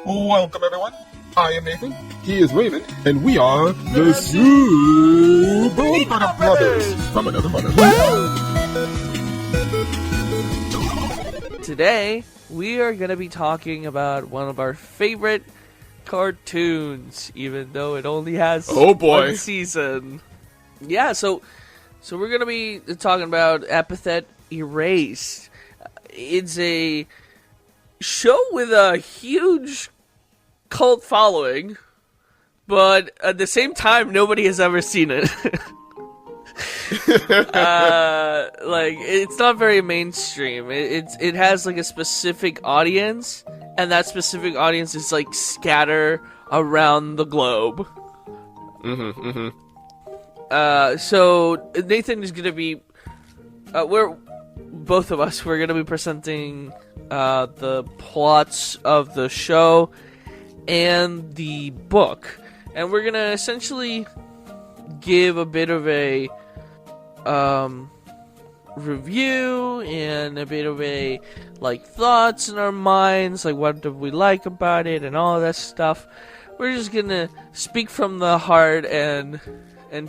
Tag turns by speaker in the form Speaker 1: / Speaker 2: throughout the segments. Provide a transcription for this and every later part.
Speaker 1: Welcome, everyone. I am Nathan. He is Raymond, and we are the Super Infodump Brothers from another mother.
Speaker 2: Today, we are going to be talking about one of our favorite cartoons, even though it only has one season. Yeah, so we're going to be talking about Epithet Erased. It's a show with a huge cult following, but at the same time, nobody has ever seen it. It's not very mainstream. It has like a specific audience, and that specific audience is like scattered around the globe. So Nathan is gonna be, we're gonna be presenting the plots of the show and the book, and we're gonna essentially give a bit of a review and a bit of a thoughts in our minds, like what do we like about it and all of that stuff. We're just gonna speak from the heart and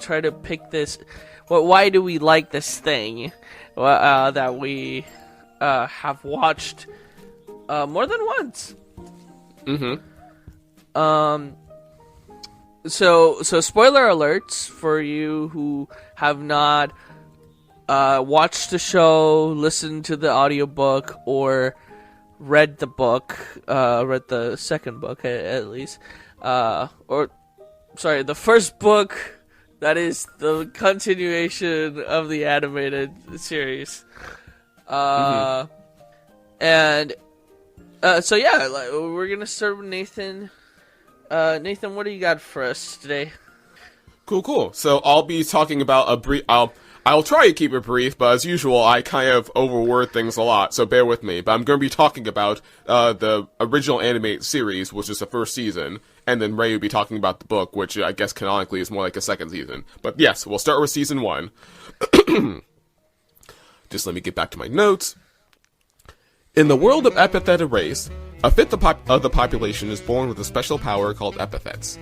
Speaker 2: try to pick this. Why do we like this thing that we have watched more than once? So spoiler alerts for you who have not watched the show, listened to the audiobook, or read the book, read the second book at least, the first book that is the continuation of the animated series. We're gonna start with Nathan. Nathan, what do you got for us today?
Speaker 1: Cool. So I'll be talking about a brief. I'll try to keep it brief, but as usual, I kind of overword things a lot, so bear with me. But I'm going to be talking about the original animated series, which is the first season, and then Ray will be talking about the book, which I guess canonically is more like a second season. But yes, we'll start with season 1. Just let me get back to my notes. In the world of Epithet Erased, a fifth of the population is born with a special power called epithets.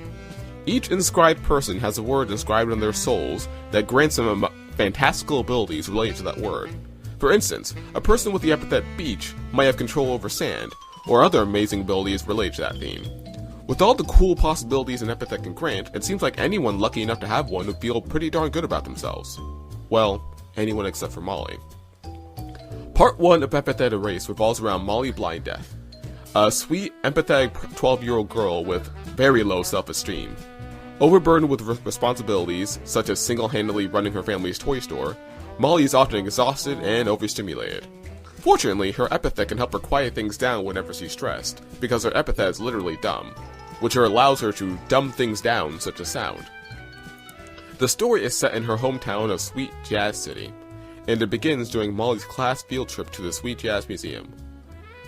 Speaker 1: Each inscribed person has a word inscribed on their souls that grants them fantastical abilities related to that word. For instance, a person with the epithet beach might have control over sand, or other amazing abilities related to that theme. With all the cool possibilities an epithet can grant, it seems like anyone lucky enough to have one would feel pretty darn good about themselves. Well, anyone except for Molly. Part 1 of Epithet Erased revolves around Molly Blinddeath, a sweet, empathetic 12-year-old girl with very low self-esteem. Overburdened with responsibilities, such as single-handedly running her family's toy store, Molly is often exhausted and overstimulated. Fortunately, her epithet can help her quiet things down whenever she's stressed, because her epithet is literally dumb, which allows her to dumb things down such as sound. The story is set in her hometown of Sweet Jazz City, and it begins during Molly's class field trip to the Sweet Jazz Museum.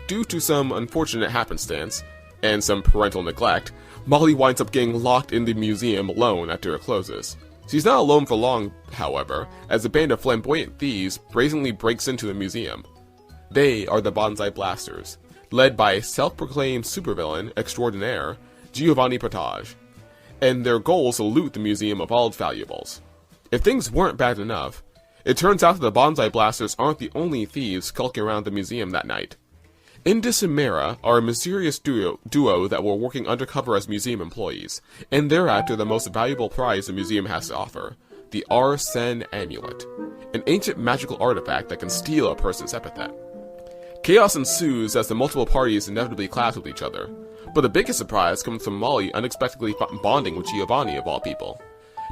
Speaker 1: Due to some unfortunate happenstance, and some parental neglect, Molly winds up getting locked in the museum alone after it closes. She's not alone for long, however, as a band of flamboyant thieves brazenly breaks into the museum. They are the Bonsai Blasters, led by self-proclaimed supervillain extraordinaire, Giovanni Potage, and their goal is to loot the museum of all its valuables. If things weren't bad enough, it turns out that the Bonsai Blasters aren't the only thieves skulking around the museum that night. Indus and Mara are a mysterious duo that were working undercover as museum employees, and they're after the most valuable prize the museum has to offer, the Arsene Amulet, an ancient magical artifact that can steal a person's epithet. Chaos ensues as the multiple parties inevitably clash with each other, but the biggest surprise comes from Molly unexpectedly bonding with Giovanni of all people.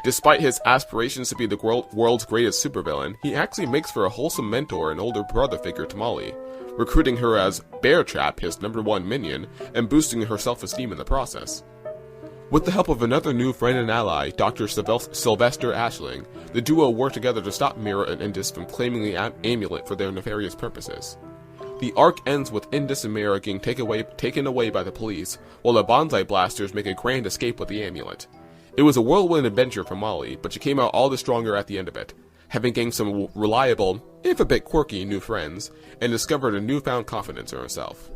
Speaker 1: Despite his aspirations to be the world's greatest supervillain, he actually makes for a wholesome mentor and older brother figure to Molly, recruiting her as Bear Trap, his #1 minion, and boosting her self-esteem in the process. With the help of another new friend and ally, Dr. Sylvester Ashling, the duo work together to stop Mira and Indus from claiming the amulet for their nefarious purposes. The arc ends with Indus and Mira getting taken away by the police, while the Bonsai Blasters make a grand escape with the amulet. It was a whirlwind adventure for Molly, but she came out all the stronger at the end of it, having gained some reliable, if a bit quirky, new friends, and discovered a newfound confidence in herself.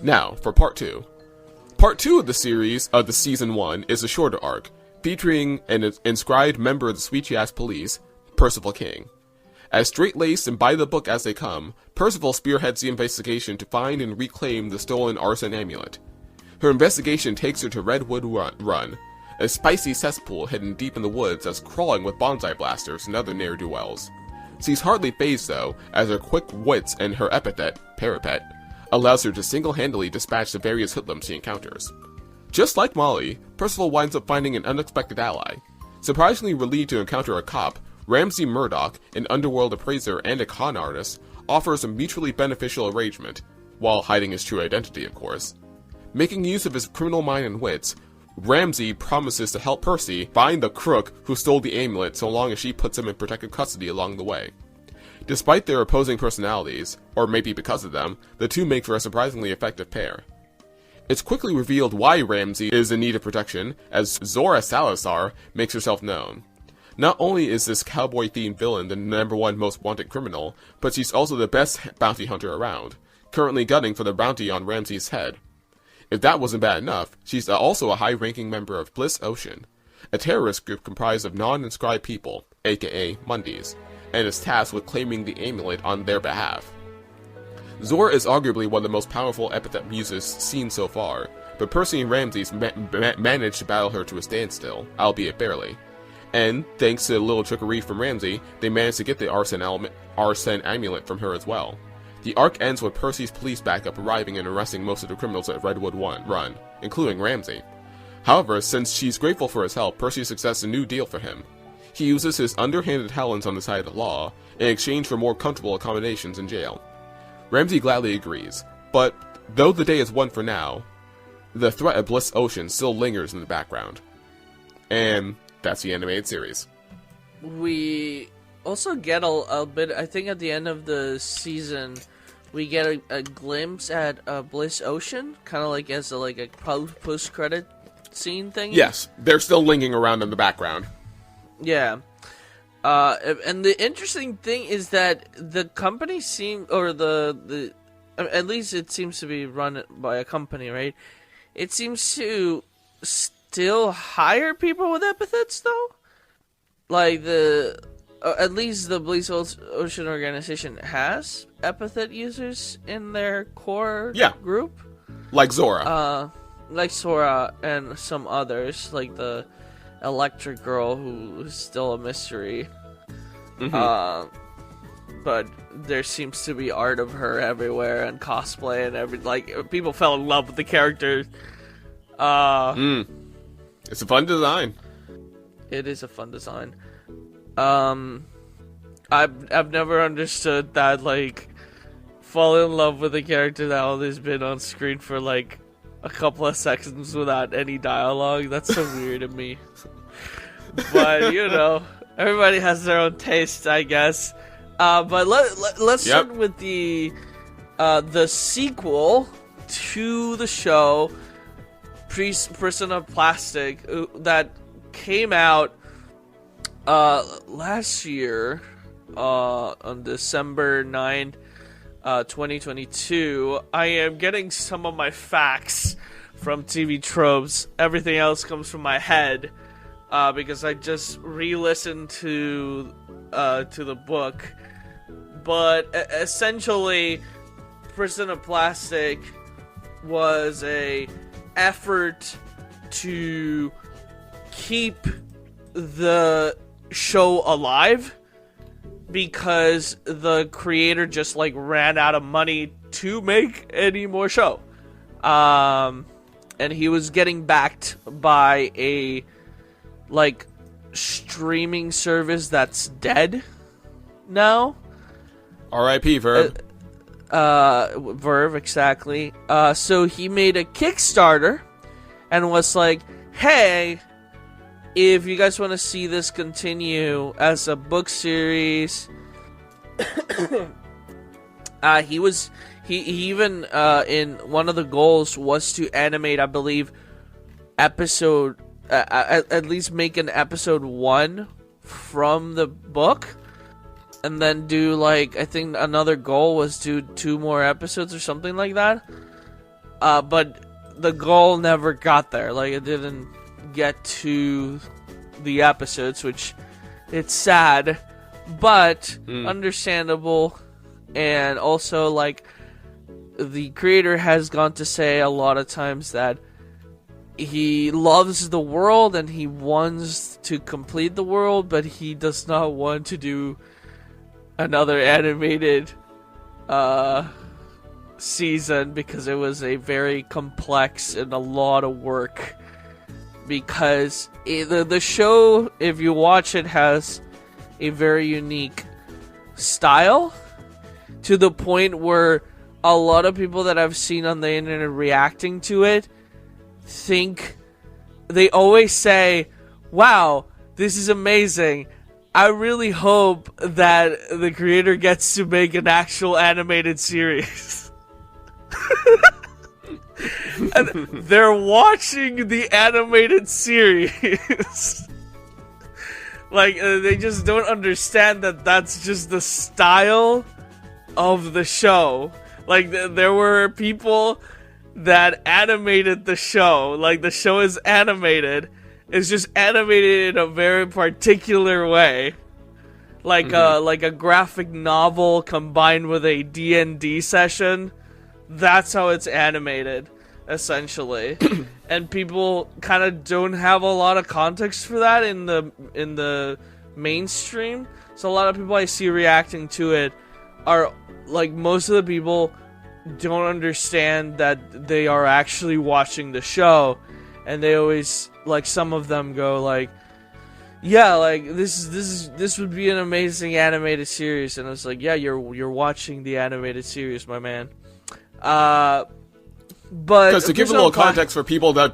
Speaker 1: Now, for Part 2. Part 2 of the series, of the Season 1, is a shorter arc, featuring an inscribed member of the Sweet-Ass Police, Percival King. As straight-laced and by-the-book as they come, Percival spearheads the investigation to find and reclaim the stolen arson amulet. Her investigation takes her to Redwood Run, a spicy cesspool hidden deep in the woods that's crawling with bonsai blasters and other ne'er-do-wells. She's hardly fazed, though, as her quick wits and her epithet, Parapet, allows her to single-handedly dispatch the various hoodlums she encounters. Just like Molly, Percival winds up finding an unexpected ally. Surprisingly relieved to encounter a cop, Ramsey Murdoch, an underworld appraiser and a con artist, offers a mutually beneficial arrangement, while hiding his true identity, of course. Making use of his criminal mind and wits, Ramsey promises to help Percy find the crook who stole the amulet so long as she puts him in protective custody along the way. Despite their opposing personalities, or maybe because of them, the two make for a surprisingly effective pair. It's quickly revealed why Ramsey is in need of protection, as Zora Salazar makes herself known. Not only is this cowboy-themed villain the #1 most wanted criminal, but she's also the best bounty hunter around, currently gunning for the bounty on Ramsey's head. If that wasn't bad enough, she's also a high-ranking member of Bliss Ocean, a terrorist group comprised of non-inscribed people, aka Mundies, and is tasked with claiming the amulet on their behalf. Zora is arguably one of the most powerful Epithet muses seen so far, but Percy and Ramsey managed to battle her to a standstill, albeit barely. And, thanks to a little trickery from Ramsey, they managed to get the arson amulet from her as well. The arc ends with Percy's police backup arriving and arresting most of the criminals at Redwood Run, including Ramsey. However, since she's grateful for his help, Percy suggests a new deal for him. He uses his underhanded talents on the side of the law, in exchange for more comfortable accommodations in jail. Ramsey gladly agrees, but though the day is won for now, the threat of Bliss Ocean still lingers in the background. And that's the animated series.
Speaker 2: We also get a bit, I think at the end of the season, we get a glimpse at Bliss Ocean, kind of like as a post-credit scene thing.
Speaker 1: Yes, they're still lingering around in the background.
Speaker 2: Yeah. And the interesting thing is that the company at least it seems to be run by a company, right? It seems to still hire people with epithets, though. Like at least the Bliss Ocean organization has epithet users in their core group.
Speaker 1: Like Zora.
Speaker 2: Like Sora and some others, like the Electric Girl, who is still a mystery. Mm-hmm. But there seems to be art of her everywhere and cosplay and people fell in love with the character.
Speaker 1: It's a fun design.
Speaker 2: It is a fun design. I've never understood that, fall in love with a character that always been on screen for a couple of seconds without any dialogue. That's so weird to me. But everybody has their own taste, I guess. But let's start with the sequel to the show, Prison of Plastic, that came out last year on December 9th, 2022. I am getting some of my facts from TV Tropes. Everything else comes from my head because I just re-listened to the book. But essentially, Prison of Plastic was a effort to keep the show alive because the creator just ran out of money to make any more show. And he was getting backed by a streaming service that's dead now.
Speaker 1: R.I.P. Verve.
Speaker 2: Verve, exactly. So he made a Kickstarter and was like, hey, if you guys want to see this continue as a book series, he even in one of the goals was to animate, I believe, episode at least make an episode 1 from the book, and then do I think another goal was do 2 more episodes or something like that. but the goal never got there. Like, it didn't get to the episodes, which it's sad, but understandable. And also, like, the creator has gone to say a lot of times that he loves the world and he wants to complete the world, but he does not want to do another animated season because it was a very complex and a lot of work. Because the show, if you watch it, has a very unique style, to the point where a lot of people that I've seen on the internet reacting to it they always say, wow, this is amazing. I really hope that the creator gets to make an actual animated series. And they're watching the animated series. Like, they just don't understand that that's just the style of the show. Like, there were people that animated the show. Like, the show is animated. It's just animated in a very particular way. Like, like a graphic novel combined with a D&D session. That's how it's animated, essentially. And people kind of don't have a lot of context for that in the mainstream. So a lot of people I see reacting to it are, like, most of the people don't understand that they are actually watching the show, and they always, like, some of them go like, yeah, like, this would be an amazing animated series, and it's like, yeah, you're watching the animated series, my man. But
Speaker 1: because to give a little context for people that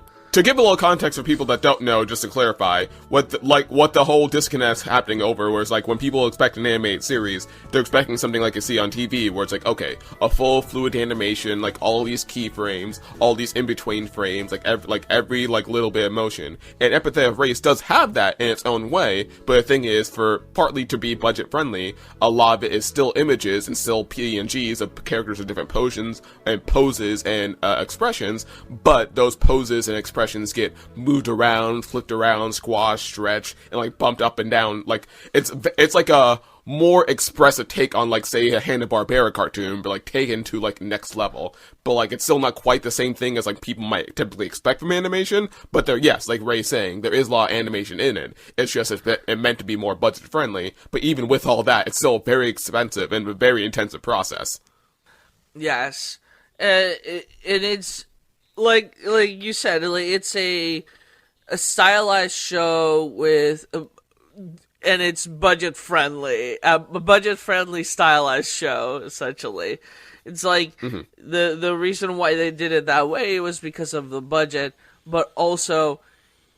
Speaker 1: don't know, just to clarify, what the whole disconnect's happening over, where it's like when people expect an animated series, they're expecting something like you see on TV, where it's like, okay, a full fluid animation, like all these keyframes, all these in-between frames, like every little bit of motion. And Epithet Erased does have that in its own way, but the thing is, for partly to be budget friendly, a lot of it is still images and still PNGs of characters with different poses and expressions, but those poses and expressions get moved around, flipped around, squashed, stretched, and like bumped up and down. Like it's like a more expressive take on, like, say, a Hanna-Barbera cartoon, but like taken to like next level. But like it's still not quite the same thing as like people might typically expect from animation. But there, yes, like Ray's saying, there is a lot of animation in it. It's just it meant to be more budget friendly. But even with all that, it's still very expensive and a very intensive process.
Speaker 2: Yes, and it's. Like you said, it's a stylized show with, and it's budget friendly, a budget friendly stylized show. Essentially, it's like the reason why they did it that way was because of the budget, but also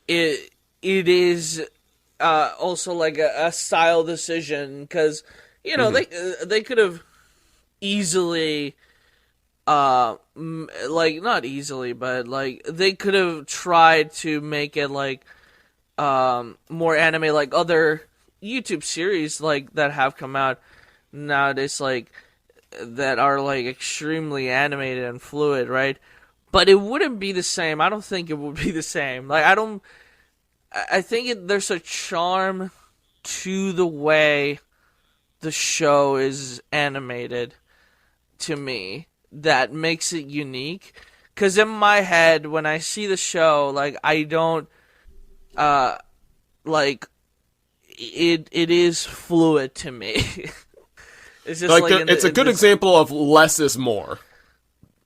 Speaker 2: it is also like a style decision, because you know they could have easily. Like, not easily, but like they could have tried to make it like more anime, like other YouTube series like that have come out nowadays, like that are like extremely animated and fluid, right? But it wouldn't be the same. I don't think it would be the same. Like, I think there's a charm to the way the show is animated, to me, that makes it unique. Because in my head, when I see the show, like, I don't, like, it is fluid to me. It's just like
Speaker 1: it's a good example of less is more.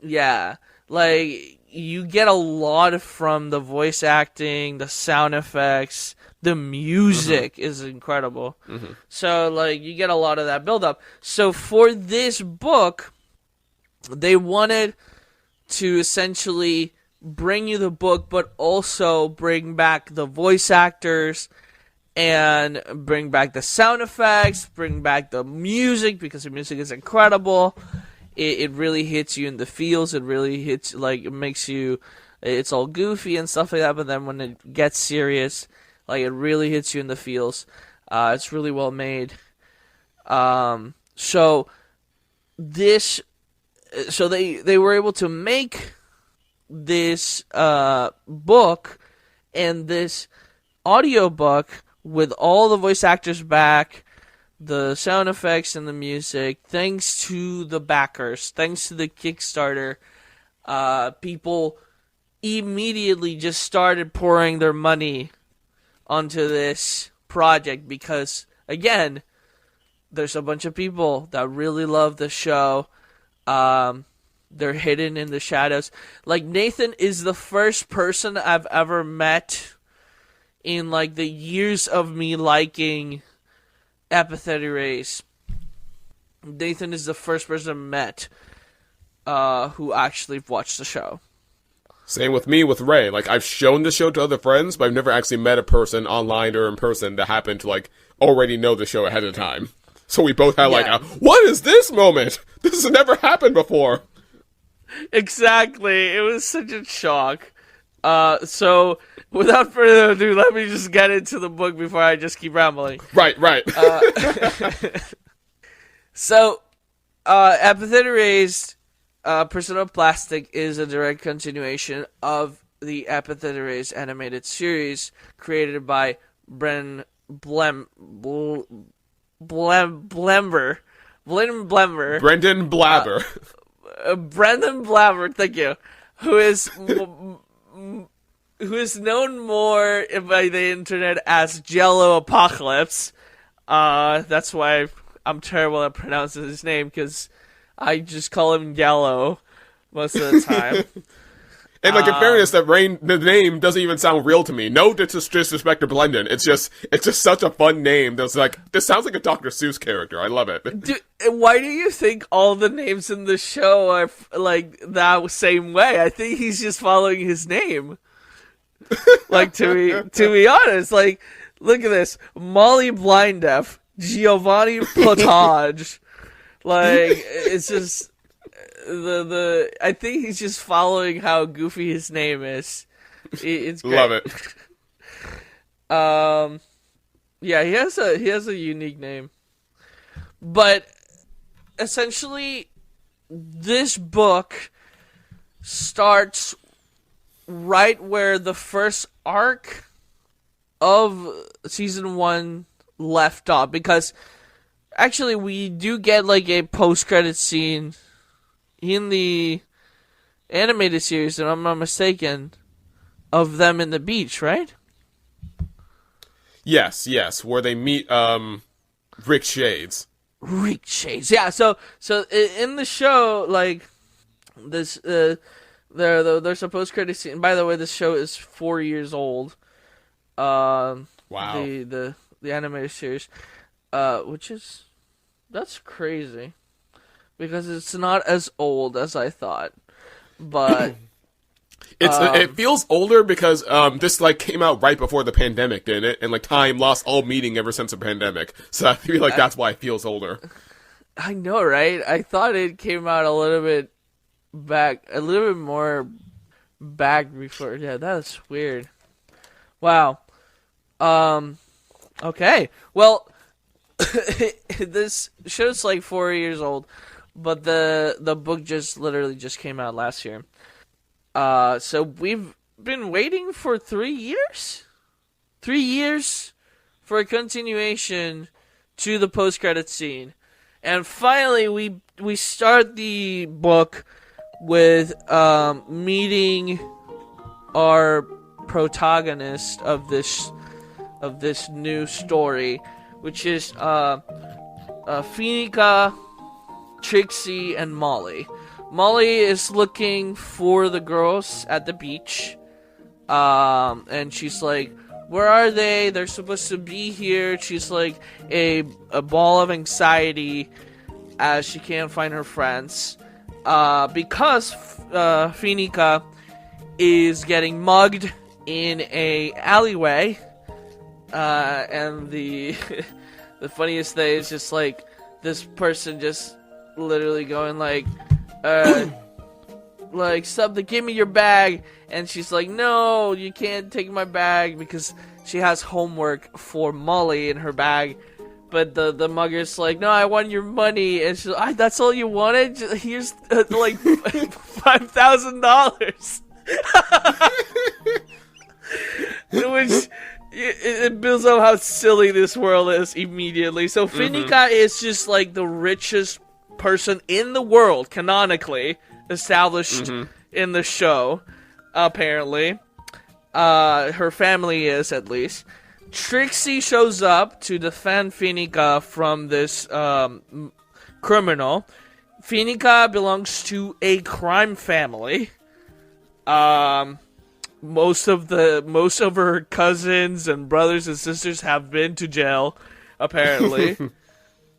Speaker 2: Yeah, like, you get a lot from the voice acting, the sound effects, the music is incredible. So, like, you get a lot of that build-up. So for this book, they wanted to essentially bring you the book, but also bring back the voice actors and bring back the sound effects, bring back the music, because the music is incredible. It really hits you in the feels. It really hits, like, it makes you, it's all goofy and stuff like that, but then when it gets serious, like, it really hits you in the feels. It's really well made. So they were able to make this book and this audiobook with all the voice actors back, the sound effects and the music, thanks to the backers, thanks to the Kickstarter. People immediately just started pouring their money onto this project because, again, there's a bunch of people that really love the show. They're hidden in the shadows. Like, Nathan is the first person I've ever met in, like, the years of me liking Epithet Erased. Nathan is the first person I met who actually watched the show.
Speaker 1: Same with me with Ray. Like, I've shown the show to other friends, but I've never actually met a person online or in person that happened to, like, already know the show ahead of time. So we both had, like, a, what is this moment? This has never happened before.
Speaker 2: Exactly. It was such a shock. So, without further ado, let me just get into the book before I just keep rambling.
Speaker 1: Right.
Speaker 2: So, Epithet Erased, Persona Plastic is a direct continuation of the Epithet Erased animated series created by Brendan Blabber.
Speaker 1: Brendan Blabber.
Speaker 2: Brendan Blabber, thank you. Who is known more by the internet as Jello Apocalypse. That's why I'm terrible at pronouncing his name, because I just call him Yellow most of the time.
Speaker 1: And, like, in fairness, the name doesn't even sound real to me. No disrespect to Blendon. It's just such a fun name. That's like, this sounds like a Dr. Seuss character. I love it.
Speaker 2: Dude, why do you think all the names in the show are, like, that same way? I think he's just following his name. Like, to be honest, like, look at this. Molly Blindef, Giovanni Potage. Like, it's just... I think he's just following how goofy his name is. It's great.
Speaker 1: Love it.
Speaker 2: Yeah, he has a unique name. But essentially, this book starts right where the first arc of season 1 left off, because actually we do get like a post-credit scene in the animated series, if I'm not mistaken, of them in the beach, right?
Speaker 1: Yes, where they meet Rick Shades.
Speaker 2: Rick Shades, yeah. So in the show, like, this, there's a post-credit scene. By the way, this show is 4 years old.
Speaker 1: Wow.
Speaker 2: The animated series, that's crazy. Because it's not as old as I thought, but
Speaker 1: it feels older because this like came out right before the pandemic, didn't it? And like time lost all meaning ever since the pandemic, so I feel like that's why it feels older.
Speaker 2: I know, right? I thought it came out a little bit more back before. Yeah, that's weird. Wow. Okay. Well, this show's like 4 years old. But the book literally just came out last year. So we've been waiting for 3 years? 3 years for a continuation to the post-credit scene. And finally we start the book with meeting our protagonist of this new story, which is Finica, Trixie, and Molly. Molly is looking for the girls at the beach. And she's like, where are they? They're supposed to be here. She's like a ball of anxiety as she can't find her friends. Because Finica is getting mugged in a alleyway. And the funniest thing is just like this person just literally going like something, give me your bag, and she's like, no, you can't take my bag, because she has homework for Molly in her bag. But the mugger's like, no, I want your money, and she's like, that's all you wanted? Here's like $5,000. Which it builds up how silly this world is immediately. So Finika is just like the richest person in the world, canonically established in the show. Apparently, her family is, at least. Trixie shows up to defend Finika from this criminal. Finika belongs to a crime family. Most of her cousins and brothers and sisters have been to jail, apparently.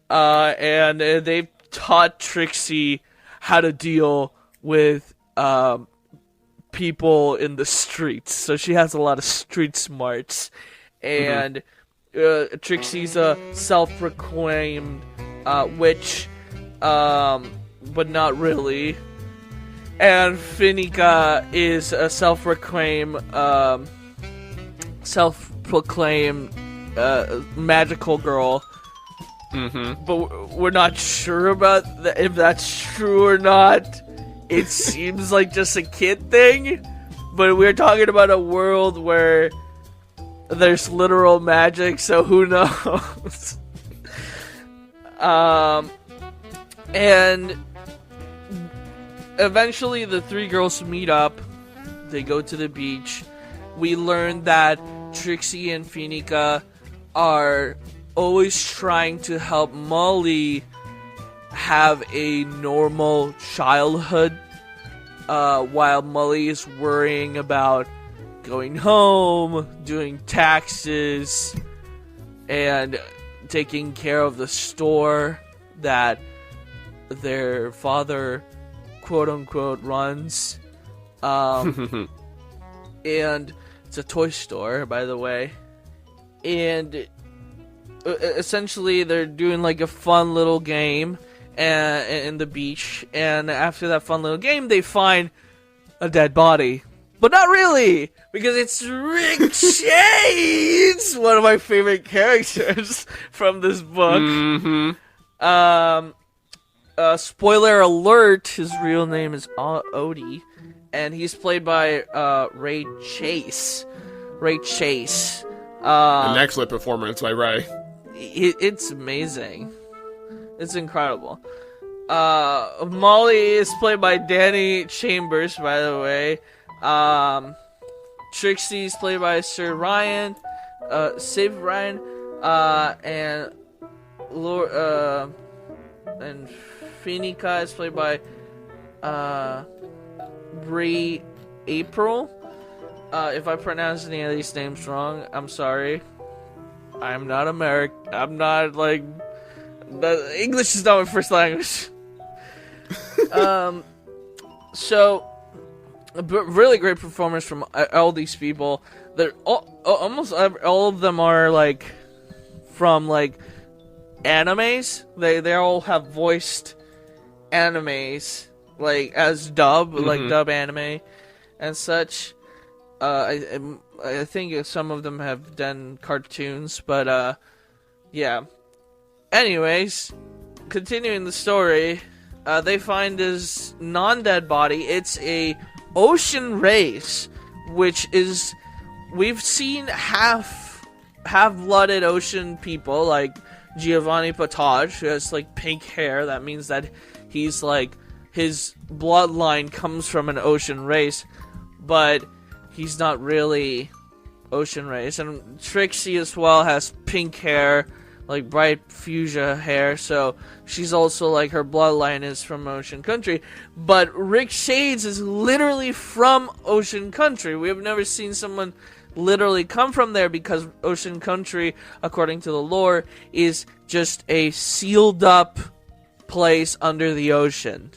Speaker 2: And they've taught Trixie how to deal with people in the streets. So she has a lot of street smarts. And Trixie's a self-proclaimed witch, but not really. And Finika is a self-proclaimed magical girl. But we're not sure about if that's true or not. It seems like just a kid thing. But we're talking about a world where there's literal magic, so who knows? And eventually the three girls meet up. They go to the beach. We learn that Trixie and Finika are always trying to help Molly have a normal childhood, while Molly is worrying about going home, doing taxes, and taking care of the store that their father, quote-unquote, runs. And it's a toy store, by the way. And essentially they're doing like a fun little game in the beach. And after that fun little game, they find a dead body. But not really, because it's Rick Shades, one of my favorite characters from this book. Spoiler alert, his real name is Odie, and he's played by Ray Chase.
Speaker 1: An excellent performance by Ray.
Speaker 2: It's amazing. It's incredible. Molly is played by Danny Chambers, by the way. Trixie's played by Sir Ryan, Save Ryan, and Finika is played by Brie April. If I pronounce any of these names wrong, I'm sorry. I'm not American. I'm not like English is not my first language. So. But really great performance from all these people. They're almost all of them are like from like animes. They all have voiced animes like as dub, like dub anime and such. I think some of them have done cartoons, but yeah. Anyways, continuing the story, they find this non-dead body. It's a ocean race, which is, we've seen half-blooded ocean people like Giovanni Potage, who has like pink hair. That means that he's like, his bloodline comes from an ocean race, but he's not really ocean race. And Trixie as well has pink hair, like bright fuchsia hair, so she's also like, her bloodline is from Ocean Country. But Rick Shades is literally from Ocean Country. We have never seen someone literally come from there, because Ocean Country, according to the lore, is just a sealed up place under the ocean.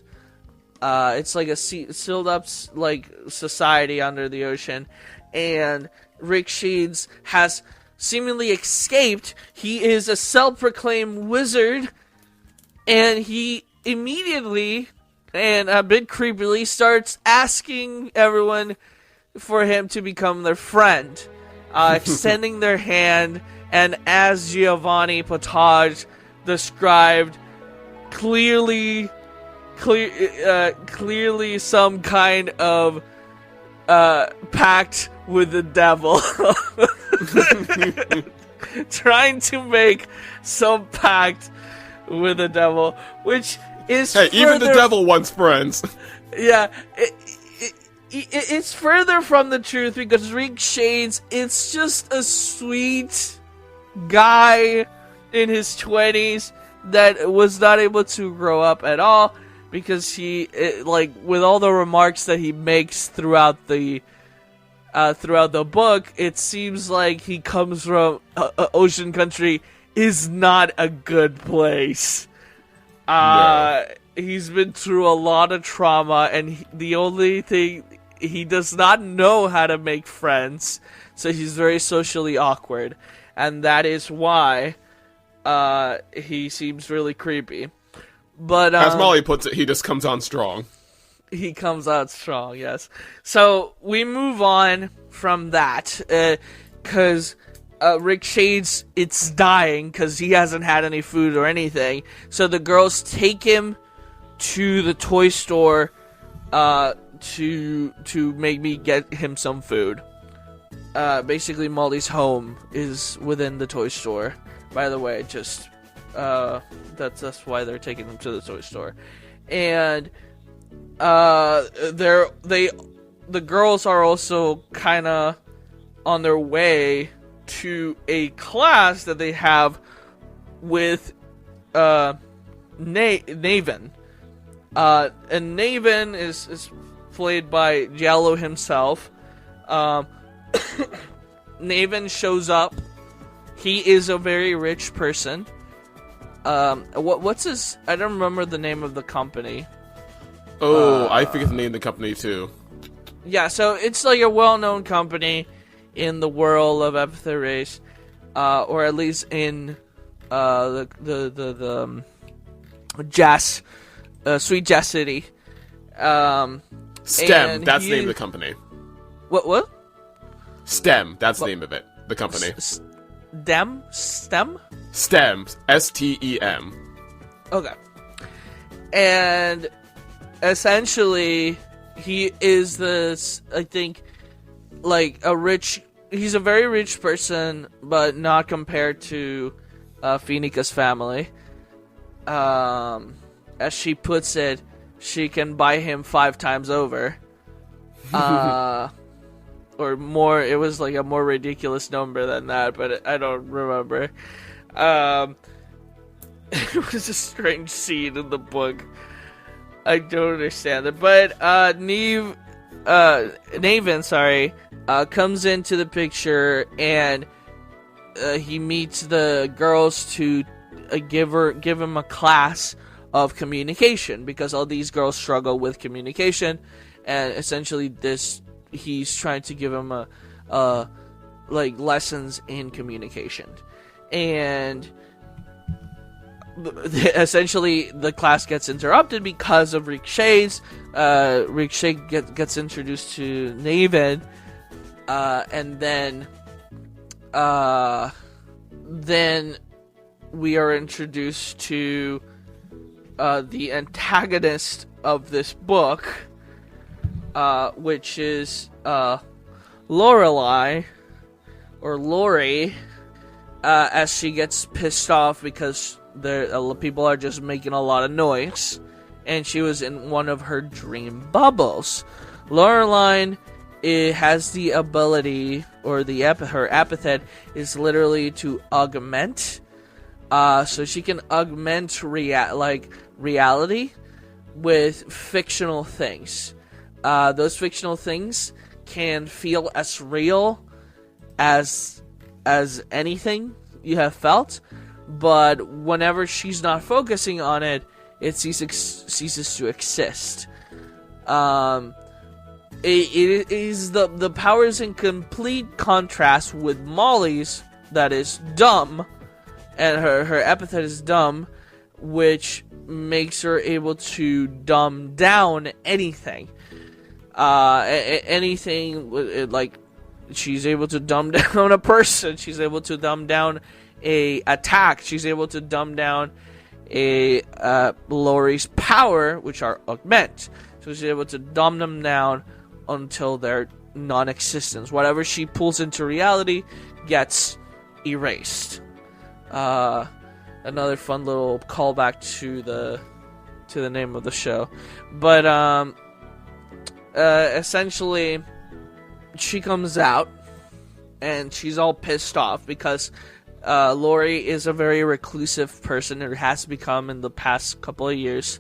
Speaker 2: It's like a sealed up like society under the ocean, and Rick Shades has seemingly escaped. He is a self-proclaimed wizard, and he immediately, and a bit creepily, starts asking everyone for him to become their friend, extending their hand, and as Giovanni Potage described, clearly some kind of pact with the devil. Trying to make some pact with the devil, which is
Speaker 1: even the devil wants friends.
Speaker 2: Yeah, it's further from the truth because Rick Shades, it's just a sweet guy in his 20s that was not able to grow up at all because with all the remarks that he makes throughout the book, it seems like he comes from Ocean Country is not a good place.
Speaker 1: No.
Speaker 2: He's been through a lot of trauma, and the only thing, he does not know how to make friends, so he's very socially awkward, and that is why he seems really creepy. But
Speaker 1: as Molly puts it, he just comes on strong.
Speaker 2: He comes out strong, yes. So we move on from that, because Rick Shades, it's dying because he hasn't had any food or anything. So the girls take him to the toy store to make me get him some food. Basically, Molly's home is within the toy store. By the way, just that's why they're taking him to the toy store, and the girls are also kind of on their way to a class that they have with Nathan. And Nathan is played by Giallo himself. Nathan shows up. He is a very rich person. What's his? I don't remember the name of the company.
Speaker 1: Oh, I forget the name of the company too.
Speaker 2: Yeah, so it's like a well-known company in the world of Epithet Erased, or at least in the Jazz, Sweet Jazz City.
Speaker 1: STEM, that's the name of the company.
Speaker 2: What?
Speaker 1: STEM, that's the name of it. The company.
Speaker 2: STEM?
Speaker 1: STEM, STEM.
Speaker 2: Okay. And essentially, he is this, I think, like he's a very rich person, but not compared to Phoenica's family. As she puts it, she can buy him 5 times over. Or more, it was like a more ridiculous number than that, but I don't remember. It was a strange scene in the book. I don't understand it. But Nathan, comes into the picture, and he meets the girls to give him a class of communication, because all these girls struggle with communication, and essentially he's trying to give him like lessons in communication. And essentially the class gets interrupted because of Rick Shades. Rick Shades gets introduced to Nathan, and then we are introduced to the antagonist of this book, which is Lorelai, or Lori, as she gets pissed off because people are just making a lot of noise, and she was in one of her dream bubbles. Lorelai has the ability, or her epithet is literally to augment. So she can augment reality with fictional things. Those fictional things can feel as real as anything you have felt, but whenever she's not focusing on it, it ceases to exist. It is the power is in complete contrast with Molly's, that is dumb, and her epithet is dumb, which makes her able to dumb down anything. Anything, like, she's able to dumb down a person, she's able to dumb down a attack, she's able to dumb down Lori's power, which are augment. So she's able to dumb them down until they're non-existence. Whatever she pulls into reality gets erased. Another fun little callback to the name of the show. But essentially, she comes out and she's all pissed off because Lori is a very reclusive person, or has become in the past couple of years,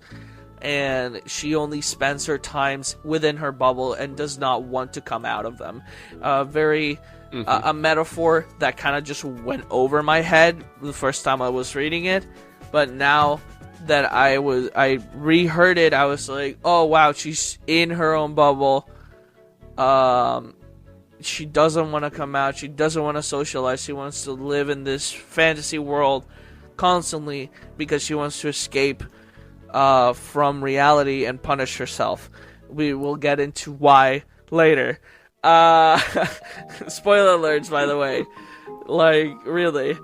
Speaker 2: and she only spends her times within her bubble and does not want to come out of them. A metaphor that kind of just went over my head the first time I was reading it, but now that I reheard it, I was like, oh wow, she's in her own bubble. She doesn't want to come out. She doesn't want to socialize. She wants to live in this fantasy world constantly because she wants to escape from reality and punish herself. We will get into why later. Spoiler alerts, by the way. Like, really.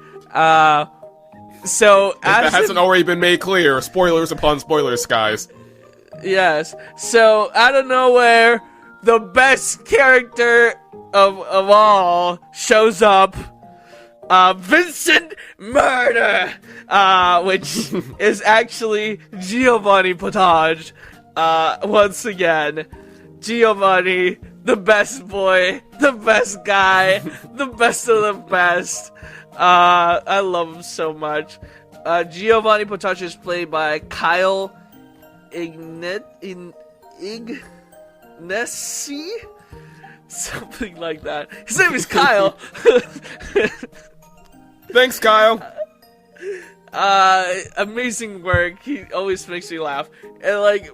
Speaker 2: So,
Speaker 1: if that hasn't already been made clear, spoilers upon spoilers, guys.
Speaker 2: Yes. So, out of nowhere, the best character of all shows up. Vincent Murder! Which is actually Giovanni Potage. Once again, Giovanni, the best boy, the best guy, the best of the best. I love him so much. Giovanni Potage is played by Kyle Ignesi? Something like that. His name is Kyle.
Speaker 1: Thanks, Kyle.
Speaker 2: Amazing work. He always makes me laugh. And like,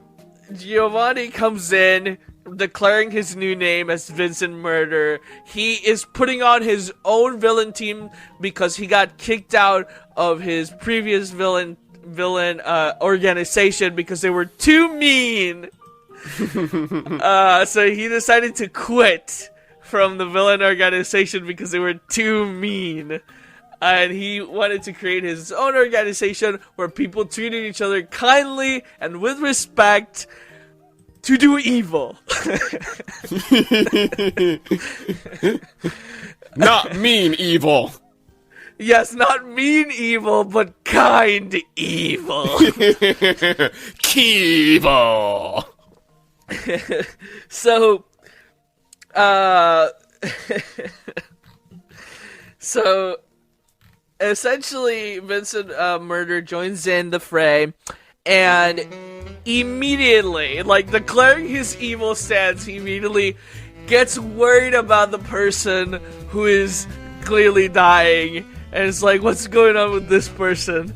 Speaker 2: Giovanni comes in declaring his new name as Vincent Murder. He is putting on his own villain team because he got kicked out of his previous villain organization because they were too mean. So he decided to quit from the villain organization because they were too mean. And he wanted to create his own organization where people treated each other kindly and with respect to do evil.
Speaker 1: Not mean evil.
Speaker 2: Yes, not mean evil, but kind evil.
Speaker 1: Evil.
Speaker 2: So, so essentially, Vincent Murder joins in the fray, and immediately, like, declaring his evil stance, he immediately gets worried about the person who is clearly dying, and it's like, what's going on with this person?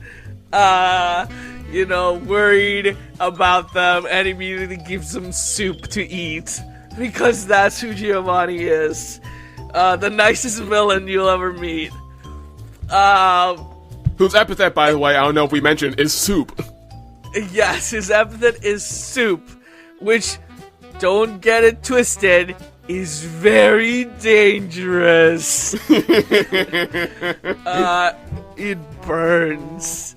Speaker 2: Worried about them, and immediately gives them soup to eat, because that's who Giovanni is. The nicest villain you'll ever meet.
Speaker 1: Whose epithet, by the way, I don't know if we mentioned, is soup.
Speaker 2: Yes, his epithet is soup, which, don't get it twisted, is very dangerous. It burns.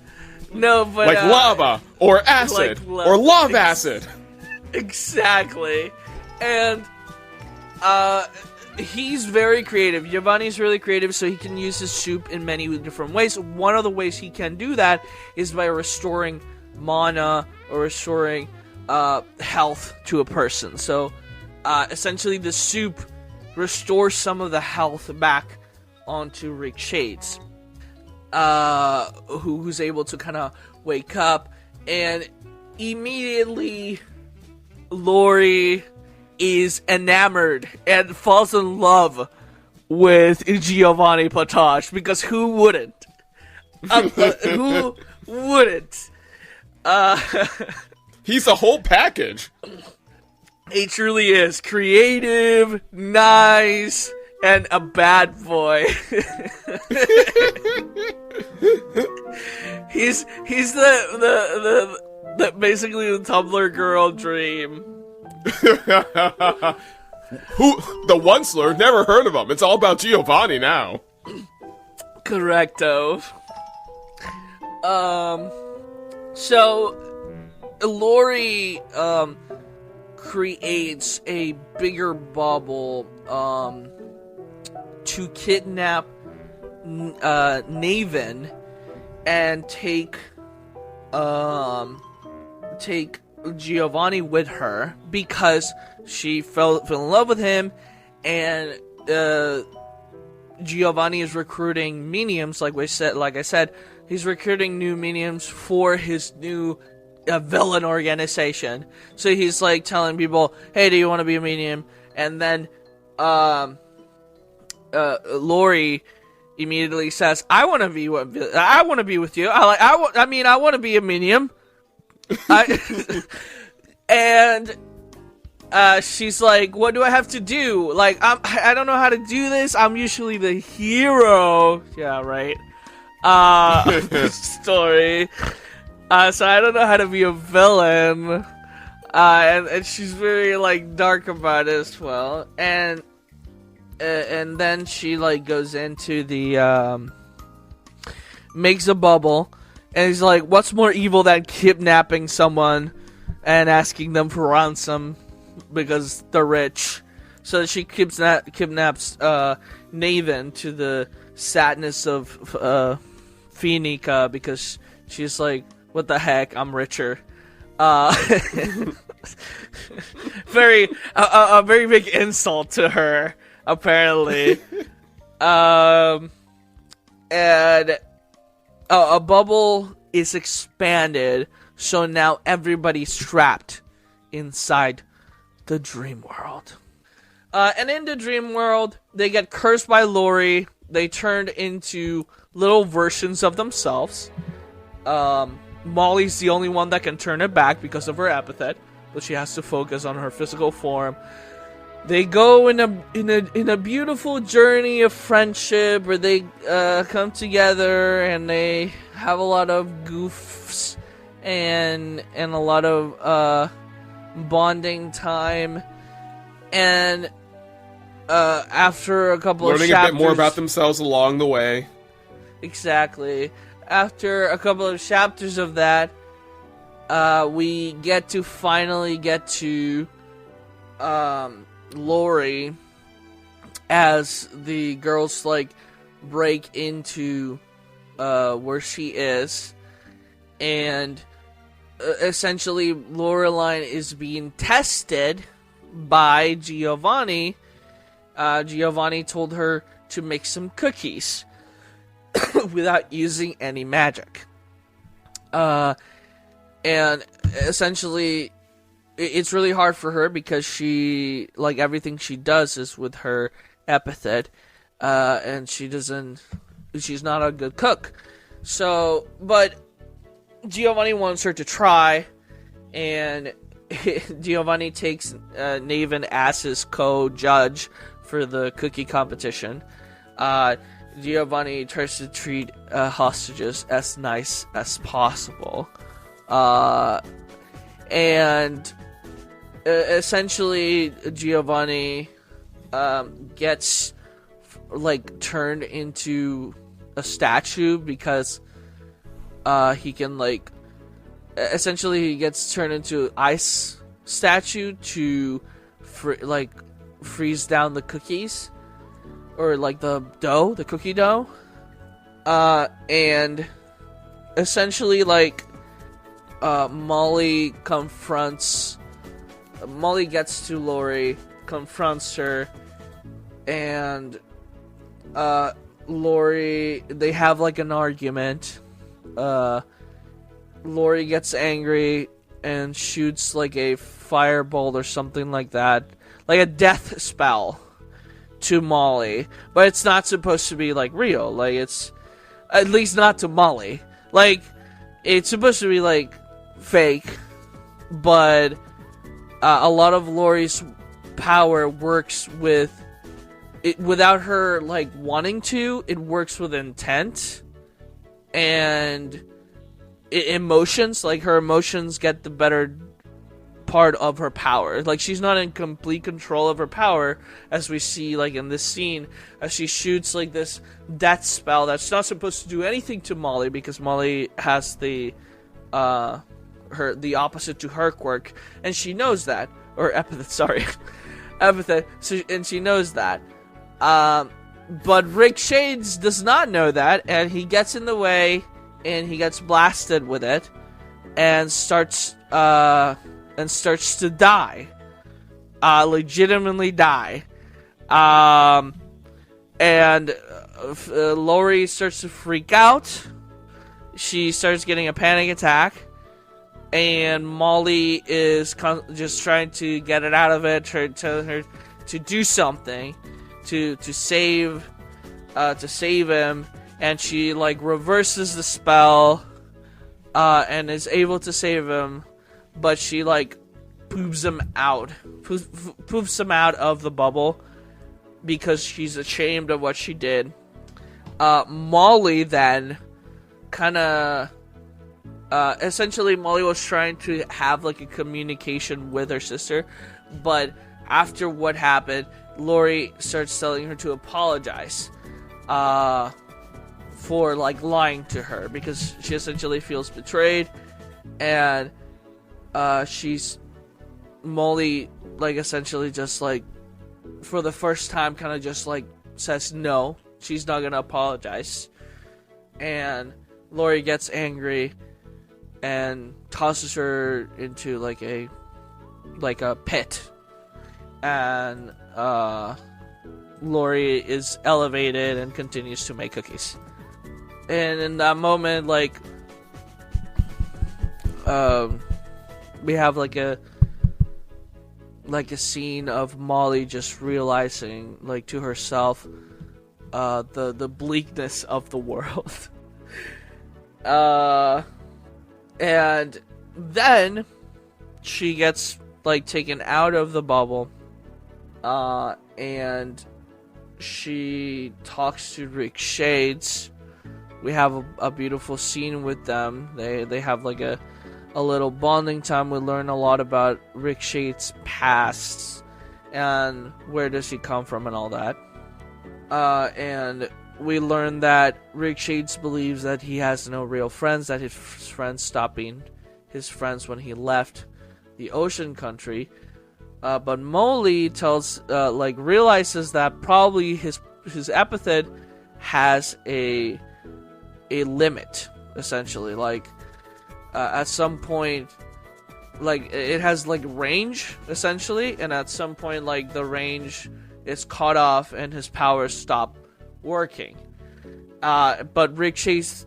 Speaker 2: No, but
Speaker 1: like lava, or acid, or love acid.
Speaker 2: Exactly. And he's very creative. Giovanni's really creative, so he can use his soup in many different ways. One of the ways he can do that is by restoring mana or restoring health to a person. So essentially the soup restores some of the health back onto Rick Shades, who's able to kind of wake up, and immediately Lori is enamored and falls in love with Giovanni Potage, because who wouldn't? Who wouldn't?
Speaker 1: He's a whole package.
Speaker 2: He truly is creative, nice, and a bad boy. he's the basically the Tumblr girl dream.
Speaker 1: Who the Onceler? Never heard of him. It's all about Giovanni now.
Speaker 2: Correcto. So Lori creates a bigger bubble to kidnap Nathan and take Giovanni with her because she fell in love with him, and Giovanni is recruiting minions. Like I said, he's recruiting new minions for his new villain organization. So he's like telling people, "Hey, do you want to be a minion?" And then Lori immediately says, I want to be with you. I want to be a minion." And she's like, "What do I have to do? Like, I don't know how to do this. I'm usually the hero." Yeah, right. Of the story. So I don't know how to be a villain. And she's very, like, dark about it as well. And then she, like, goes into the, makes a bubble. And he's like, what's more evil than kidnapping someone and asking them for ransom because they're rich? So she kidnaps Nathan to the sadness of Phoenica because she's like, what the heck, I'm richer. Very big insult to her, apparently. And a bubble is expanded, so now everybody's trapped inside the dream world. And in the dream world, they get cursed by Lori. They turned into little versions of themselves. Molly's the only one that can turn it back because of her epithet, but she has to focus on her physical form. They go in a beautiful journey of friendship where they come together and they have a lot of goofs and a lot of bonding time. And after a couple of chapters,
Speaker 1: learning a bit more about themselves along the way.
Speaker 2: Exactly. After a couple of chapters of that, we finally get to Lori as the girls like break into where she is, and essentially Loreline is being tested by Giovanni. Giovanni told her to make some cookies without using any magic. And essentially it's really hard for her because she, like, everything she does is with her epithet, and she's not a good cook. So, but Giovanni wants her to try, and Giovanni takes Nathan as his co-judge for the cookie competition. Giovanni tries to treat hostages as nice as possible. And essentially Giovanni gets like turned into a statue because he can like essentially he gets turned into ice statue to freeze down the cookies or like the cookie dough, and essentially like Molly gets to Lori, confronts her, and Lori, they have like an argument. Lori gets angry and shoots like a fireball or something like that, like a death spell to Molly, but it's not supposed to be like real, like it's at least not to Molly, like it's supposed to be like fake, but a lot of Lori's power works with it without her like wanting to. It works with intent and emotions. Like her emotions get the better part of her power. Like she's not in complete control of her power, as we see like in this scene, as she shoots like this death spell that's not supposed to do anything to Molly because Molly has the opposite to her quirk, and she knows that, or Epithet, sorry. Epithet, and she knows that. But Rick Shades does not know that, and he gets in the way, and he gets blasted with it, and starts to die. Legitimately die. And Lori starts to freak out. She starts getting a panic attack. And Molly is just trying to get it out of it, telling her to do something to save him. And she like reverses the spell and is able to save him, but she like poofs him out of the bubble because she's ashamed of what she did. Molly then kind of essentially Molly was trying to have like a communication with her sister, but after what happened, Lori starts telling her to apologize for like lying to her because she essentially feels betrayed, and Molly like essentially just like for the first time kind of just like says no, she's not gonna apologize, and Lori gets angry and tosses her into like a pit, and Lori is elevated and continues to make cookies. And in that moment, like we have like a scene of Molly just realizing like to herself the bleakness of the world. And then she gets like taken out of the bubble, and she talks to Rick Shades. We have a beautiful scene with them. They have like a little bonding time. We learn a lot about Rick Shades' past and where does he come from and all that. And we learn that Rick Shades believes that he has no real friends, that his friends stopped being his friends when he left the ocean country. But Molly realizes that probably his epithet has a limit, essentially. Like, at some point, like, it has, like, range, essentially, and at some point, like, the range is cut off and his powers stop working. But Rick Chase,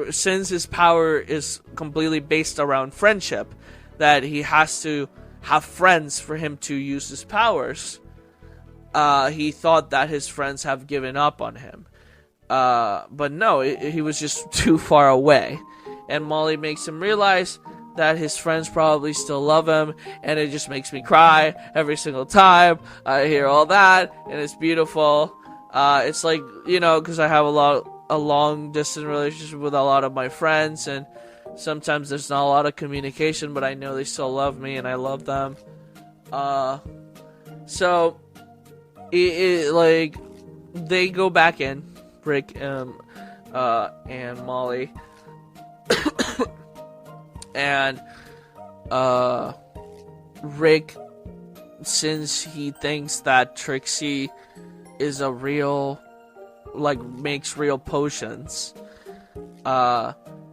Speaker 2: since his power is completely based around friendship, that he has to have friends for him to use his powers, he thought that his friends have given up on him. But no, he was just too far away. And Molly makes him realize that his friends probably still love him, and it just makes me cry every single time I hear all that, and it's beautiful. It's like, you know, because I have a long distance relationship with a lot of my friends, and sometimes there's not a lot of communication, but I know they still love me, and I love them. So, like, they go back in, Rick and Molly, and Rick, since he thinks that Trixie is a real, like, makes real potions,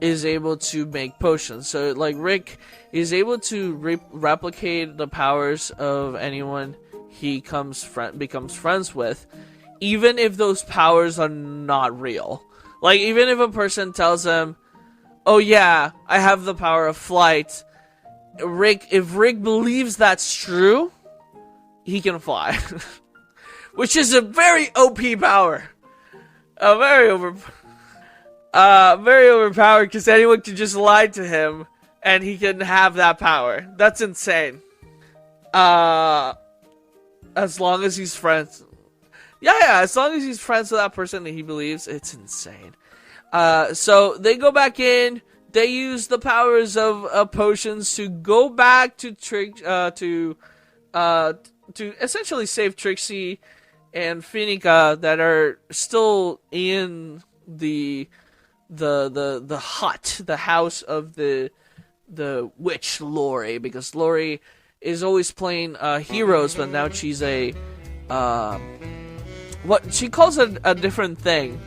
Speaker 2: is able to make potions. So, like, Rick is able to replicate the powers of anyone he becomes friends with, even if those powers are not real. Like, even if a person tells him, oh yeah, I have the power of flight, if Rick believes that's true, he can fly. Which is a very OP power. Very overpowered, because anyone can just lie to him and he can have that power. That's insane. As long as he's friends. Yeah, as long as he's friends with that person that he believes, it's insane. So they go back in. They use the powers of potions to go back to to essentially save Trixie and Finica that are still in the hut, the house of the witch Lori, because Lori is always playing heroes, but now she's a what she calls it a different thing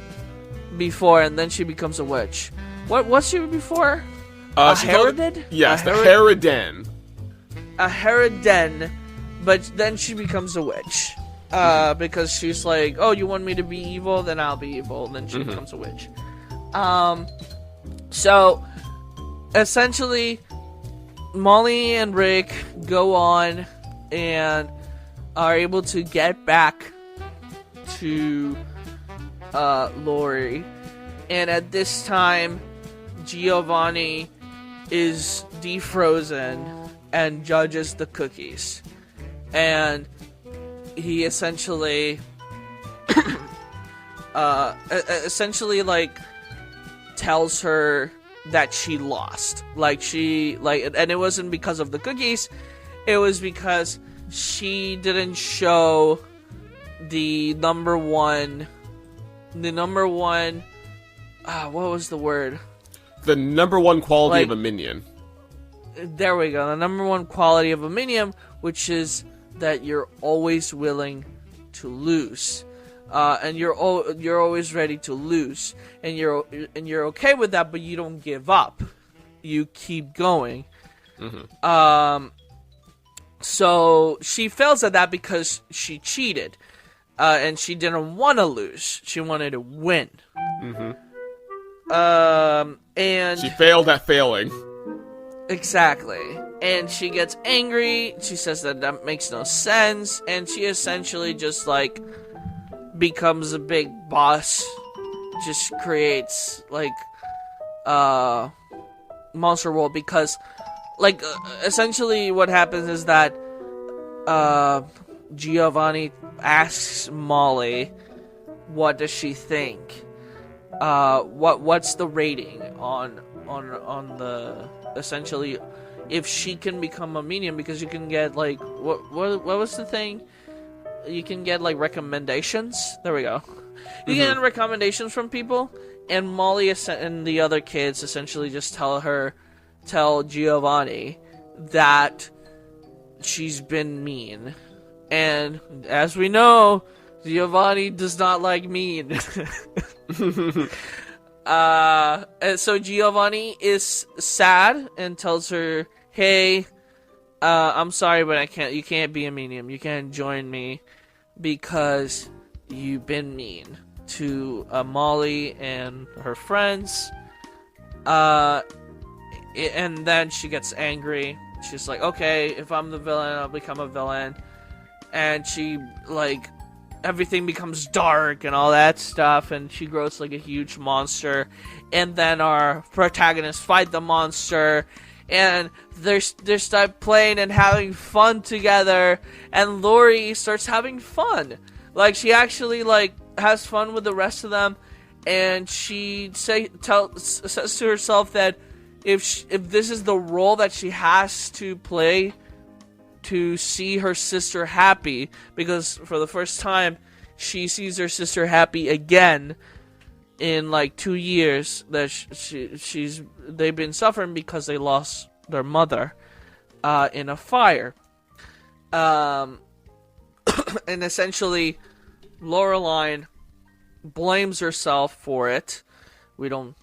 Speaker 2: before, and then she becomes a witch. What was she before? A Heroded?
Speaker 1: Yes, the Heroden.
Speaker 2: A Heroden, but then she becomes a witch. Because she's like, oh, you want me to be evil? Then I'll be evil. And then she becomes a witch. So, essentially, Molly and Rick go on and are able to get back to Lori. And at this time, Giovanni is defrozen and judges the cookies. And he essentially like tells her that she lost. And it wasn't because of the cookies, it was because she didn't show the number one what was the word?
Speaker 1: The number one quality of a minion.
Speaker 2: There we go. The number one quality of a minion, which is that you're always willing to lose, and you're always ready to lose, and you're okay with that, but you don't give up. You keep going. So she fails at that because she cheated, and she didn't want to lose. She wanted to win. And
Speaker 1: she failed at failing.
Speaker 2: Exactly. And she gets angry. She says that makes no sense. And she essentially just, like, becomes a big boss. Just creates, like, Monster World. Because, like, essentially what happens is that Giovanni asks Molly, what does she think? What's the rating on the... Essentially, if she can become a minion, because you can get, like, what was the thing? You can get, like, recommendations. There we go. You can get recommendations from people, and Molly and the other kids essentially just tell Giovanni that she's been mean. And as we know, Giovanni does not like mean. And so Giovanni is sad and tells her, hey, I'm sorry, but you can't be a minion. You can't join me because you've been mean to Molly and her friends. And then she gets angry. She's like, okay, if I'm the villain, I'll become a villain. And she, like, everything becomes dark and all that stuff, and she grows like a huge monster. And then our protagonists fight the monster, and they start playing and having fun together. And Lori starts having fun, like she actually like has fun with the rest of them. And she says to herself that if this is the role that she has to play to see her sister happy, because for the first time she sees her sister happy again in like 2 years, that they've been suffering because they lost their mother in a fire. And essentially Loreline blames herself for it. We don't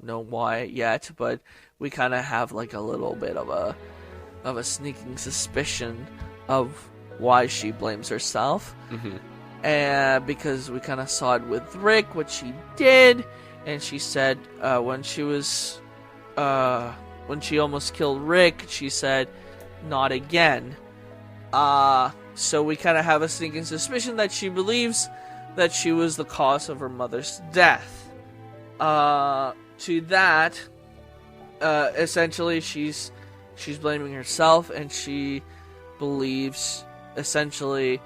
Speaker 2: know why yet, but we kind of have like a little bit of a sneaking suspicion of why she blames herself. And because we kind of saw it with Rick, what she did, and she said when she almost killed Rick, she said, "Not again." So we kind of have a sneaking suspicion that she believes that she was the cause of her mother's death. To that, essentially, she's blaming herself, and she believes, essentially,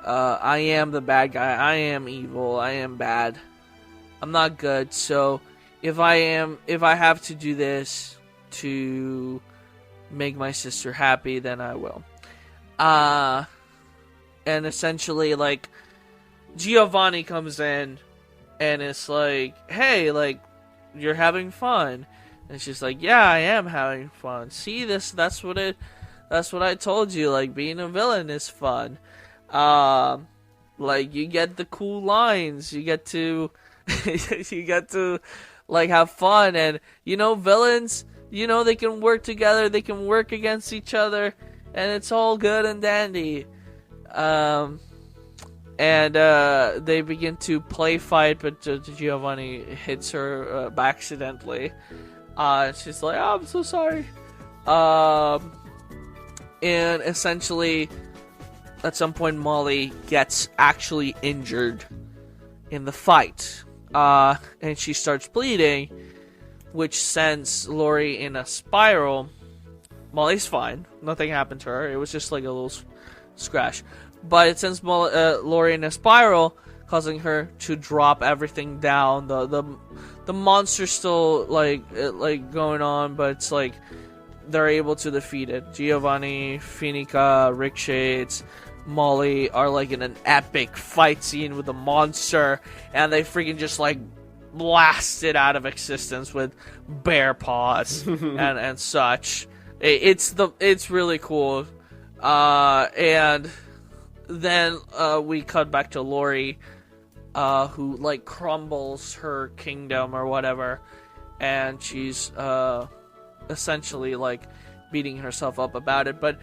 Speaker 2: I am the bad guy, I am evil, I am bad, I'm not good, so if I have to do this to make my sister happy, then I will. And essentially, like, Giovanni comes in, and it's like, hey, like, you're having fun. And she's like, yeah, I am having fun. See, that's what That's what I told you. Like, being a villain is fun. Like, you get the cool lines. You get to, like, have fun. And, villains, they can work together. They can work against each other. And it's all good and dandy. And they begin to play fight, but Giovanni hits her accidentally. She's like, oh, I'm so sorry. And essentially, at some point, Molly gets actually injured in the fight. And she starts bleeding, which sends Lori in a spiral. Molly's fine. Nothing happened to her. It was just like a little scratch. But it sends Lori in a spiral, causing her to drop everything down. The monster's still like going on, but it's like they're able to defeat it. Giovanni, Finica, Rick Shades, Molly are like in an epic fight scene with the monster, and they freaking just like blast it out of existence with bear paws and such. It's really cool. And then we cut back to Lori, who like crumbles her kingdom or whatever, and she's essentially like beating herself up about it. But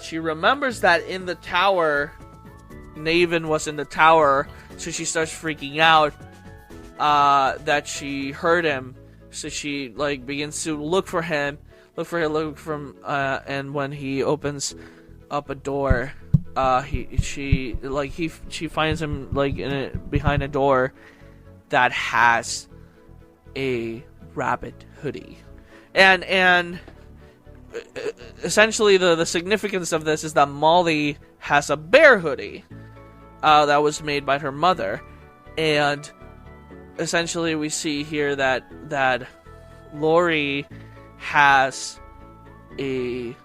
Speaker 2: she remembers that in the tower, Nathan was in the tower, so she starts freaking out that she heard him. So she like begins to look for him, and when he opens up a door, she finds him like behind a door that has a rabbit hoodie, and essentially the significance of this is that Molly has a bear hoodie that was made by her mother, and essentially we see here that Lori has a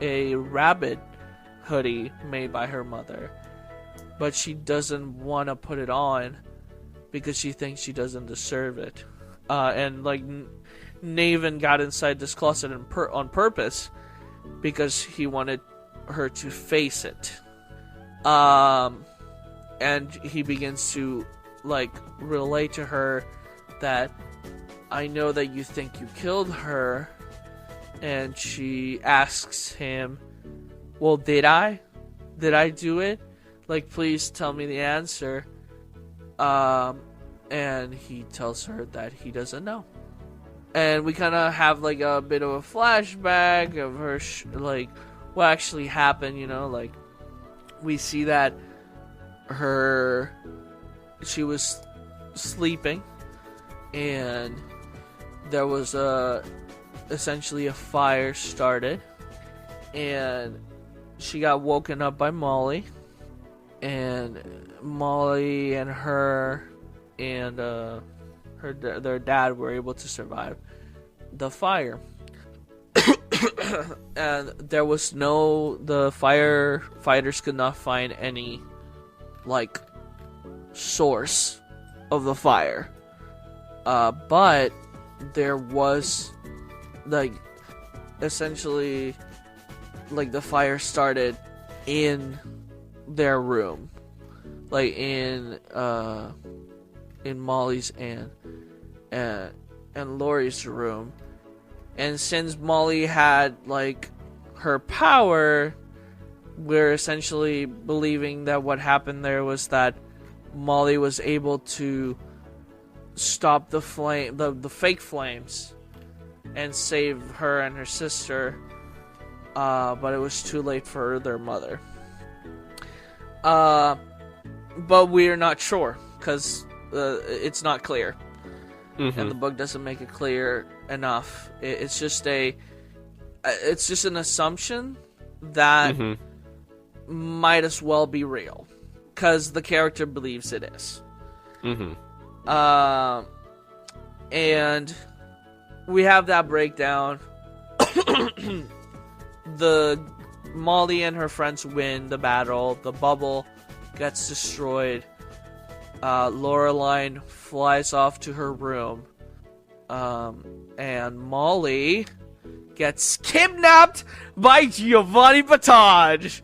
Speaker 2: rabbit hoodie made by her mother, but she doesn't want to put it on because she thinks she doesn't deserve it. And like Nathan got inside this closet on purpose because he wanted her to face it. And he begins to like relate to her that I know that you think you killed her, and she asks him, well, did I do it? Like, please tell me the answer. And he tells her that he doesn't know. And we kind of have like a bit of a flashback of her like what actually happened, like we see that she was sleeping, and there was essentially a fire started, and she got woken up by Molly, and Molly and her and their dad were able to survive the fire. And there was the firefighters could not find any like source of the fire, but there was like essentially like the fire started in their room, like in Molly's and Lori's room. And since Molly had like her power, we're essentially believing that what happened there was that Molly was able to stop the fake flames and save her and her sister, but it was too late for their mother. But we're not sure because it's not clear. Mm-hmm. And the book doesn't make it clear enough. It's just an assumption that might as well be real, because the character believes it is. Mm-hmm. And we have that breakdown. The Molly and her friends win the battle. The bubble gets destroyed. Loreline flies off to her room. And Molly gets kidnapped by Giovanni Batage.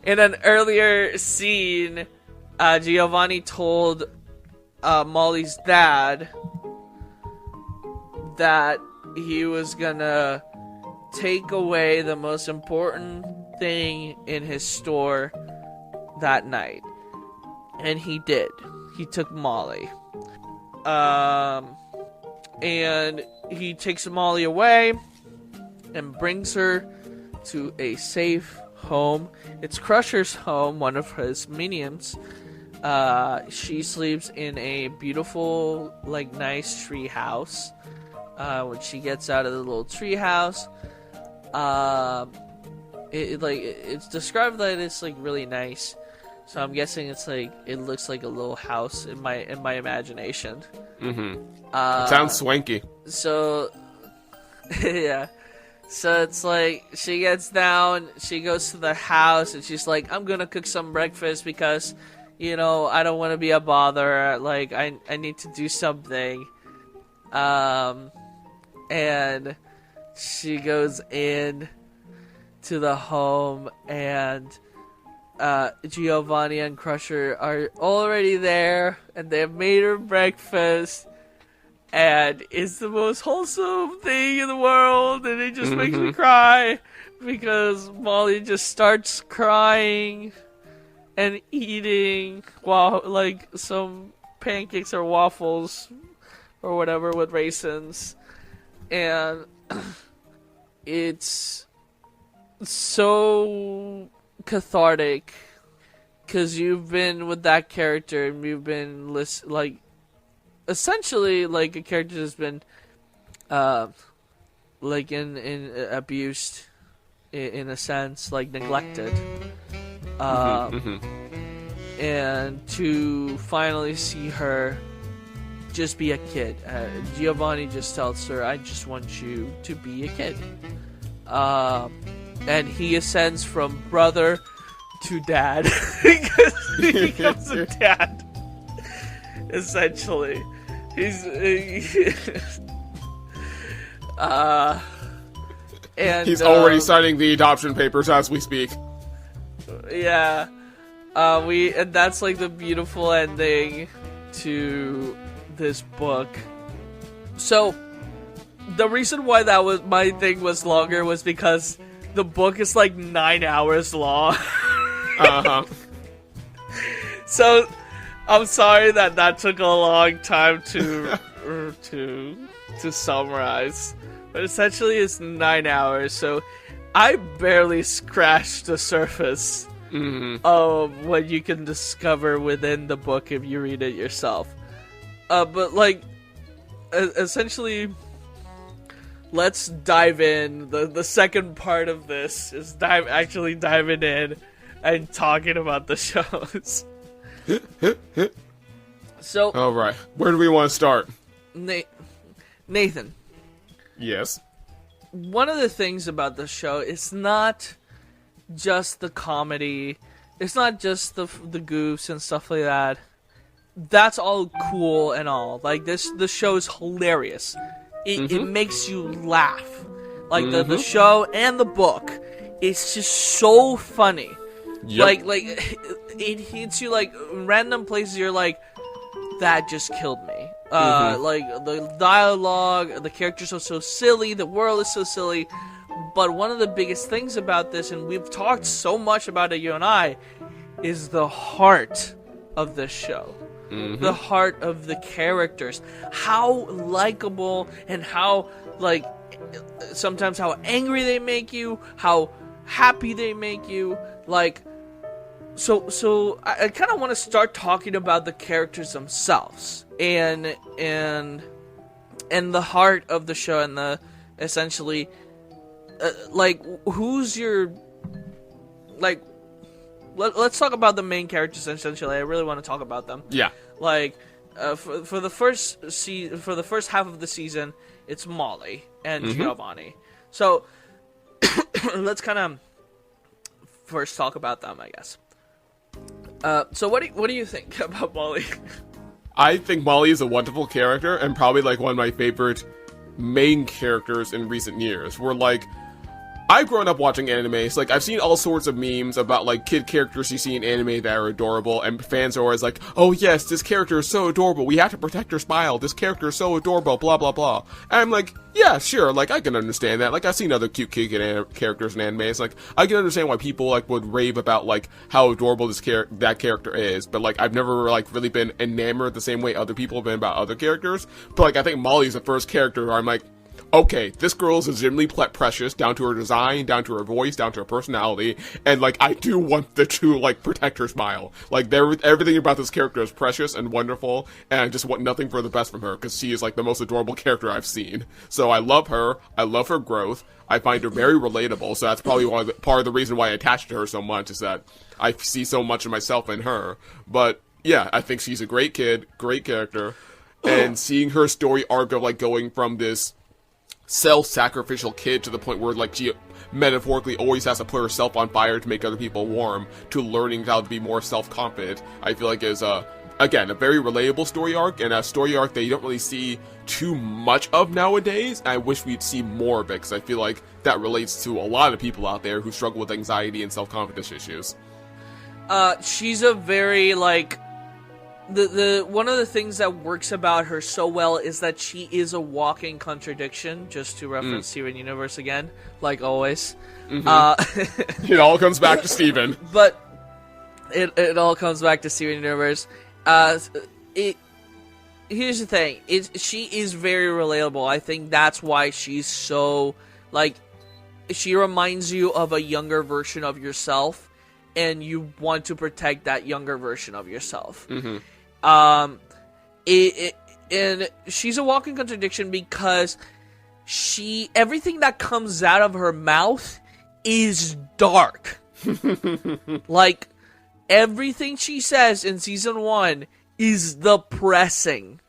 Speaker 2: In an earlier scene, Giovanni told Molly's dad that he was gonna take away the most important thing in his store that night. And he did. He took Molly. And he takes Molly away and brings her to a safe home. It's Crusher's home, one of his minions. She sleeps in a beautiful, like, nice tree house. When she gets out of the little tree house, it's described that it's like really nice. So I'm guessing it's like it looks like a little house in my imagination.
Speaker 1: It sounds swanky.
Speaker 2: So yeah. So it's like she gets down, she goes to the house, and she's like, I'm gonna cook some breakfast because, I don't want to be a bother. Like, I need to do something. And she goes in to the home, and Giovanni and Crusher are already there, and they have made her breakfast. And it's the most wholesome thing in the world, and it just makes me cry because Molly just starts crying and eating while, like, some pancakes or waffles or whatever with raisins. And it's so cathartic because you've been with that character and you've been essentially, like, a character that's been, like, in abused, in a sense, like, neglected. And to finally see her just be a kid. Giovanni just tells her, I just want you to be a kid. And he ascends from brother to dad. Because he becomes a dad. Essentially. And
Speaker 1: he's already signing the adoption papers as we speak.
Speaker 2: Yeah. And that's like the beautiful ending to this book. So the reason why that was my thing was longer was because the book is like 9 hours long. So I'm sorry that took a long time to summarize, but essentially it's 9 hours. So I barely scratched the surface of what you can discover within the book if you read it yourself. But like, essentially, let's dive in. The second part of this is diving in and talking about the shows. So,
Speaker 1: all right, where do we want to start?
Speaker 2: Nathan.
Speaker 1: Yes.
Speaker 2: One of the things about the show, it's not just the comedy, it's not just the goofs and stuff like that. That's all cool and all. Like, the show is hilarious. It makes you laugh. Like, the show and the book, it's just so funny. Yep. Like it hits you like in random places. You're like, that just killed me. Like the dialogue, the characters are so silly, the world is so silly. But one of the biggest things about this, and we've talked so much about it, you and I, is the heart of this show. The heart of the characters. How likable and how, like, sometimes how angry they make you, how happy they make you. Like, so I kind of want to start talking about the characters themselves and the heart of the show and the essentially like who's your like. Let's talk about the main characters essentially. I really want to talk about them. Yeah. Like for the first half of the season, it's Molly and Giovanni. So let's kind of first talk about them, I guess. So what do you think about Molly?
Speaker 1: I think Molly is a wonderful character and probably like one of my favorite main characters in recent years. Where, like, I've grown up watching anime, so, like, I've seen all sorts of memes about, like, kid characters you see in anime that are adorable, and fans are always like, oh yes, this character is so adorable, we have to protect her smile, this character is so adorable, blah blah blah. And I'm like, yeah, sure, like, I can understand that. Like, I've seen other cute kid characters in anime, like, I can understand why people, like, would rave about, like, how adorable that character is, but, like, I've never, like, really been enamored the same way other people have been about other characters. But, like, I think Molly's the first character where I'm like, okay, this girl is legitimately precious, down to her design, down to her voice, down to her personality, and, like, I do want to, like, protect her smile. Like, everything about this character is precious and wonderful, and I just want nothing for the best from her, because she is, like, the most adorable character I've seen. So I love her growth, I find her very relatable, so that's probably part of the reason why I attached to her so much, is that I see so much of myself in her. But, yeah, I think she's a great kid, great character, and seeing her story arc of, like, going from this self-sacrificial kid to the point where, like, she metaphorically always has to put herself on fire to make other people warm, to learning how to be more self-confident, I feel like is, again, a very relatable story arc, and a story arc that you don't really see too much of nowadays. I wish we'd see more of it, because I feel like that relates to a lot of people out there who struggle with anxiety and self-confidence issues.
Speaker 2: She's a very, like, the one of the things that works about her so well is that she is a walking contradiction, just to reference Steven Universe again, like always. Mm-hmm.
Speaker 1: It all comes back to Steven.
Speaker 2: But it all comes back to Steven Universe. Here's the thing. She is very relatable. I think that's why she's so, like, she reminds you of a younger version of yourself, and you want to protect that younger version of yourself. Mm-hmm. And she's a walking contradiction because everything that comes out of her mouth is dark. Like, everything she says in season 1 is depressing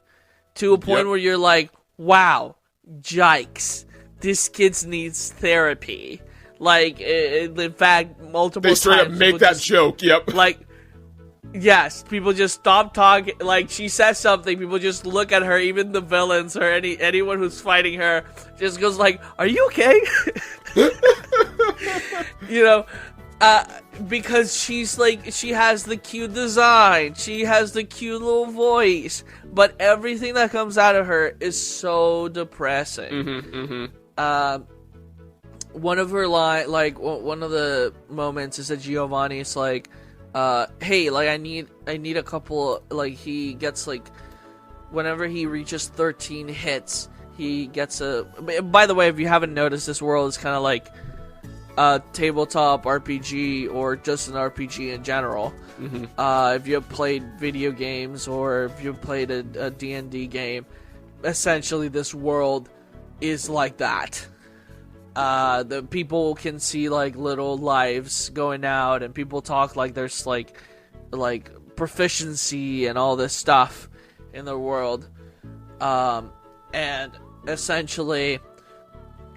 Speaker 2: to a point where you're like, wow, yikes, this kid needs therapy. Like, in fact, multiple times
Speaker 1: they straight up make that joke. Yep.
Speaker 2: Like, yes, people just stop talking. Like, she says something, people just look at her, even the villains or anyone who's fighting her just goes like, are you okay? You know, because she's like, she has the cute design, she has the cute little voice, but everything that comes out of her is so depressing. Mm-hmm, mm-hmm. One of her one of the moments is that Giovanni's like, hey, like, I need a couple, like, he gets, like, whenever he reaches 13 hits, he gets by the way, if you haven't noticed, this world is kind of like a tabletop RPG, or just an RPG in general. Mm-hmm. If you have played video games, or if you've played a D&D game, essentially this world is like that. The people can see, like, little lives going out, and people talk like there's like proficiency and all this stuff in the world. And essentially,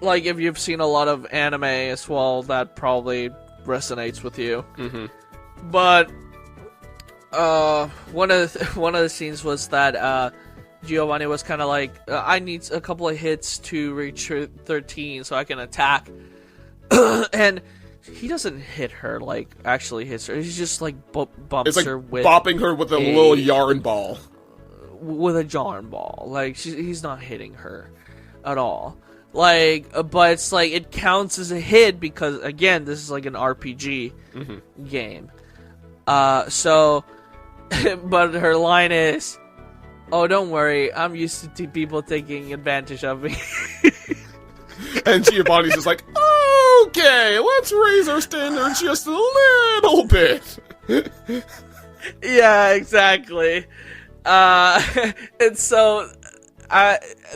Speaker 2: like, if you've seen a lot of anime as well, that probably resonates with you. Mm-hmm. But one of the scenes was that Giovanni was kind of like, I need a couple of hits to reach 13 so I can attack. And he doesn't hit her, like, actually hits her. He's just, like, bumps
Speaker 1: it's like
Speaker 2: her with...
Speaker 1: bopping her with a little yarn ball.
Speaker 2: With a yarn ball. Like, he's not hitting her at all. Like, but it's like, it counts as a hit because, again, this is like an RPG game. So, but her line is, oh, don't worry, I'm used to people taking advantage of me.
Speaker 1: And Giovanni's just like, okay, let's raise our standards just a little bit.
Speaker 2: Yeah, exactly. And so,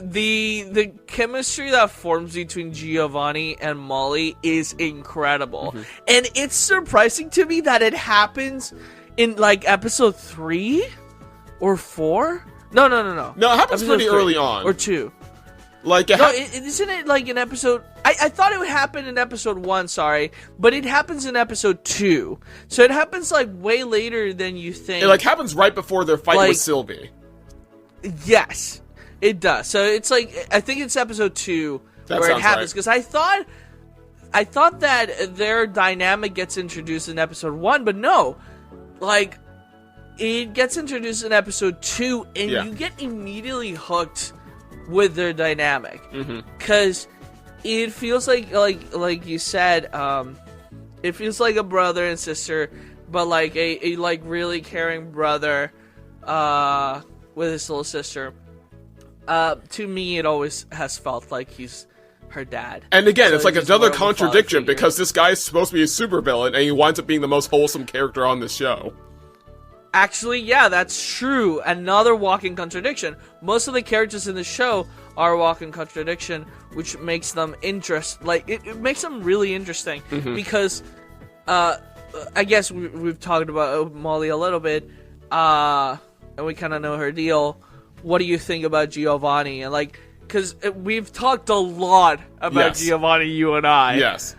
Speaker 2: the chemistry that forms between Giovanni and Molly is incredible. Mm-hmm. And it's surprising to me that it happens in, like, episode 3 or 4? No.
Speaker 1: No, it happens pretty early on.
Speaker 2: Or 2.
Speaker 1: Like,
Speaker 2: isn't it like in episode... I thought it would happen in episode 1, sorry. But it happens in episode 2. So it happens, like, way later than you think.
Speaker 1: It, like, happens right before their fight with Sylvie.
Speaker 2: Yes. It does. So it's like, I think it's episode 2
Speaker 1: that
Speaker 2: where it happens.
Speaker 1: Right.
Speaker 2: Because I thought that their dynamic gets introduced in episode 1, but no. Like, it gets introduced in episode 2, and you get immediately hooked with their dynamic. Because it feels like you said, it feels like a brother and sister, but like a like really caring brother with his little sister. To me, it always has felt like he's her dad.
Speaker 1: And again, so it's like another contradiction, because this guy's supposed to be a supervillain, and he winds up being the most wholesome character on the show.
Speaker 2: Actually, yeah, that's true. Another walking contradiction. Most of the characters in the show are walking contradiction, which makes them it makes them really interesting. Because, I guess we've talked about Molly a little bit, and we kind of know her deal. What do you think about Giovanni? And because we've talked a lot about Giovanni, you and I.
Speaker 1: Yes.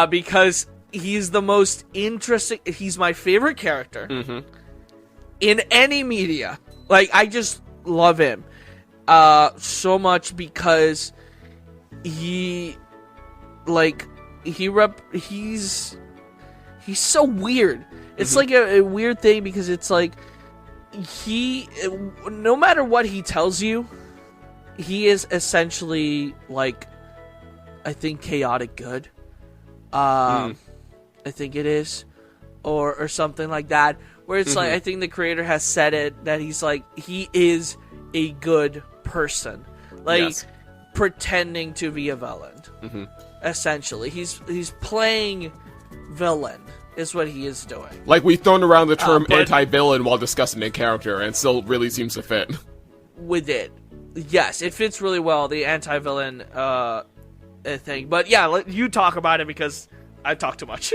Speaker 2: Because he's the most interesting. He's my favorite character in any media. I just love him so much because he's so weird. It's like a weird thing because it's like no matter what he tells you, he is essentially I think chaotic good. I think it is, or something like that. Where it's I think the creator has said it that he is a good person, pretending to be a villain. Essentially, he's playing villain. Is what he is doing.
Speaker 1: We've thrown around the term anti-villain while discussing a character, and it still really seems to fit.
Speaker 2: With it. Yes, it fits really well, the anti-villain thing. But yeah, you talk about it because I talk too much.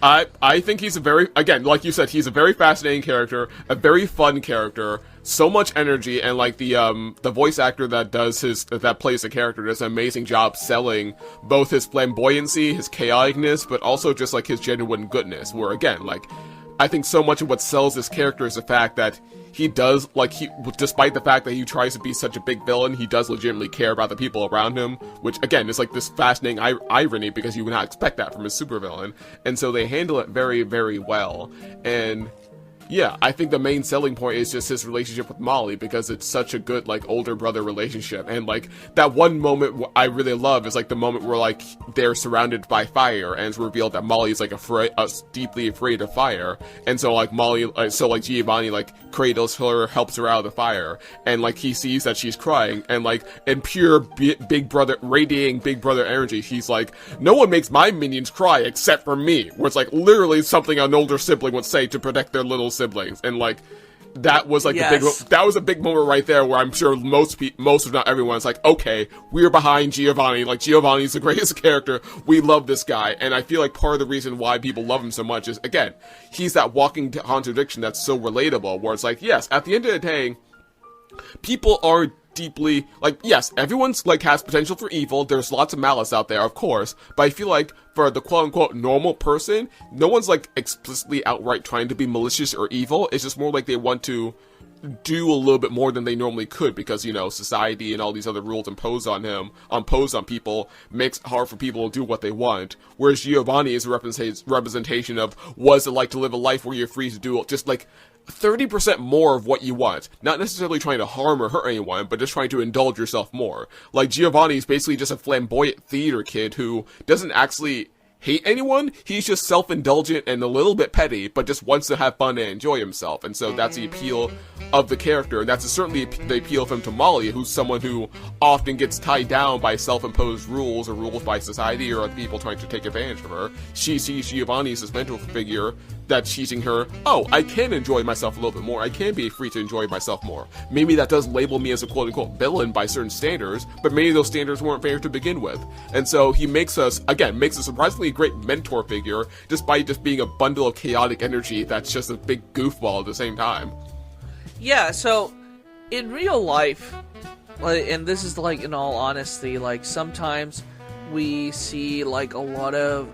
Speaker 1: I think he's again, like you said, he's a very fascinating character, a very fun character, so much energy, and the voice actor that plays the character does an amazing job selling both his flamboyancy, his chaoticness, but also just his genuine goodness, where again, I think so much of what sells this character is the fact that he does, despite the fact that he tries to be such a big villain, he does legitimately care about the people around him, which, again, is this fascinating irony, because you would not expect that from a supervillain. And so they handle it very, very well. And yeah, I think the main selling point is just his relationship with Molly, because it's such a good, older brother relationship. And, that one moment I really love is, the moment where, they're surrounded by fire, and it's revealed that Molly is, deeply afraid of fire. And so, Giovanni, cradles her, helps her out of the fire. And, he sees that she's crying, and, in pure big brother, radiating big brother energy, he's no one makes my minions cry except for me. Where it's, literally something an older sibling would say to protect their little siblings. And that was that was a big moment right there, where I'm sure most if not everyone's okay, we're behind Giovanni. Giovanni's the greatest character, we love this guy. And I feel part of the reason why people love him so much is, again, he's that walking contradiction that's so relatable, where it's yes, at the end of the day, people are deeply, yes, everyone's, has potential for evil, there's lots of malice out there, of course, but I feel for the quote-unquote normal person, no one's, explicitly outright trying to be malicious or evil. It's just more they want to do a little bit more than they normally could, because, society and all these other rules imposed on people makes it hard for people to do what they want, whereas Giovanni is a representation of what it's like to live a life where you're free to do just, 30% more of what you want. Not necessarily trying to harm or hurt anyone, but just trying to indulge yourself more. Giovanni is basically just a flamboyant theater kid who doesn't actually hate anyone. He's just self-indulgent and a little bit petty, but just wants to have fun and enjoy himself. And so that's the appeal of the character, and that's certainly the appeal of him to Molly, who's someone who often gets tied down by self-imposed rules, or rules by society or other people trying to take advantage of her. She sees Giovanni as this mentor figure that's teaching her, oh, I can enjoy myself a little bit more, I can be free to enjoy myself more. Maybe that does label me as a quote-unquote villain by certain standards, but many of those standards weren't fair to begin with. And so he makes a surprisingly great mentor figure, despite just being a bundle of chaotic energy that's just a big goofball at the same time.
Speaker 2: Yeah, so in real life, and this is in all honesty, sometimes we see a lot of,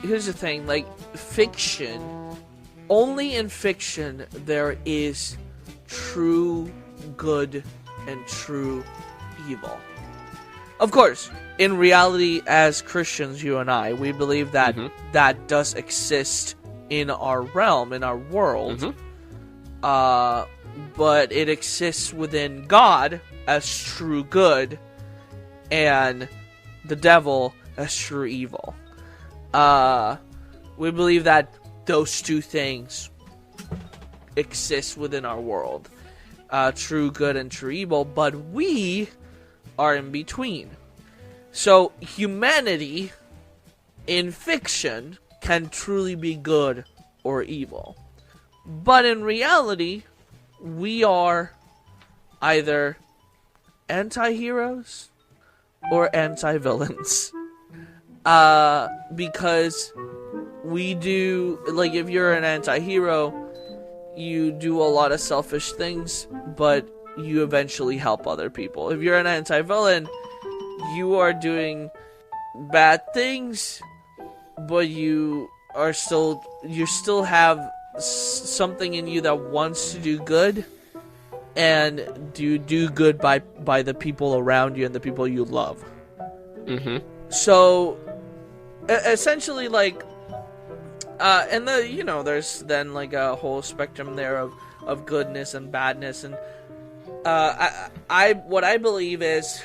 Speaker 2: here's the thing, fiction, only in fiction there is true good and true evil. Of course, in reality, as Christians, you and I, we believe that that does exist in our realm, in our world. But it exists within God as true good, and the devil as true evil. We believe that those two things exist within our world. True good and true evil, but we are in between. So humanity in fiction can truly be good or evil. But in reality, we are either anti-heroes or anti-villains. Because we do, like, if you're an anti-hero, you do a lot of selfish things, but you eventually help other people. If you're an anti-villain, you are doing bad things, but you still have something in you that wants to do good, and do good by the people around you and the people you love. So essentially, like, and there's then like a whole spectrum there of goodness and badness, and what I believe is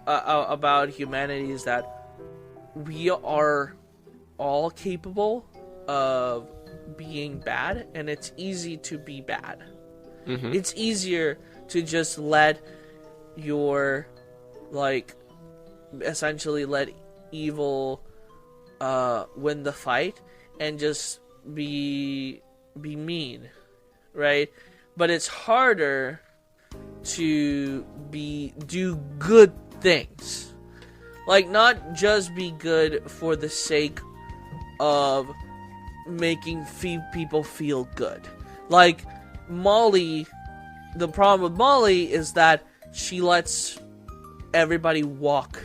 Speaker 2: about humanity is that we are all capable of being bad, and it's easy to be bad. It's easier to just let your, like, essentially let evil win the fight and just be mean, right? But it's harder to do good things. Like, not just be good for the sake of making people feel good. Like, Molly, the problem with Molly is that she lets everybody walk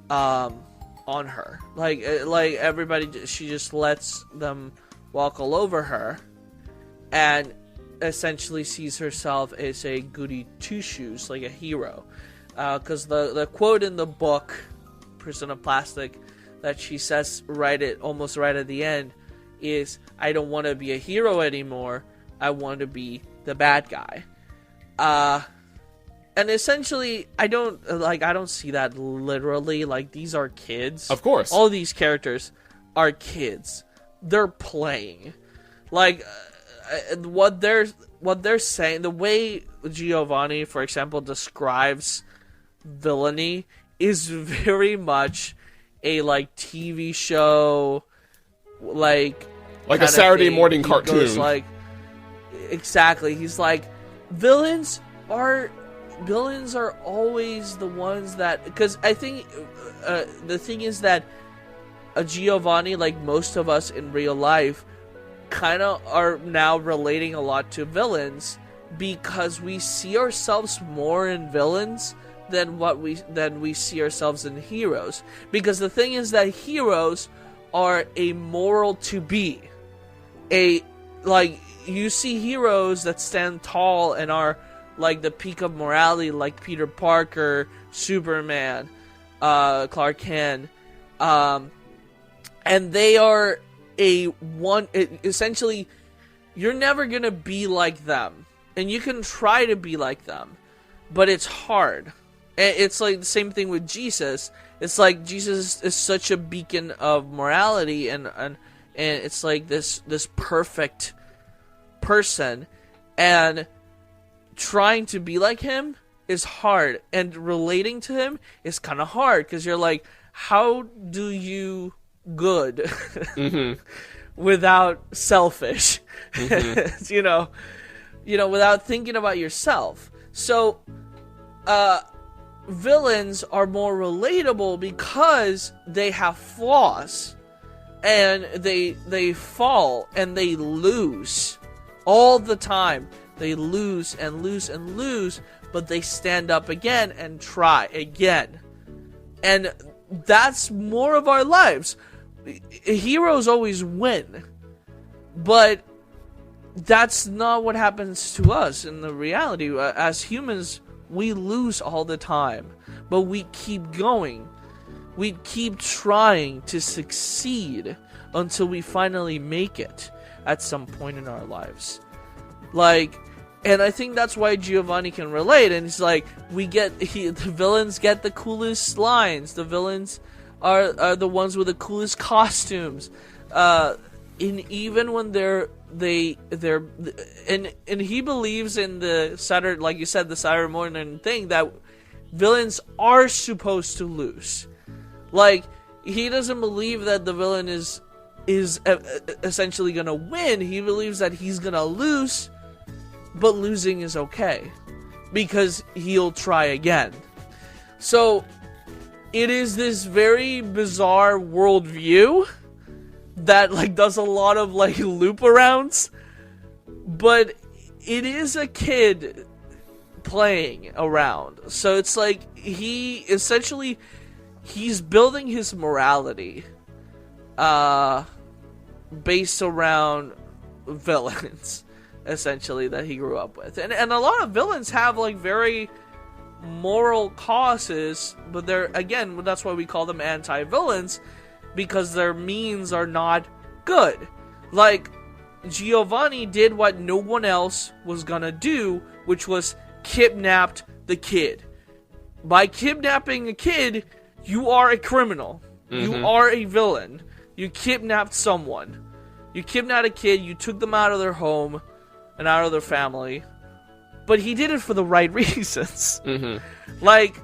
Speaker 2: on her. Like everybody, she just lets them walk all over her, and essentially sees herself as a goody two-shoes, like a hero. Because the quote in the book, Person of Plastic, that she says almost right at the end is, "I don't want to be a hero anymore. I want to be the bad guy." And essentially, I don't see that literally. Like, these are kids.
Speaker 1: Of course.
Speaker 2: All these characters are kids. They're playing. Like, what they're saying, the way Giovanni, for example, describes villainy is very much a, like, TV show, like
Speaker 1: a Saturday morning cartoon.
Speaker 2: Goes, like, exactly. He's like, villains are always the ones that, because I think the thing is that Giovanni, like most of us in real life, kind of are now relating a lot to villains, because we see ourselves more in villains than we see ourselves in heroes. Because the thing is that heroes are a moral to be. Like, you see heroes that stand tall and are like the peak of morality, like Peter Parker, Superman, Clark Kent, and they are essentially, you're never gonna be like them, and you can try to be like them, but it's hard. And it's like the same thing with Jesus. It's like Jesus is such a beacon of morality, and it's like this perfect person, and trying to be like him is hard, and relating to him is kind of hard, because you're like, how do you good without selfish? you know, without thinking about yourself. So villains are more relatable because they have flaws, and they fall and they lose all the time. They lose and lose and lose, but they stand up again and try again. And that's more of our lives. Heroes always win, but that's not what happens to us in the reality. As humans, we lose all the time, but we keep going. We keep trying to succeed until we finally make it at some point in our lives. Like, and I think that's why Giovanni can relate. And it's like, the villains get the coolest lines. The villains are the ones with the coolest costumes. And even when they're and he believes in the Saturday, like you said, the Saturday morning thing, that villains are supposed to lose. Like, he doesn't believe that the villain is essentially gonna win. He believes that he's gonna lose, but losing is okay because he'll try again. So it is this very bizarre worldview that like does a lot of like loop arounds, but it is a kid playing around. So it's like he's building his morality based around villains, essentially, that he grew up with. And a lot of villains have like very moral causes, but that's why we call them anti-villains, because their means are not good. Like, Giovanni did what no one else was gonna do, which was kidnapped the kid. By kidnapping a kid, you are a criminal. Mm-hmm. You are a villain. You kidnapped someone. You kidnapped a kid, you took them out of their home and out of their family. But he did it for the right reasons. Mm-hmm. Like,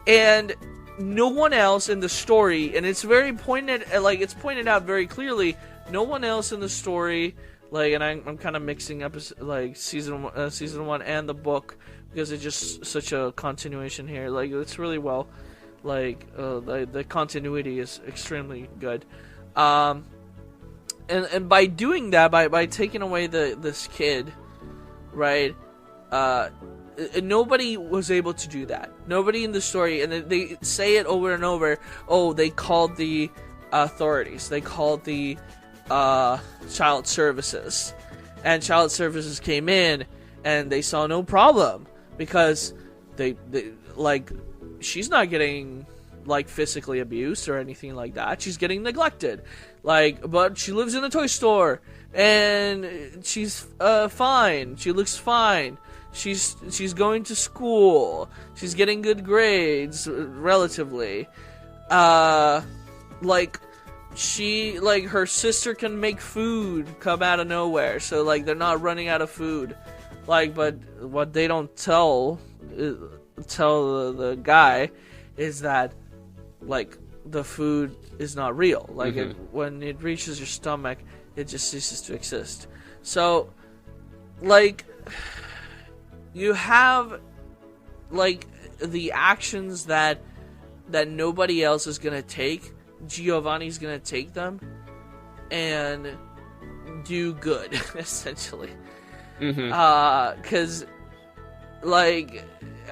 Speaker 2: and no one else in the story, and it's very pointed, like, it's pointed out very clearly, no one else in the story, like, and I'm kind of mixing up, like, season one and the book, because it's just such a continuation here. Like, it's really well, like, the continuity is extremely good. And by doing that, by taking away this kid, right, nobody was able to do that. Nobody in the story, and they say it over and over. Oh, they called the authorities. They called the child services, and child services came in, and they saw no problem because they like, she's not getting like physically abused or anything like that. She's getting neglected, like, but she lives in a toy store and she's fine. She looks fine. She's going to school. She's getting good grades, relatively. Like, her sister can make food come out of nowhere, so, like, they're not running out of food. Like, but what they don't tell the guy is that, like, the food is not real. Like, mm-hmm. When it reaches your stomach, it just ceases to exist. So, like, you have, like, the actions that nobody else is gonna take. Giovanni's gonna take them and do good, essentially. Mm-hmm. 'Cause, like,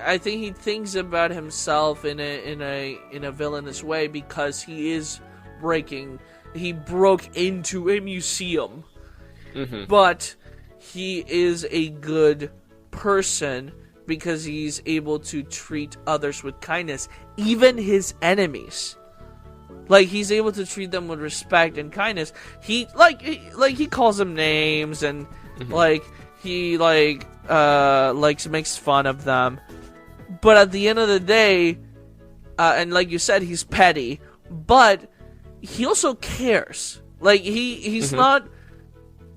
Speaker 2: I think he thinks about himself in a villainous way, because he broke into a museum, mm-hmm. but he is a good person because he's able to treat others with kindness, even his enemies. Like, he's able to treat them with respect and kindness. He he calls them names, and mm-hmm. He makes fun of them. But at the end of the day, and like you said, he's petty, but he also cares. Like, he's mm-hmm. not.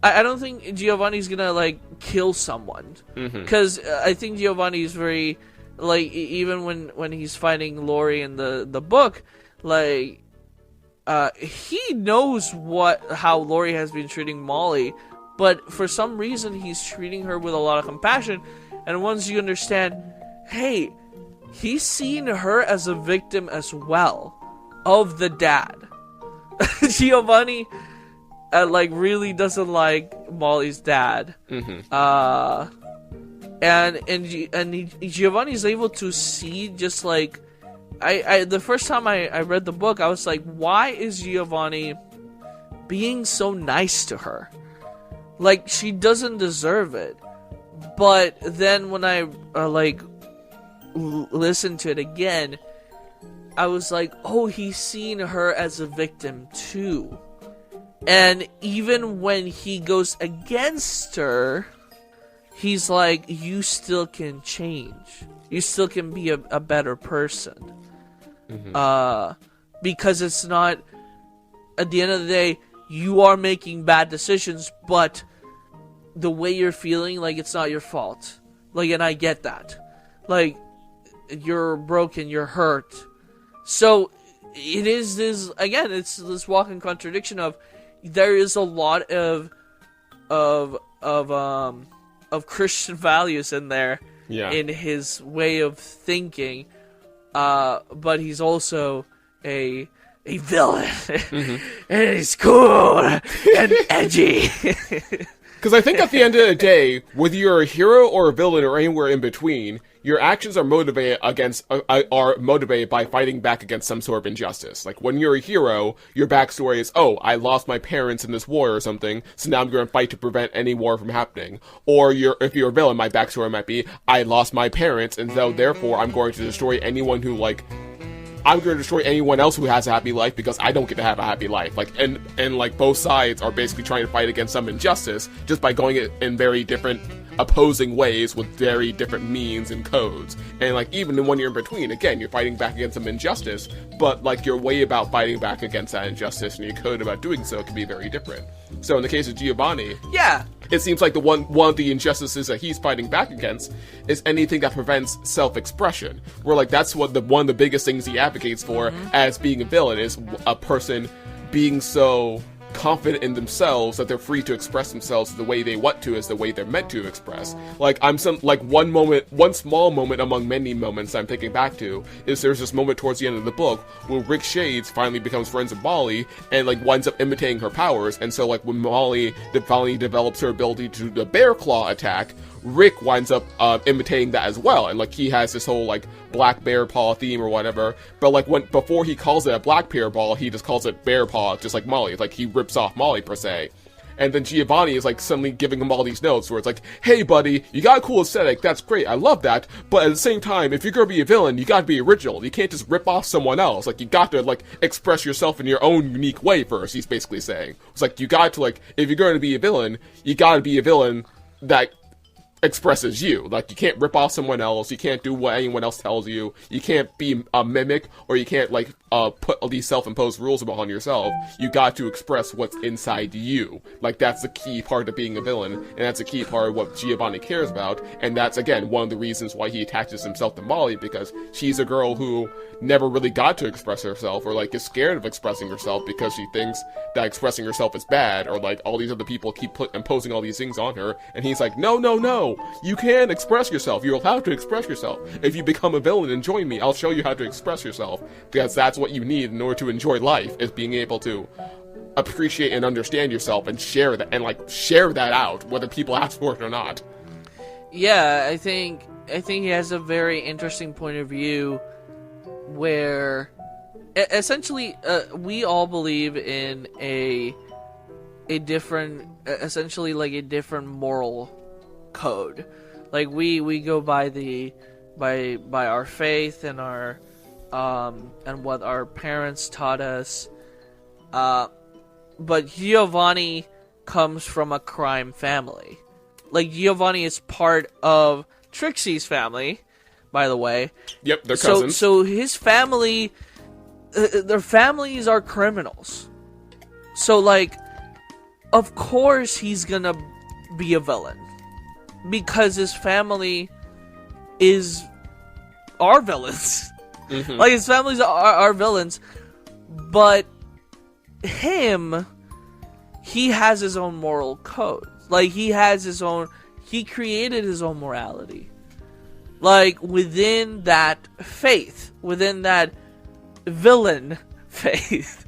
Speaker 2: I don't think Giovanni's gonna, like, kill someone, because I think Giovanni is very, like, even when he's fighting Lori in the book, like, he knows how Lori has been treating Molly, but for some reason he's treating her with a lot of compassion. And once you understand, hey, he's seeing her as a victim as well of the dad. Giovanni, really doesn't like Molly's dad. Mm-hmm. And Giovanni's able to see, just like, I the first time I read the book, I was like, why is Giovanni being so nice to her? Like, she doesn't deserve it. But then when I listened to it again, I was like, oh, he's seen her as a victim too. And even when he goes against her, he's like, you still can change. You still can be a better person. Because it's not, at the end of the day, you are making bad decisions, but the way you're feeling, like, it's not your fault. Like, and I get that. Like, you're broken, you're hurt. So, it is this, again, it's this walking contradiction of, there is a lot of Christian values in there, in his way of thinking, but he's also a villain, and he's cool and edgy.
Speaker 1: Because I think at the end of the day, whether you're a hero or a villain or anywhere in between, your actions are motivated by fighting back against some sort of injustice. Like, when you're a hero, your backstory is, oh, I lost my parents in this war or something, so now I'm going to fight to prevent any war from happening. Or if you're a villain, my backstory might be, I lost my parents, and so therefore I'm going to destroy anyone who, like, I'm going to destroy anyone else who has a happy life because I don't get to have a happy life. Like, and like, both sides are basically trying to fight against some injustice just by going it in very different opposing ways with very different means and codes. And like, even when you're in between, again, you're fighting back against some injustice, but like, your way about fighting back against that injustice and your code about doing so can be very different. So in the case of Giovanni, it seems like one of the injustices that he's fighting back against is anything that prevents self-expression. Where like, that's what one of the biggest things he advocates for as being a villain, is a person being so confident in themselves that they're free to express themselves the way they want to, as the way they're meant to express. Like, one small moment among many moments I'm thinking back to is there's this moment towards the end of the book where Rick Shades finally becomes friends with Molly and like winds up imitating her powers. And so like, when Molly finally develops her ability to do the bear claw attack, Rick winds up imitating that as well, and like, he has this whole like black bear paw theme or whatever, but like, before he calls it a black bear paw, he just calls it bear paw, just like Molly. Like, he rips off Molly per se. And then Giovanni is like suddenly giving him all these notes where it's like, hey buddy, you got a cool aesthetic, that's great, I love that, but at the same time, if you're gonna be a villain, you gotta be original. You can't just rip off someone else. Like, you got to like express yourself in your own unique way first, he's basically saying. It's like, you got to, like, if you're gonna be a villain, you gotta be a villain that expresses you. Like, you can't rip off someone else, you can't do what anyone else tells you, you can't be a mimic, or you can't like put all these self-imposed rules upon yourself. You got to express what's inside you. Like, that's the key part of being a villain, and that's a key part of what Giovanni cares about, and that's again one of the reasons why he attaches himself to Molly, because she's a girl who never really got to express herself, or like is scared of expressing herself because she thinks that expressing herself is bad, or like all these other people keep imposing all these things on her, and he's like, no, you can express yourself, you're allowed to express yourself. If you become a villain and join me, I'll show you how to express yourself, because that's what you need in order to enjoy life, is being able to appreciate and understand yourself and share that out, whether people ask for it or not.
Speaker 2: Yeah, I think he has a very interesting point of view where essentially we all believe in a different, essentially like a different moral code. Like, we go by our faith and our and what our parents taught us, but Giovanni comes from a crime family. Like, Giovanni is part of Trixie's family, by the way.
Speaker 1: Yep, they're cousins.
Speaker 2: So his family, their families are criminals. So, like, of course he's gonna be a villain, because his family are villains. Mm-hmm. Like, his families are villains, but he has his own moral code. Like, he created his own morality. Like, within that faith, within that villain faith,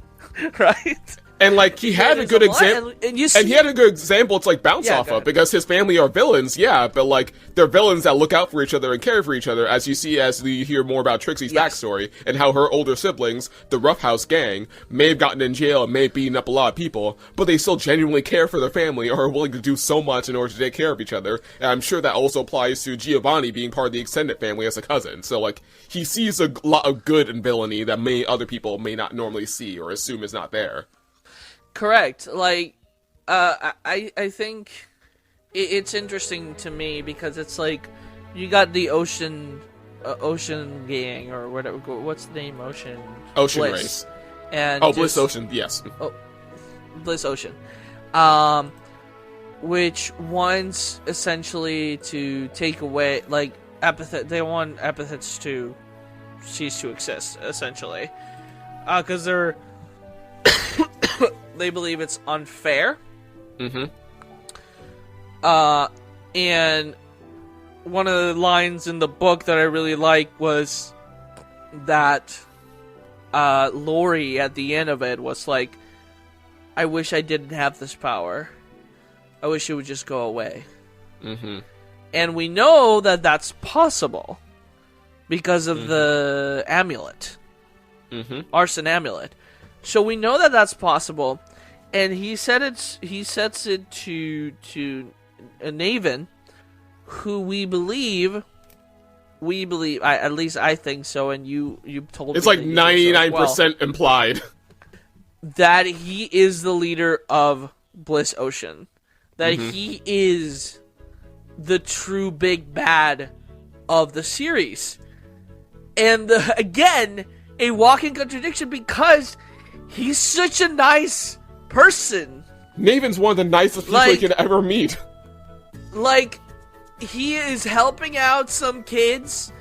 Speaker 2: right?
Speaker 1: And, like, he had a good example. And he had a good example to, like, bounce off of, because his family are villains, yeah, but, like, they're villains that look out for each other and care for each other, as you see as we hear more about Trixie's backstory, and how her older siblings, the Roughhouse Gang, may have gotten in jail and may have beaten up a lot of people, but they still genuinely care for their family, or are willing to do so much in order to take care of each other. And I'm sure that also applies to Giovanni being part of the extended family as a cousin. So, like, he sees a lot of good in villainy that other people may not normally see or assume is not there. Correct.
Speaker 2: Like, I think it's interesting to me because it's like you got the Ocean Gang or whatever. What's the name? Ocean
Speaker 1: Bliss. Race.
Speaker 2: And
Speaker 1: Bliss Ocean. Yes.
Speaker 2: Oh, Bliss Ocean. Which wants essentially to take away like Epithet. They want Epithets to cease to exist essentially, because they're. They believe it's unfair.
Speaker 1: Mm-hmm.
Speaker 2: And one of the lines in the book that I really like was that Lori at the end of it was like, I wish I didn't have this power. I wish it would just go away.
Speaker 1: Mm-hmm.
Speaker 2: And we know that that's possible because of the amulet.
Speaker 1: Mm-hmm.
Speaker 2: Arson amulet. So we know that that's possible, and he sets it to Nathan, who we believe, at least I think so, and you told
Speaker 1: it's
Speaker 2: me
Speaker 1: like 99% implied
Speaker 2: that he is the leader of Bliss Ocean, that he is the true big bad of the series, and again, a walking contradiction because. He's such a nice person.
Speaker 1: Nathan's one of the nicest people you can ever meet.
Speaker 2: Like, he is helping out some kids,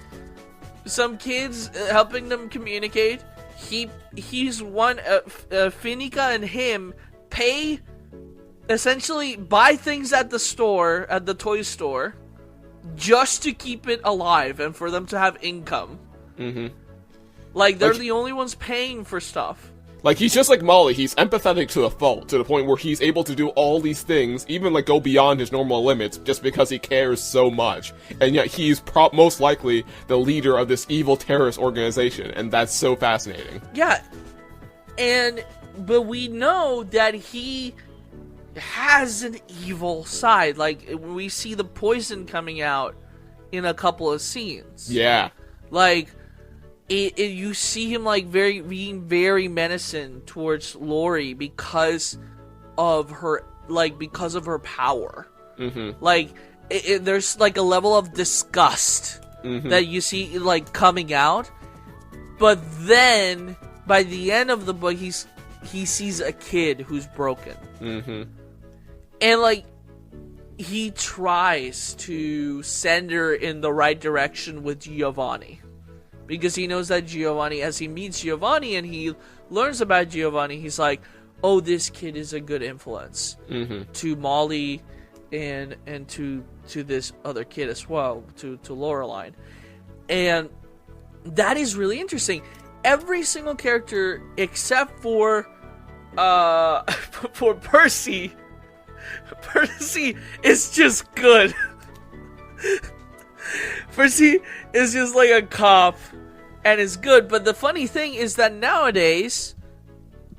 Speaker 2: helping them communicate. He's one, Finica and him essentially buy things at the toy store, just to keep it alive and for them to have income.
Speaker 1: Mm-hmm.
Speaker 2: Like, they're the only ones paying for stuff.
Speaker 1: Like, he's just like Molly, he's empathetic to a fault, to the point where he's able to do all these things, even, like, go beyond his normal limits, just because he cares so much. And yet he's most likely the leader of this evil terrorist organization, and that's so fascinating.
Speaker 2: Yeah, but we know that he has an evil side. Like, we see the poison coming out in a couple of scenes.
Speaker 1: Yeah.
Speaker 2: Like... you see him like being very menacing towards Lori because of her power.
Speaker 1: Mm-hmm.
Speaker 2: Like there's like a level of disgust that you see like coming out, but then by the end of the book he sees a kid who's broken, and like he tries to send her in the right direction with Giovanni. Because he knows that Giovanni, as he meets Giovanni and he learns about Giovanni, he's like, oh, this kid is a good influence to Molly and to this other kid as well, to Loreline. And that is really interesting. Every single character except for Percy is just good. Percy is just like a cop and is good, but the funny thing is that nowadays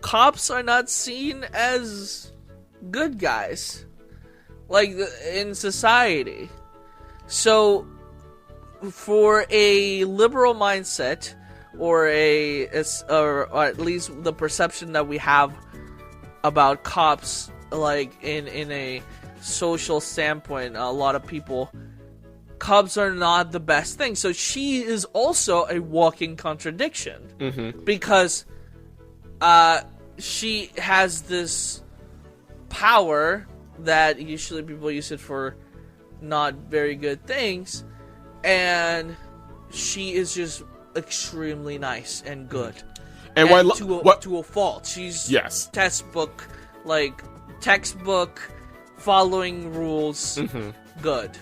Speaker 2: cops are not seen as good guys like in society. So for a liberal mindset, or at least the perception that we have about cops, like in a social standpoint, a lot of people, cops are not the best thing. So she is also a walking contradiction, because she has this power that usually people use it for not very good things, and she is just extremely nice and good, and to a fault. She's textbook following rules, good.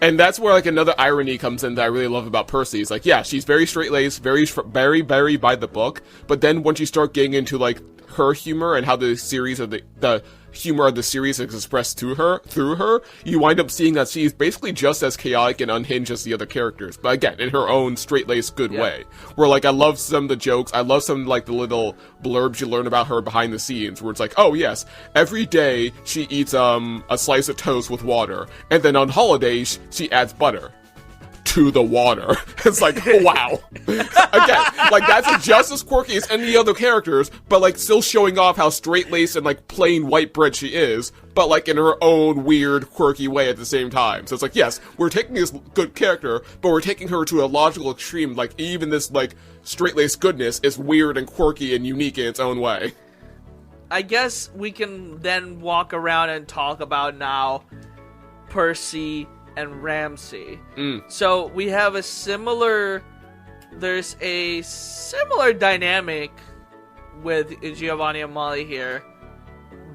Speaker 1: And that's where, like, another irony comes in that I really love about Percy. It's like, yeah, she's very straight-laced, very, very by the book, but then once you start getting into, like, her humor and how the series of the humor of the series is expressed through her, you wind up seeing that she's basically just as chaotic and unhinged as the other characters, but again, in her own straight-laced good way. Where, like, I love some of the jokes, I love some, like, the little blurbs you learn about her behind the scenes, where it's like, oh yes, every day she eats, a slice of toast with water, and then on holidays, she adds butter to the water. It's like, wow. Again, like, that's just as quirky as any other characters, but, like, still showing off how straight-laced and, like, plain white bread she is, but, like, in her own weird, quirky way at the same time. So it's like, yes, we're taking this good character, but we're taking her to a logical extreme. Like, even this, like, straight-laced goodness is weird and quirky and unique in its own way.
Speaker 2: I guess we can then walk around and talk about now Percy and Ramsey. So we have there's a similar dynamic with Giovanni and Molly here,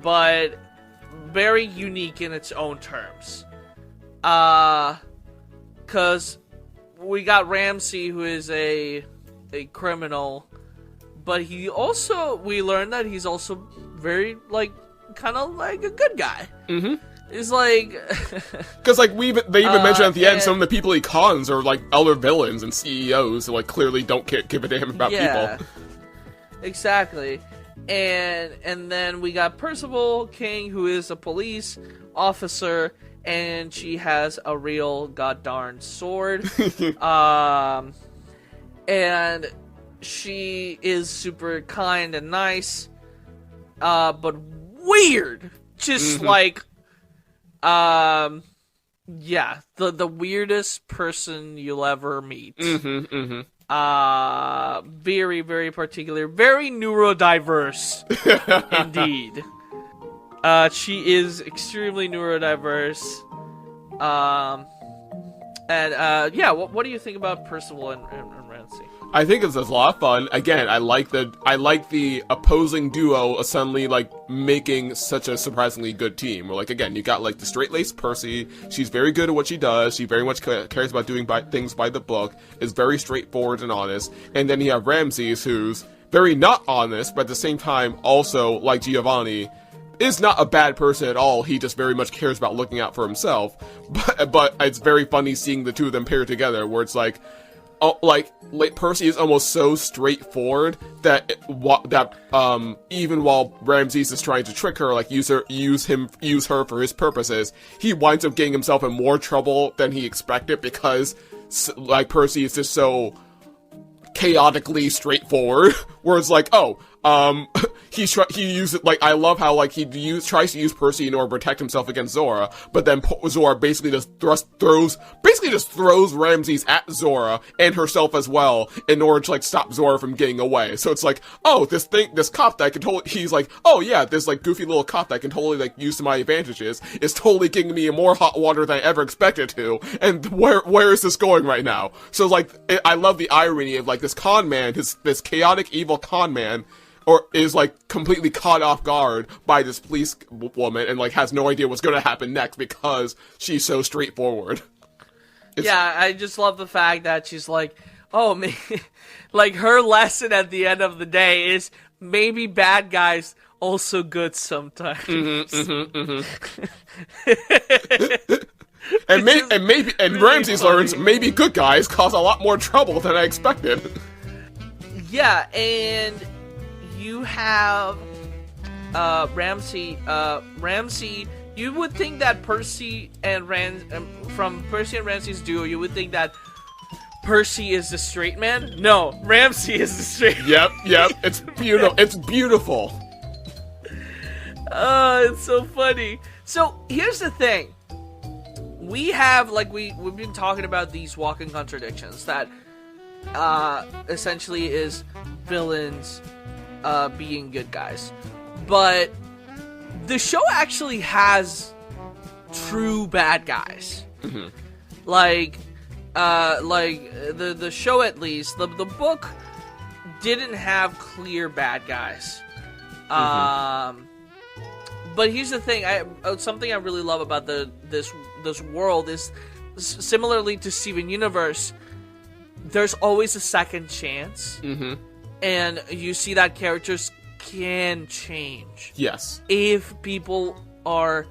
Speaker 2: but very unique in its own terms. Cause we got Ramsey, who is a criminal, but we learned that he's also very, like, kind of like a good guy. It's like...
Speaker 1: Because, like, they even mentioned at the end, some of the people he cons are, like, other villains and CEOs who, like, clearly don't give a damn about people.
Speaker 2: Exactly. And then we got Percival King, who is a police officer, and she has a real goddarn sword. And she is super kind and nice, but weird. Just, like... the weirdest person you'll ever meet. Very, very particular, very neurodiverse, indeed. She is extremely neurodiverse. What do you think about Percival and Ramsey?
Speaker 1: I think it's a lot of fun. Again, I like the opposing duo suddenly, like, making such a surprisingly good team. Where, like, again, you got, like, the straight-laced Percy. She's very good at what she does. She very much cares about doing things by the book. Is very straightforward and honest. And then you have Ramsey, who's very not honest, but at the same time, also, like Giovanni, is not a bad person at all. He just very much cares about looking out for himself. But it's very funny seeing the two of them paired together, where it's like, Percy is almost so straightforward that even while Ramses is trying to trick her, like, use her for his purposes, he winds up getting himself in more trouble than he expected because, like, Percy is just so chaotically straightforward, where it's like, he uses, like, I love how, like, tries to use Percy in order to protect himself against Zora, but then Zora basically just throws Ramses at Zora and herself as well in order to, like, stop Zora from getting away. So it's like, this cop that I can totally, he's like, this, like, goofy little cop that I can totally, like, use to my advantages is totally getting me in more hot water than I ever expected to, and where is this going right now? So, like, I love the irony of, like, this con man, this chaotic, evil con man, is, like, completely caught off guard by this police woman and, like, has no idea what's going to happen next because she's so straightforward.
Speaker 2: I just love the fact that she's like, like, her lesson at the end of the day is maybe bad guys also good sometimes.
Speaker 1: And Ramses learns maybe good guys cause a lot more trouble than I expected.
Speaker 2: Yeah, and you have Ramsey. Ramsey, you would think that from Percy and Ramsey's duo, you would think that Percy is the straight man. No, Ramsey is the straight man.
Speaker 1: Yep. It's beautiful. It's beautiful.
Speaker 2: It's so funny. So here's the thing. We have, like, we've been talking about these walking contradictions that essentially is villains being good guys, but the show actually has true bad guys. Like the show, at least the book didn't have clear bad guys. But here's the thing: something I really love about this world is, similarly to Steven Universe, there's always a second chance. And you see that characters can change.
Speaker 1: Yes.
Speaker 2: If people are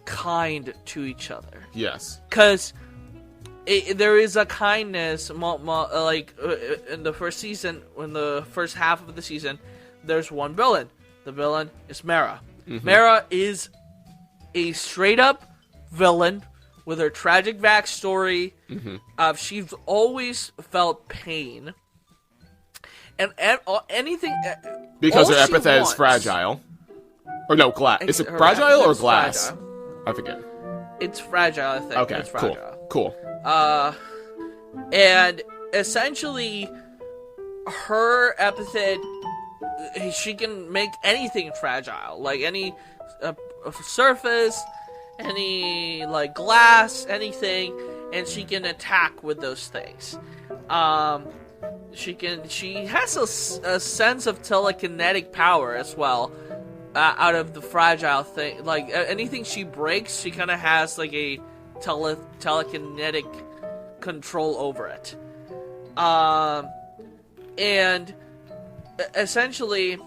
Speaker 2: kind to each other.
Speaker 1: Yes.
Speaker 2: Because there is a kindness, like in the first season, in the first half of the season, there's one villain. The villain is Mara. Mara is a straight-up villain with her tragic backstory. She's always felt pain. And anything...
Speaker 1: because her epithet is fragile. Or no, glass. Is it fragile or glass? Fragile. I forget.
Speaker 2: It's fragile, I think.
Speaker 1: Okay,
Speaker 2: it's fragile.
Speaker 1: Cool.
Speaker 2: And essentially, her epithet, she can make anything fragile. Like any surface, any like glass, anything, and she can attack with those things. She has a sense of telekinetic power as well. Out of the fragile thing, like anything she breaks, she kind of has like a telekinetic control over it. And essentially,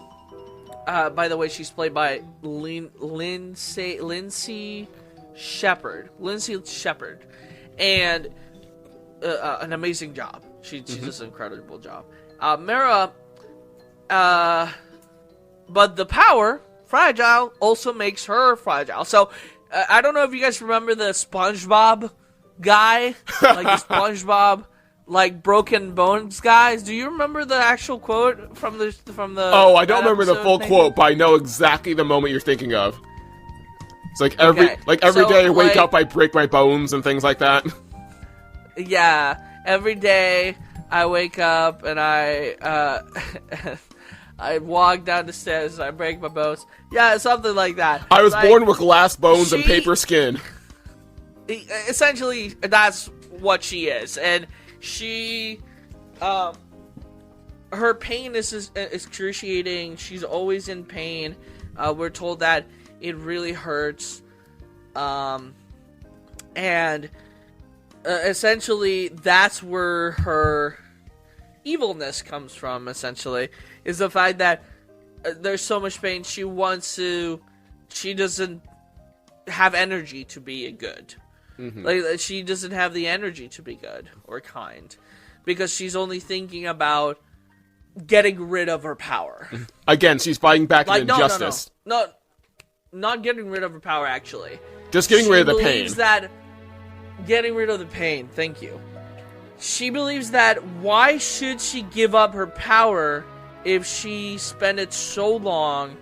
Speaker 2: by the way, she's played by Lindsay Shepherd. And an amazing job. She does an incredible job. Mara, but the power, fragile, also makes her fragile. So, I don't know if you guys remember the SpongeBob guy, like the SpongeBob, like broken bones guys. Do you remember the actual quote from the?
Speaker 1: Oh, I don't remember the full quote, but I know exactly the moment you're thinking of. It's like every day I wake up, I break my bones and things like that.
Speaker 2: Yeah, every day I wake up and I walk down the stairs and I break my bones. Yeah, something like that.
Speaker 1: I was born with glass bones and paper skin.
Speaker 2: Essentially, that's what she is. And she, her pain is excruciating. She's always in pain. We're told that it really hurts. And essentially, that's where her evilness comes from, essentially. Is the fact that there's so much pain, she doesn't have energy to be good. Like, she doesn't have the energy to be good or kind. Because she's only thinking about getting rid of her power.
Speaker 1: Again, she's fighting back in injustice.
Speaker 2: No, not getting rid of her power, actually.
Speaker 1: Just getting rid of the pain.
Speaker 2: She believes that getting rid of the pain, thank you. She believes that why should she give up her power if she spent it so long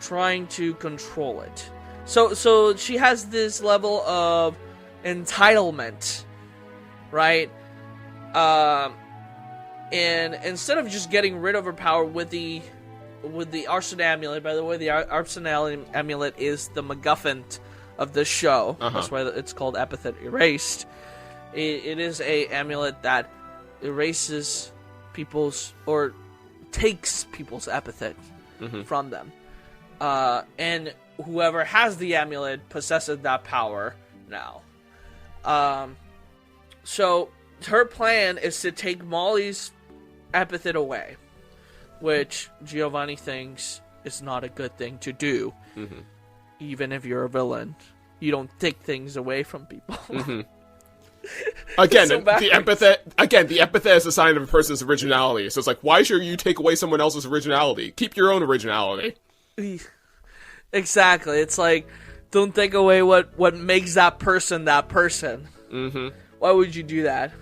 Speaker 2: trying to control it? So she has this level of entitlement, right? And instead of just getting rid of her power with the Arson Amulet, by the way, the Arson Amulet is the MacGuffin of this show. That's why it's called Epithet Erased. It is a amulet that erases people's, or takes people's epithet from them. And whoever has the amulet possesses that power now. So her plan is to take Molly's epithet away, which Giovanni thinks is not a good thing to do. Even if you're a villain, you don't take things away from people.
Speaker 1: Again, the epithet is a sign of a person's originality. So it's like, why should you take away someone else's originality? Keep your own originality.
Speaker 2: Exactly. It's like, don't take away what makes that person that person. Why would you do that?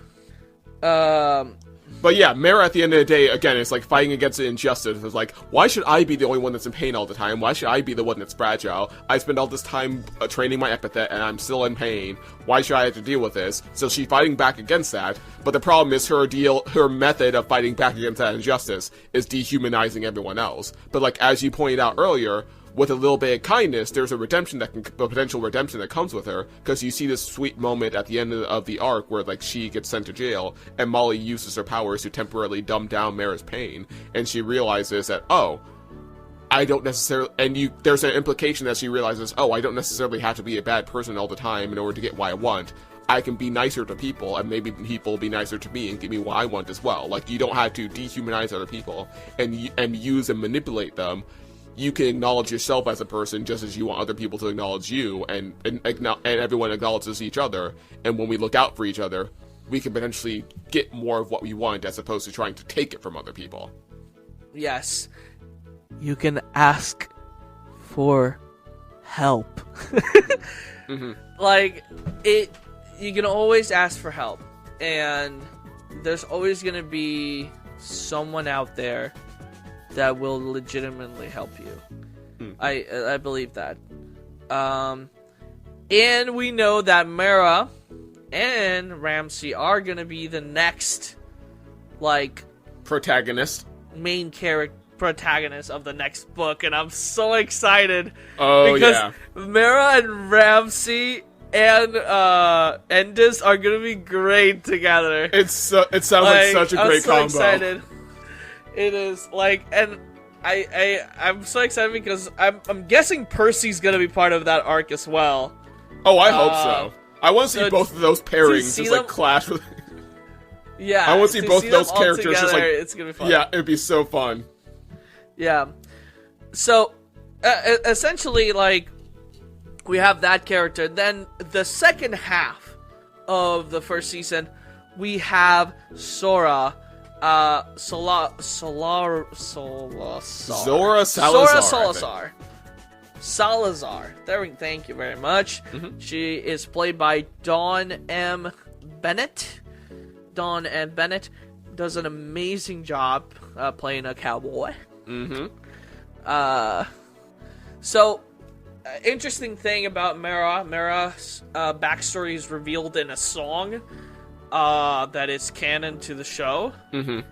Speaker 1: But yeah, Mara at the end of the day, again, it's like fighting against the injustice. It's like, why should I be the only one that's in pain all the time? Why should I be the one that's fragile? I spend all this time training my epithet and I'm still in pain. Why should I have to deal with this? So she's fighting back against that. But the problem is her method of fighting back against that injustice is dehumanizing everyone else. But like, as you pointed out earlier, with a little bit of kindness, there's a potential redemption that comes with her, because you see this sweet moment at the end of the arc where, like, she gets sent to jail, and Molly uses her powers to temporarily dumb down Mara's pain, and she realizes that, oh, I don't necessarily, there's an implication that she realizes, oh, I don't necessarily have to be a bad person all the time in order to get what I want. I can be nicer to people, and maybe people will be nicer to me and give me what I want as well. Like, you don't have to dehumanize other people and use and manipulate them. You can acknowledge yourself as a person just as you want other people to acknowledge you, and everyone acknowledges each other. And when we look out for each other, we can potentially get more of what we want as opposed to trying to take it from other people.
Speaker 2: Yes. You can ask for help. Like, you can always ask for help. And there's always going to be someone out there that will legitimately help you. I believe that. And we know that Mara and Ramsey are going to be the next, like, main protagonist of the next book, and I'm so excited. Because Mara and Ramsey and Endis are going to be great together.
Speaker 1: It sounds like such a great combo. I'm so excited.
Speaker 2: It is, like, and I'm so excited because I'm guessing Percy's gonna be part of that arc as well.
Speaker 1: Oh, I hope so. I want to see both of those pairings just, like, clash with...
Speaker 2: Yeah.
Speaker 1: I want to see both of those characters
Speaker 2: together,
Speaker 1: just, like...
Speaker 2: It's gonna be fun.
Speaker 1: Yeah, it'd be so fun.
Speaker 2: Yeah. So, essentially, like, we have that character. Then, the second half of the first season, we have Sora... Zora Salazar. Thank you very much. She is played by Dawn M. Bennett. Dawn M. Bennett does an amazing job playing a cowboy. So, interesting thing about Mara's backstory is revealed in a song. That is canon to the show. And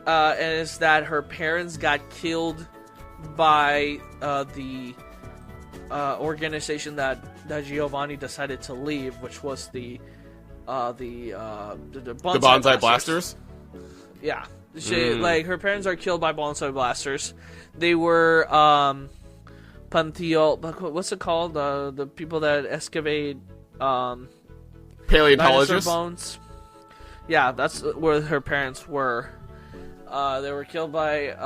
Speaker 2: it's that her parents got killed by the organization that Giovanni decided to leave, which was the
Speaker 1: Bonsai Blasters.
Speaker 2: Yeah, like, her parents are killed by Bonsai Blasters. They were Pantheon. What's it called? The people that excavate
Speaker 1: paleontologists.
Speaker 2: Bones. Yeah, that's where her parents were. They were killed by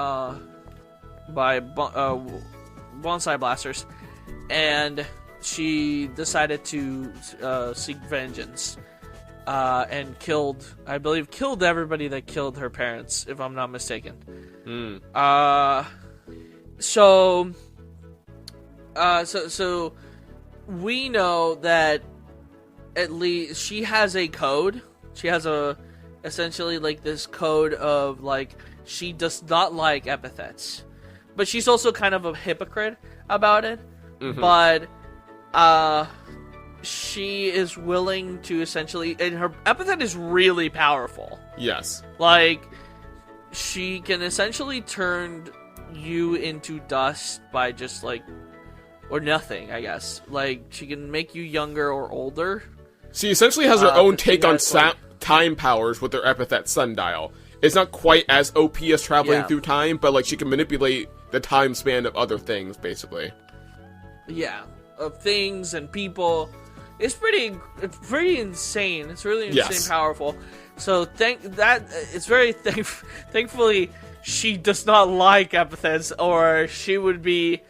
Speaker 2: bonsai blasters, and she decided to seek vengeance, and killed everybody that killed her parents, if I'm not mistaken. So we know that at least she has a code. She has essentially, like, this code of, like, she does not like epithets, but she's also kind of a hypocrite about it. But she is willing to essentially, and her epithet is really powerful.
Speaker 1: Yes,
Speaker 2: like, she can essentially turn you into dust by just, like, or nothing, I guess. Like, she can make you younger or older.
Speaker 1: She essentially has her own take on time powers with her epithet sundial. It's not quite as OP as traveling through time, but, like, she can manipulate the time span of other things, basically.
Speaker 2: Yeah, of things and people. It's pretty insane. It's really insane, powerful. So thankfully she does not like epithets, or she would be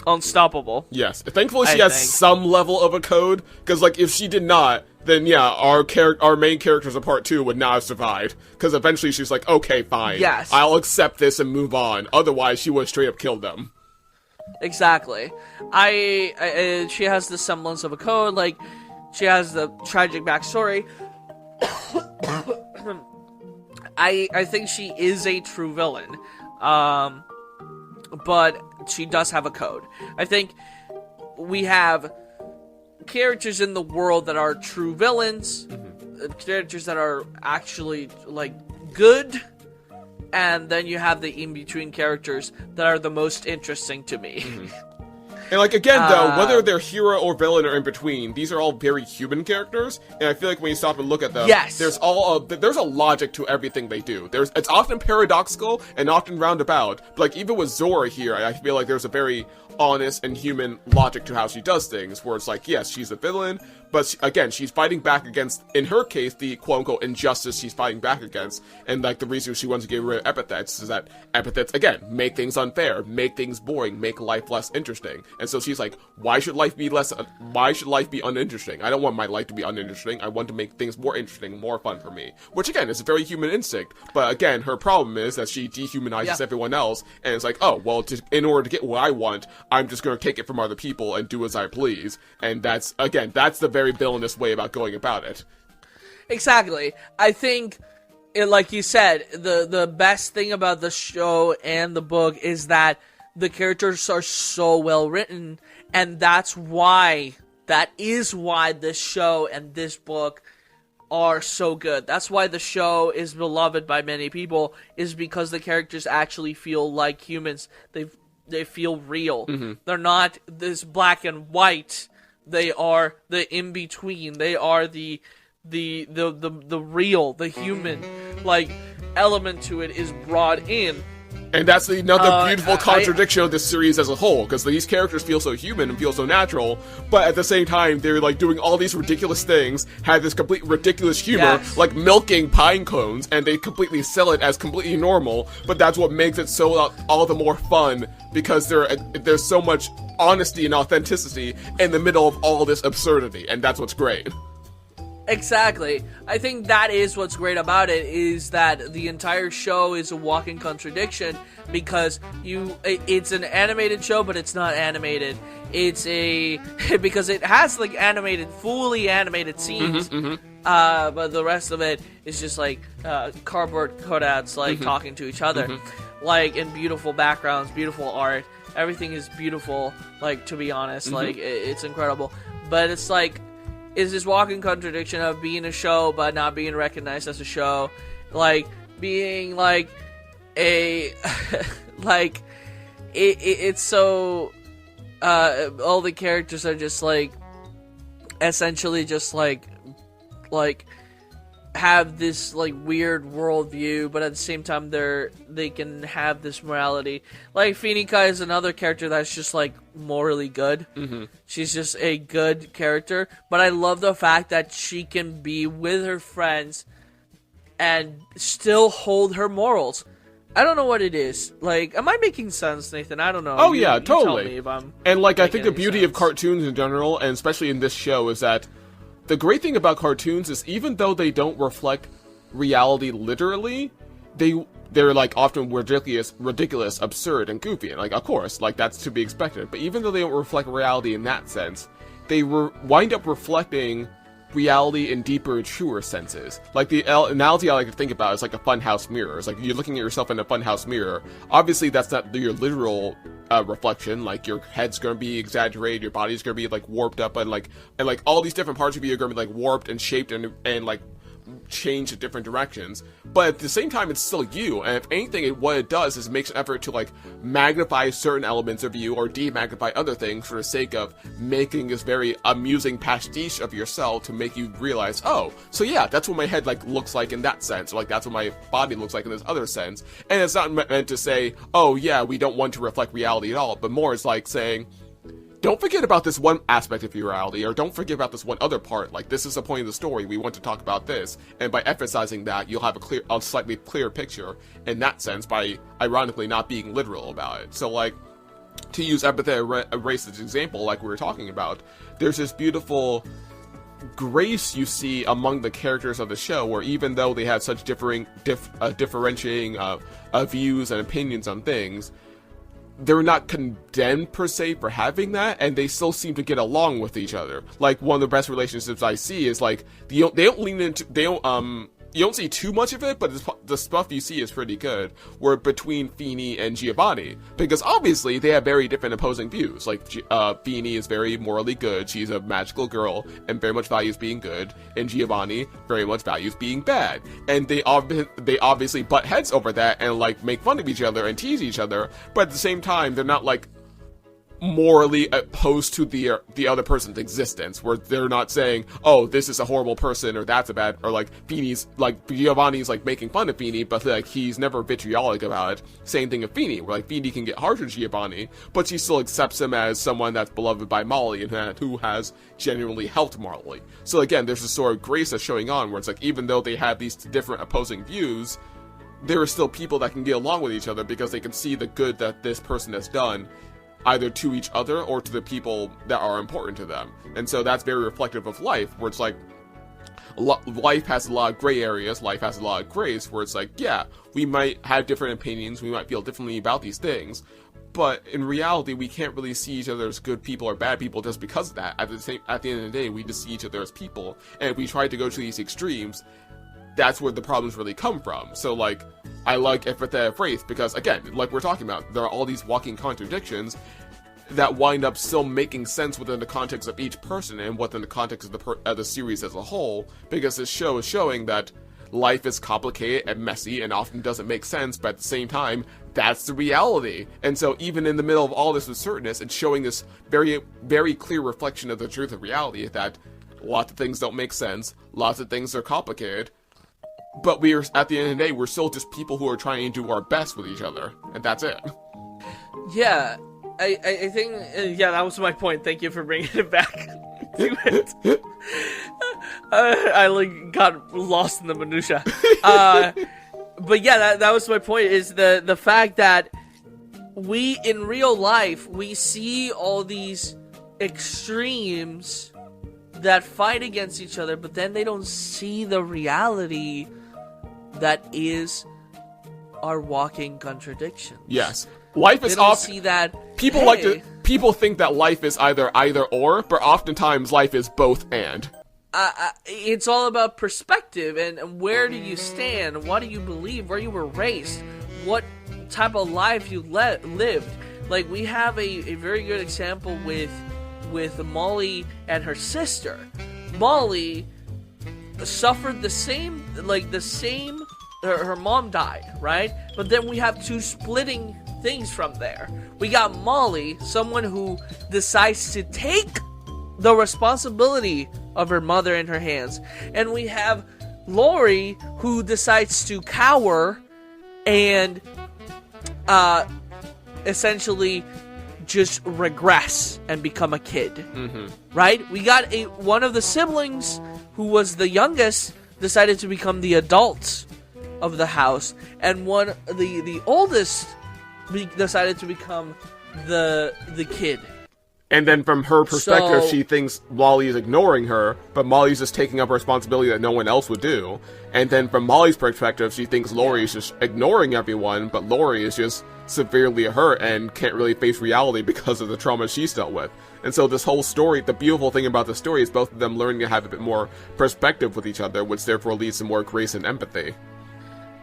Speaker 2: unstoppable.
Speaker 1: Yes, thankfully she has some level of a code, because, like, if she did not, then yeah, our main characters of part 2 would not have survived, because eventually she's like, okay, fine, I'll accept this and move on. Otherwise, she would have straight up killed them.
Speaker 2: Exactly. She has the semblance of a code, like, she has the tragic backstory. I think she is a true villain, but she does have a code. I think we have characters in the world that are true villains, characters that are actually, like, good, and then you have the in-between characters that are the most interesting to me.
Speaker 1: And, like, again, though, whether they're hero or villain or in between, these are all very human characters, and I feel like when you stop and look at them, there's a logic to everything they do. It's often paradoxical and often roundabout, but, like, even with Zora here, I feel like there's a very honest and human logic to how she does things, where it's like, yes, she's a villain, but again, she's fighting back against, in her case, the quote-unquote injustice she's fighting back against, and like the reason she wants to get rid of epithets is that epithets, again, make things unfair, make things boring, make life less interesting, and so she's like, why should life be uninteresting? I don't want my life to be uninteresting, I want to make things more interesting, more fun for me, which again, is a very human instinct, but again, her problem is that she dehumanizes everyone else, and it's like, oh, well, in order to get what I want, I'm just going to take it from other people and do as I please, and that's the very villainous way about going about it.
Speaker 2: Exactly. I think, like you said, the best thing about the show and the book is that the characters are so well written, and that is why this show and this book are so good. That's why the show is beloved by many people, is because the characters actually feel like humans. They feel real. Mm-hmm. They're not this black and white. They are the in-between. They are the real, the human, like, element to it is brought in.
Speaker 1: And that's another beautiful contradiction of this series as a whole, because these characters feel so human and feel so natural, but at the same time, they're, like, doing all these ridiculous things, have this complete ridiculous humor, like milking pine cones, and they completely sell it as completely normal, but that's what makes it so all the more fun, because there's so much honesty and authenticity in the middle of all this absurdity, and that's what's great.
Speaker 2: Exactly. I think that is what's great about it, is that the entire show is a walking contradiction, because it's an animated show, but it's not animated. Because it has, like, fully animated scenes, but the rest of it is just, like, cardboard cutouts, like, talking to each other. Like, in beautiful backgrounds, beautiful art. Everything is beautiful, like, to be honest. Like, it's incredible. But it's, like, is this walking contradiction of being a show but not being recognized as a show, like being like a like it's so all the characters are just like essentially just like have this like weird worldview, but at the same time they can have this morality. Like Finika is another character that's just like morally good. She's just a good character, but I love the fact that she can be with her friends and still hold her morals. I don't know what it is. Like, am I making sense, Nathan? I don't know.
Speaker 1: Oh, yeah, totally.
Speaker 2: Tell me if I'm
Speaker 1: and like, I think the beauty of cartoons in general, and especially in this show, is that the great thing about cartoons is even though they don't reflect reality literally, they're like often ridiculous, absurd, and goofy. And like, of course, like that's to be expected. But even though they don't reflect reality in that sense, they wind up reflecting reality in deeper, truer senses. Like the analogy I like to think about is like a funhouse mirror. It's like you're looking at yourself in a funhouse mirror. Obviously, that's not your literal reflection. Like your head's gonna be exaggerated, your body's gonna be like warped up, and like all these different parts of you are gonna be like warped and shaped and like change in different directions, but at the same time it's still you, and if anything what it does is it makes an effort to like magnify certain elements of you or de-magnify other things for the sake of making this very amusing pastiche of yourself to make you realize, oh, so yeah, that's what my head like looks like in that sense, or like that's what my body looks like in this other sense. And it's not meant to say, oh yeah, we don't want to reflect reality at all, but more it's like saying, don't forget about this one aspect of your reality, or don't forget about this one other part. Like, this is the point of the story. We want to talk about this. And by emphasizing that, you'll have a slightly clearer picture in that sense by, ironically, not being literal about it. So, like, to use Epithet Erased as an example, like we were talking about, there's this beautiful grace you see among the characters of the show, where even though they have such differentiating views and opinions on things, they're not condemned per se for having that, and they still seem to get along with each other. Like, one of the best relationships I see is like they don't lean into, you don't see too much of it, but the stuff you see is pretty good. Where between Feeney and Giovanni, because obviously they have very different opposing views. Like Feeney is very morally good; she's a magical girl and very much values being good, and Giovanni very much values being bad. And they obviously butt heads over that and like make fun of each other and tease each other. But at the same time, they're not like morally opposed to the other person's existence, where they're not saying, oh, this is a horrible person, or that's a bad, or like Giovanni's like making fun of Feeney, but like he's never vitriolic about it. Same thing with Feeney, where like Feeney can get hard on Giovanni, but she still accepts him as someone that's beloved by Molly and who has genuinely helped Molly. So again, there's a sort of grace that's showing on, where it's like, even though they have these different opposing views, there are still people that can get along with each other because they can see the good that this person has done, either to each other or to the people that are important to them. And so that's very reflective of life, where it's like, life has a lot of gray areas, life has a lot of grace, where it's like, yeah, we might have different opinions, we might feel differently about these things, but in reality, we can't really see each other as good people or bad people just because of that. At the end of the day, we just see each other as people, and if we try to go to these extremes, that's where the problems really come from. So, like, I like Epithet Erased because, again, like we're talking about, there are all these walking contradictions that wind up still making sense within the context of each person and within the context of the series as a whole, because this show is showing that life is complicated and messy and often doesn't make sense, but at the same time, that's the reality. And so even in the middle of all this uncertainness, it's showing this very, very clear reflection of the truth of reality, that lots of things don't make sense, lots of things are complicated, but we're, at the end of the day, we're still just people who are trying to do our best with each other, and that's it.
Speaker 2: Yeah, I think, yeah, that was my point. Thank you for bringing it back to it. I like got lost in the minutia. But yeah, that was my point, is the fact that we, in real life, we see all these extremes that fight against each other, but then they don't see the reality that is our walking contradictions.
Speaker 1: Yes. Life is often,
Speaker 2: see that
Speaker 1: people think that life is either or, but oftentimes life is both and.
Speaker 2: It's all about perspective and where do you stand, what do you believe, where you were raised, what type of life you lived. Like, we have a very good example with Molly and her sister. Molly suffered the same, her mom died, right? But then we have two splitting things from there. We got Molly, someone who decides to take the responsibility of her mother in her hands. And we have Lori, who decides to cower and essentially just regress and become a kid. Mm-hmm. Right? We got one of the siblings, who was the youngest, decided to become the adult of the house, and the oldest decided to become the kid.
Speaker 1: And then from her perspective, she thinks Molly is ignoring her, but Molly's just taking up a responsibility that no one else would do. And then from Molly's perspective, she thinks Lori is just ignoring everyone, but Lori is just severely hurt and can't really face reality because of the trauma she's dealt with. And so this whole story, the beautiful thing about the story is both of them learning to have a bit more perspective with each other, which therefore leads to more grace and empathy.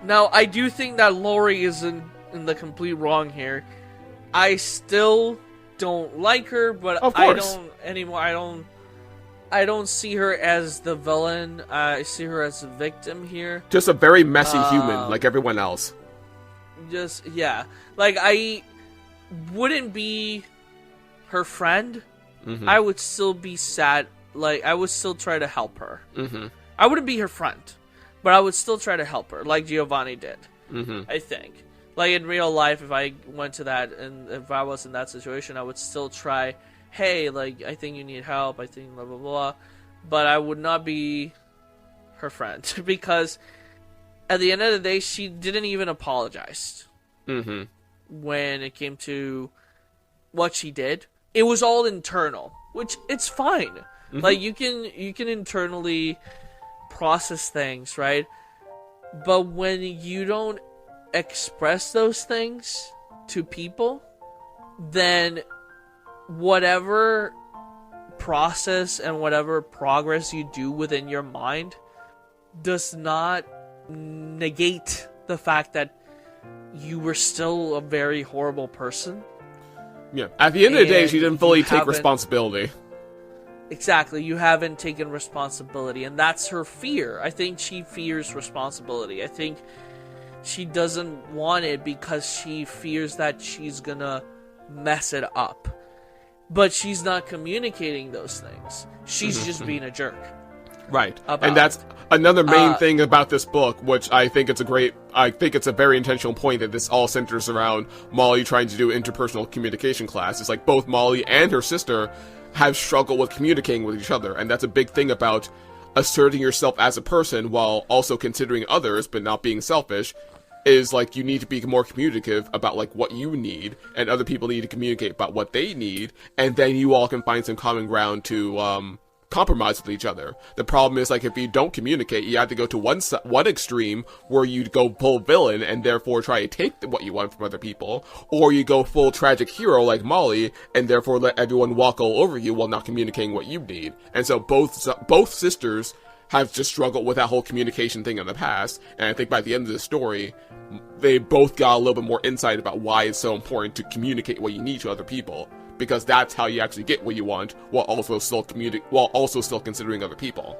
Speaker 2: Now, I do think that Lori is in the complete wrong here. I still don't like her, but I don't see her as the villain. I see her as a victim here.
Speaker 1: Just a very messy human, like everyone else.
Speaker 2: Just, yeah. Like, I wouldn't be her friend. Mm-hmm. I would still be sad. Like, I would still try to help her. Mm-hmm. I wouldn't be her friend, but I would still try to help her, like Giovanni did. Mm-hmm. I think. Like, in real life, if I went to that, and if I was in that situation, I would still try, hey, like, I think you need help, I think blah, blah, blah. But I would not be her friend, because at the end of the day, she didn't even apologize. Mm-hmm. When it came to what she did. It was all internal, which, it's fine. Mm-hmm. Like, you can internally process things, right? But when you don't express those things to people, then whatever process and whatever progress you do within your mind does not negate the fact that you were still a very horrible person.
Speaker 1: Yeah, at the end of the day, she didn't fully take responsibility.
Speaker 2: Exactly, you haven't taken responsibility, and that's her fear. I think she fears responsibility. I think she doesn't want it because she fears that she's gonna mess it up. but she's not communicating those things. She's just being a jerk.
Speaker 1: Right. And that's another main thing about this book, which I think it's a very intentional point, that this all centers around Molly trying to do interpersonal communication class. It's like both Molly and her sister have struggled with communicating with each other, and that's a big thing about asserting yourself as a person while also considering others but not being selfish, is like you need to be more communicative about like what you need, and other people need to communicate about what they need, and then you all can find some common ground to compromise with each other. The problem is, like, if you don't communicate, you have to go to one extreme where you go full villain and therefore try to take what you want from other people, or you go full tragic hero like Molly and therefore let everyone walk all over you while not communicating what you need. And so both sisters have just struggled with that whole communication thing in the past, and I think by the end of the story, they both got a little bit more insight about why it's so important to communicate what you need to other people, because that's how you actually get what you want while also still considering other people.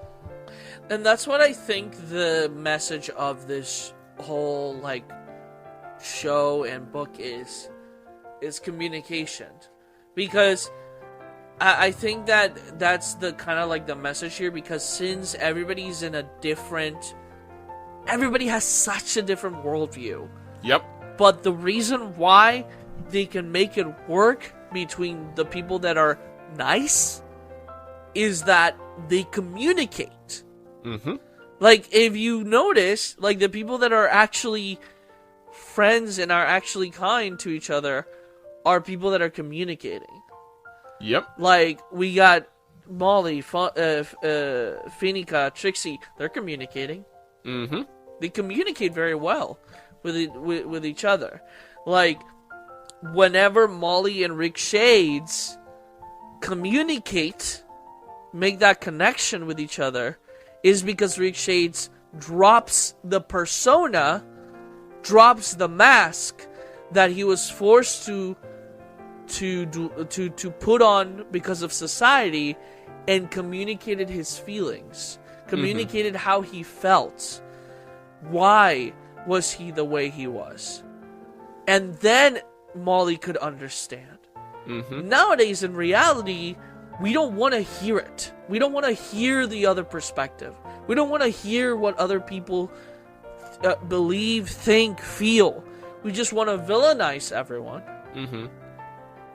Speaker 2: And that's what I think the message of this whole like show and book is communication, because I think that that's the kind of like the message here, because since everybody has such a different worldview.
Speaker 1: Yep.
Speaker 2: But the reason why they can make it work between the people that are nice is that they communicate.
Speaker 1: Mm-hmm.
Speaker 2: Like, if you notice, like, the people that are actually friends and are actually kind to each other are people that are communicating.
Speaker 1: Yep.
Speaker 2: Like, we got Molly, Finica, Trixie. They're communicating.
Speaker 1: Mm-hmm.
Speaker 2: They communicate very well with each other. Like, whenever Molly and Rick Shades communicate, make that connection with each other, is because Rick Shades drops the persona, drops the mask that he was forced to put on because of society, and communicated his feelings, communicated how he felt, why was he the way he was, and then Molly could understand.
Speaker 1: Mm-hmm.
Speaker 2: Nowadays, in reality, we don't want to hear it. We don't want to hear the other perspective. We don't want to hear what other people believe, think, feel. We just want to villainize everyone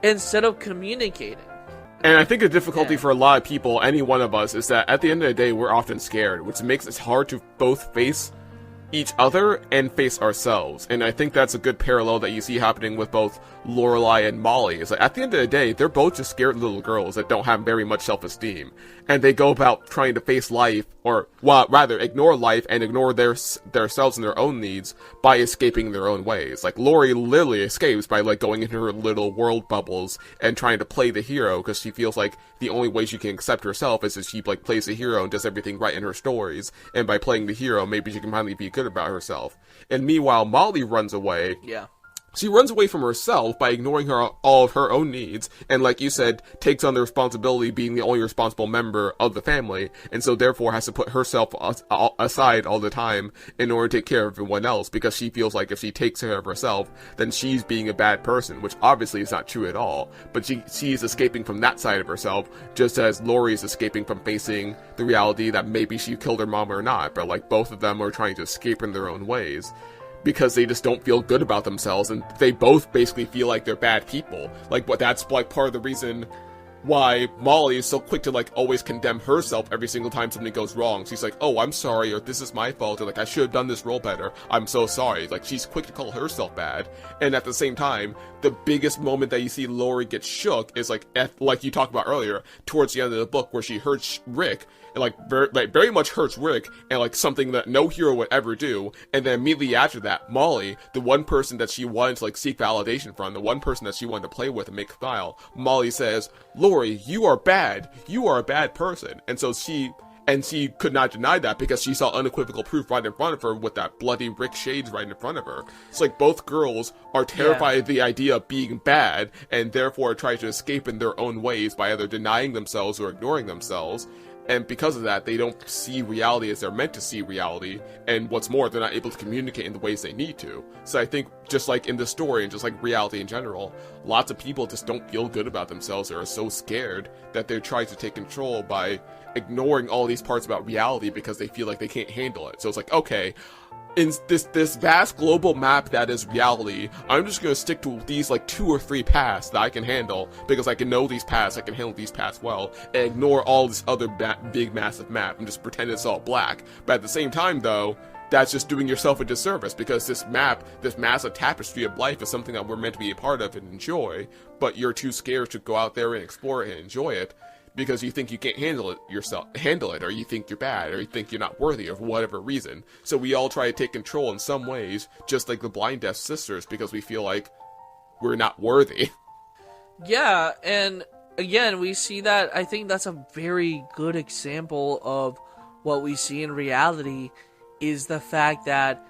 Speaker 2: instead of communicating.
Speaker 1: And I think the difficulty for a lot of people, any one of us, is that at the end of the day, we're often scared, which makes it hard to both face each other and face ourselves. And I think that's a good parallel that you see happening with both Lorelai and Molly. Is like, at the end of the day, they're both just scared little girls that don't have very much self-esteem, and they go about trying to face life, or well, rather ignore life and ignore themselves and their own needs by escaping their own ways. Like, Lori literally escapes by like going into her little world bubbles and trying to play the hero, because she feels like the only way she can accept herself is if she like plays the hero and does everything right in her stories, and by playing the hero maybe she can finally be good about herself. And meanwhile, Molly runs away.
Speaker 2: Yeah.
Speaker 1: She runs away from herself by ignoring all of her own needs, and like you said, takes on the responsibility being the only responsible member of the family, and so therefore has to put herself aside all the time in order to take care of everyone else, because she feels like if she takes care of herself, then she's being a bad person, which obviously is not true at all. But she's escaping from that side of herself, just as Lori is escaping from facing the reality that maybe she killed her mom or not, but like both of them are trying to escape in their own ways, because they just don't feel good about themselves, and they both basically feel like they're bad people. Like, that's like part of the reason why Molly is so quick to like always condemn herself every single time something goes wrong. She's like, oh, I'm sorry, or this is my fault, or like, I should have done this role better, I'm so sorry. Like, she's quick to call herself bad. And at the same time, the biggest moment that you see Lori get shook is like you talked about earlier, towards the end of the book, where she hurts Rick, and like very much hurts Rick, and like something that no hero would ever do. And then immediately after that, Molly, the one person that she wanted to like seek validation from, the one person that she wanted to play with and make smile, Molly says, Lori, you are bad. You are a bad person. And so she could not deny that, because she saw unequivocal proof right in front of her with that bloody Rick Shades right in front of her. It's like both girls are terrified of the idea of being bad, and therefore try to escape in their own ways by either denying themselves or ignoring themselves. And because of that, they don't see reality as they're meant to see reality. And what's more, they're not able to communicate in the ways they need to. So I think, just like in this story, and just like reality in general, lots of people just don't feel good about themselves, or are so scared that they're trying to take control by ignoring all these parts about reality because they feel like they can't handle it. So it's like, okay, in this vast global map that is reality, I'm just gonna stick to these like 2 or 3 paths that I can handle, because I can know these paths, I can handle these paths well, and ignore all this other big massive map and just pretend it's all black. But at the same time though, that's just doing yourself a disservice, because this map, this massive tapestry of life, is something that we're meant to be a part of and enjoy, but you're too scared to go out there and explore it and enjoy it, because you think you can't handle it, or you think you're bad, or you think you're not worthy, or for whatever reason. So we all try to take control in some ways, just like the blind deaf sisters, because we feel like we're not worthy.
Speaker 2: Yeah, and again, we see that. I think that's a very good example of what we see in reality, is the fact that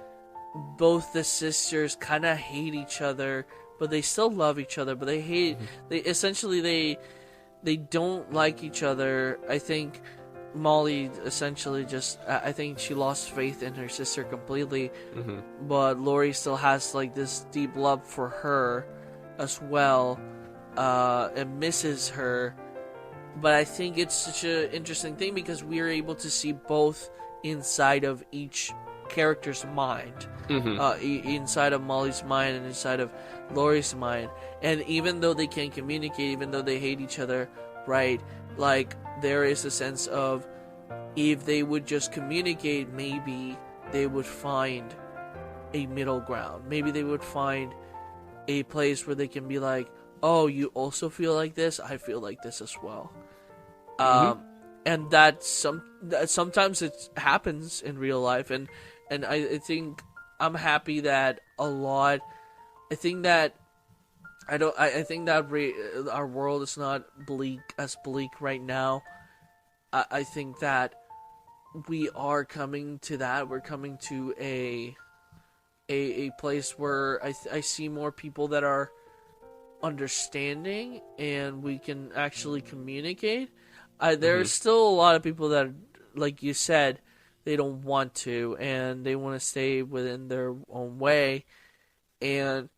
Speaker 2: both the sisters kind of hate each other, but they still love each other, but they hate, they don't like each other. I think Molly essentially I think she lost faith in her sister completely. But Lori still has like this deep love for her as well, and misses her. But I think it's such an interesting thing, because we are able to see both inside of each character's mind, inside of Molly's mind and inside of Lori's mind. And even though they can't communicate, even though they hate each other, right, like, there is a sense of, if they would just communicate, maybe they would find a middle ground. Maybe they would find a place where they can be like, oh, you also feel like this? I feel like this as well. And that sometimes it happens in real life, and I think I'm happy that a lot. I think that our world is not bleak right now. I think that we are coming to that. We're coming to a place where I see more people that are understanding, and we can actually communicate. There's still a lot of people that, like you said, they don't want to, and they want to stay within their own way, and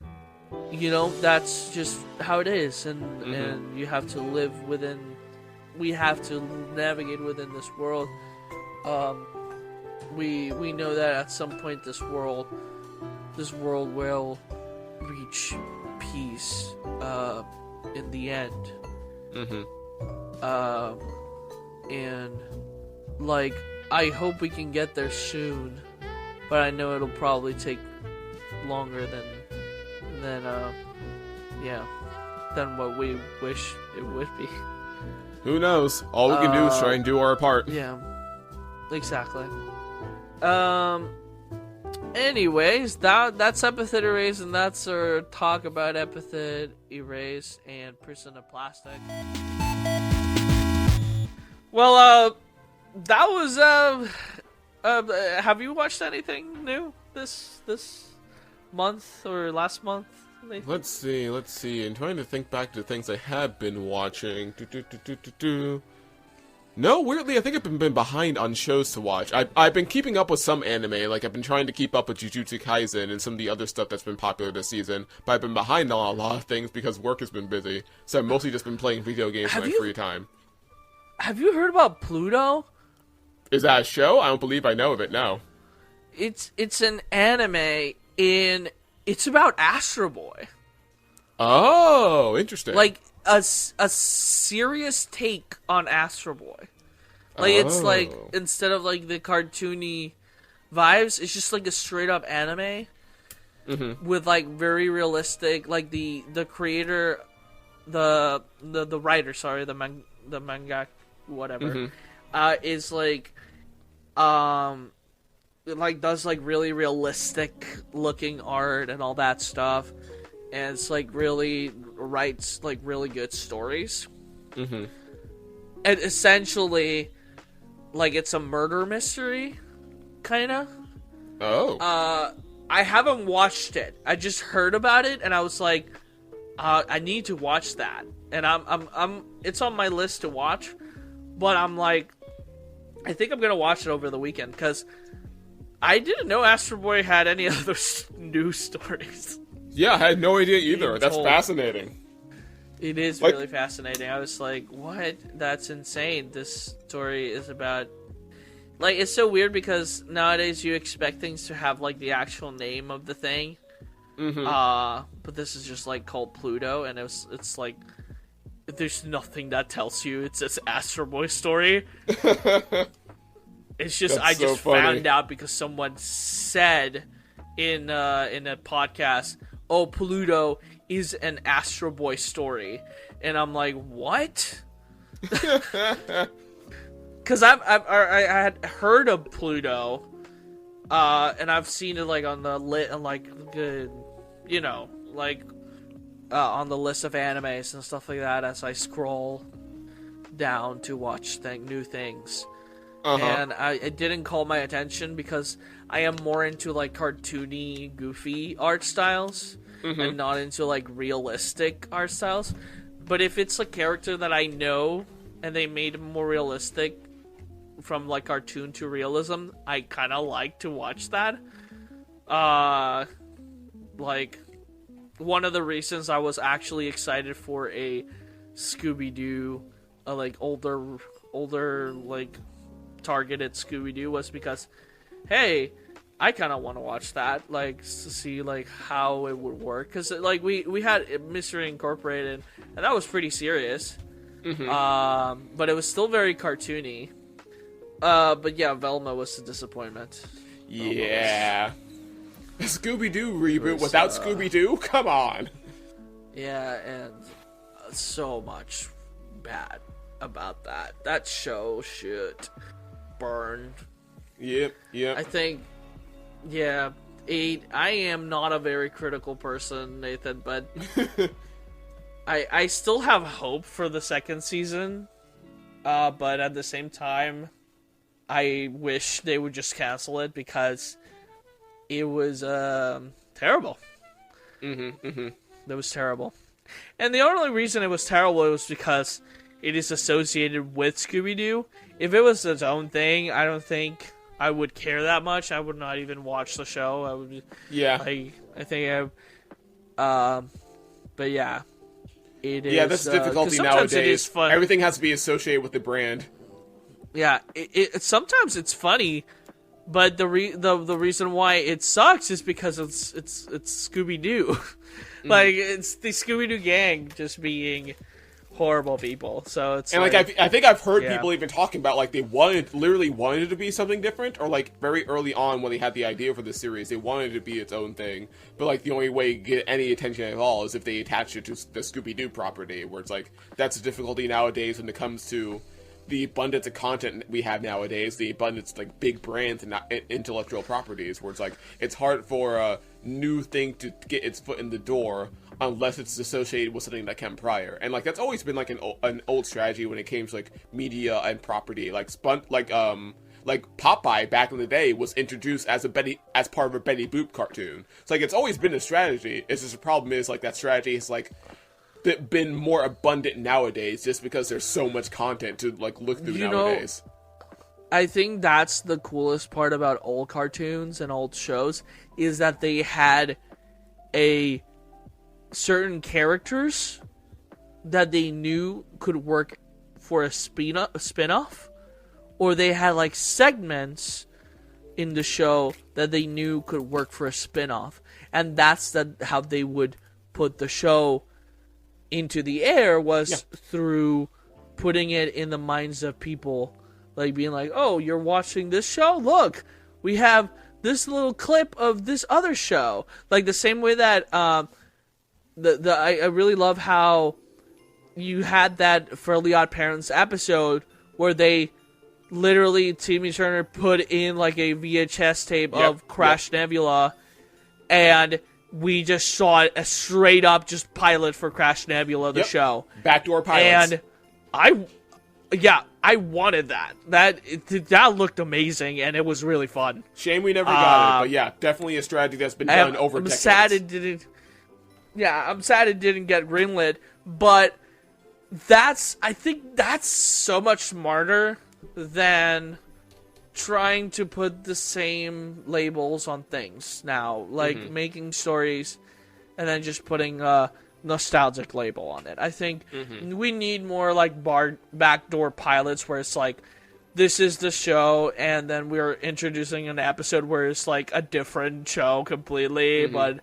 Speaker 2: that's just how it is, and you have to live within. We have to navigate within this world. We know that at some point this world will reach peace in the end. And like, I hope we can get there soon, but I know it'll probably take longer than what we wish it would be.
Speaker 1: Who knows? All we can do is try and do our part.
Speaker 2: Yeah, exactly. Anyways, that's Epithet Erased, and that's our talk about Epithet Erased and Prison of Plastic. Well, that was have you watched anything new this month or last month, Nathan? Let's
Speaker 1: see. I'm trying to think back to things I have been watching. No, weirdly, I think I've been behind on shows to watch. I've been keeping up with some anime, like I've been trying to keep up with Jujutsu Kaisen and some of the other stuff that's been popular this season, but I've been behind on a lot of things because work has been busy, so I've mostly just been playing video games in my free time.
Speaker 2: Have you heard about Pluto?
Speaker 1: Is that a show? I don't believe I know of it, no.
Speaker 2: It's an anime, and it's about Astro Boy.
Speaker 1: Oh, interesting.
Speaker 2: Like, a serious take on Astro Boy. Like, it's like, instead of like the cartoony vibes, it's just like a straight up anime with like very realistic, like the creator, the writer, sorry, the manga, whatever, is like does like really realistic looking art and all that stuff. And it's like really writes like really good stories. And essentially, like, it's a murder mystery, kinda.
Speaker 1: Oh.
Speaker 2: I haven't watched it. I just heard about it, and I was like, I need to watch that. And I'm it's on my list to watch, but I'm like, I think I'm gonna watch it over the weekend because I didn't know Astro Boy had any other news stories.
Speaker 1: Yeah, I had no idea either. That's fascinating.
Speaker 2: It is really fascinating. I was like, what? That's insane. This story is about... Like, it's so weird because nowadays you expect things to have, like, the actual name of the thing. Mm-hmm. But this is just, like, called Pluto, and it's like... There's nothing that tells you it's this Astro Boy story. It's just... I just found out because someone said in a podcast, oh, Pluto is an Astro Boy story. And I'm like, what? Because I had heard of Pluto, and I've seen it like on the on the list of animes and stuff like that as I scroll down to watch new things. And it didn't call my attention because I am more into like cartoony, goofy art styles, and not into like realistic art styles. But if it's a character that I know and they made him more realistic from like cartoon to realism, I kind of like to watch that. Like one of the reasons I was actually excited for a Scooby-Doo, like older like targeted Scooby-Doo was because, hey, I kind of want to watch that, like, to see, like, how it would work. Because, like, we had Mystery Incorporated, and that was pretty serious. But it was still very cartoony. But, yeah, Velma was a disappointment.
Speaker 1: Yeah. A Scooby-Doo reboot without Scooby-Doo? Come on.
Speaker 2: Yeah, and so much bad about that. That show should burn.
Speaker 1: Yep.
Speaker 2: I think... Yeah, 8. I am not a very critical person, Nathan, but I still have hope for the second season. But at the same time, I wish they would just cancel it because it was terrible. That was terrible. And the only reason it was terrible was because it is associated with Scooby-Doo. If it was its own thing, I don't think I would care that much. I would not even watch the show. I would, I think but yeah, it is.
Speaker 1: Yeah, that's the difficulty nowadays. It is fun. Everything has to be associated with the brand.
Speaker 2: Yeah, sometimes it's funny, but the reason why it sucks is because it's Scooby-Doo. Like, it's the Scooby-Doo gang just being horrible people. So it's
Speaker 1: and like I think I've heard people even talking about like they literally wanted it to be something different, or like very early on when they had the idea for the series, they wanted it to be its own thing. But like the only way to get any attention at all is if they attach it to the Scooby-Doo property, where it's like that's the difficulty nowadays when it comes to the abundance of content we have nowadays, the abundance of, like, big brands and not intellectual properties, where it's like it's hard for a new thing to get its foot in the door unless it's associated with something that came prior. And like that's always been like an old strategy when it came to like media and property. Like Popeye back in the day was introduced as part of a Betty Boop cartoon. It's like it's always been a strategy. It's just the problem is like that strategy is like been more abundant nowadays just because there's so much content to like look through nowadays.
Speaker 2: I think that's the coolest part about old cartoons and old shows is that they had a certain characters that they knew could work for a spin-off, or they had like segments in the show that they knew could work for a spin-off, and that's how they would put the show into the air was through putting it in the minds of people, like being like, oh, you're watching this show? Look, we have this little clip of this other show. Like the same way that I really love how you had that Fairly Odd Parents episode where they literally, Timmy Turner put in like a VHS tape of Crash Nebula, and we just saw it a straight up just pilot for Crash Nebula, the show.
Speaker 1: Backdoor pilots.
Speaker 2: And I wanted that. That looked amazing, and it was really fun.
Speaker 1: Shame we never got it, but yeah, definitely a strategy that's been done over decades.
Speaker 2: I'm sad it didn't get greenlit, but I think that's so much smarter than trying to put the same labels on things now, like making stories and then just putting a nostalgic label on it. I think we need more like backdoor pilots where it's like, this is the show, and then we're introducing an episode where it's like a different show completely, but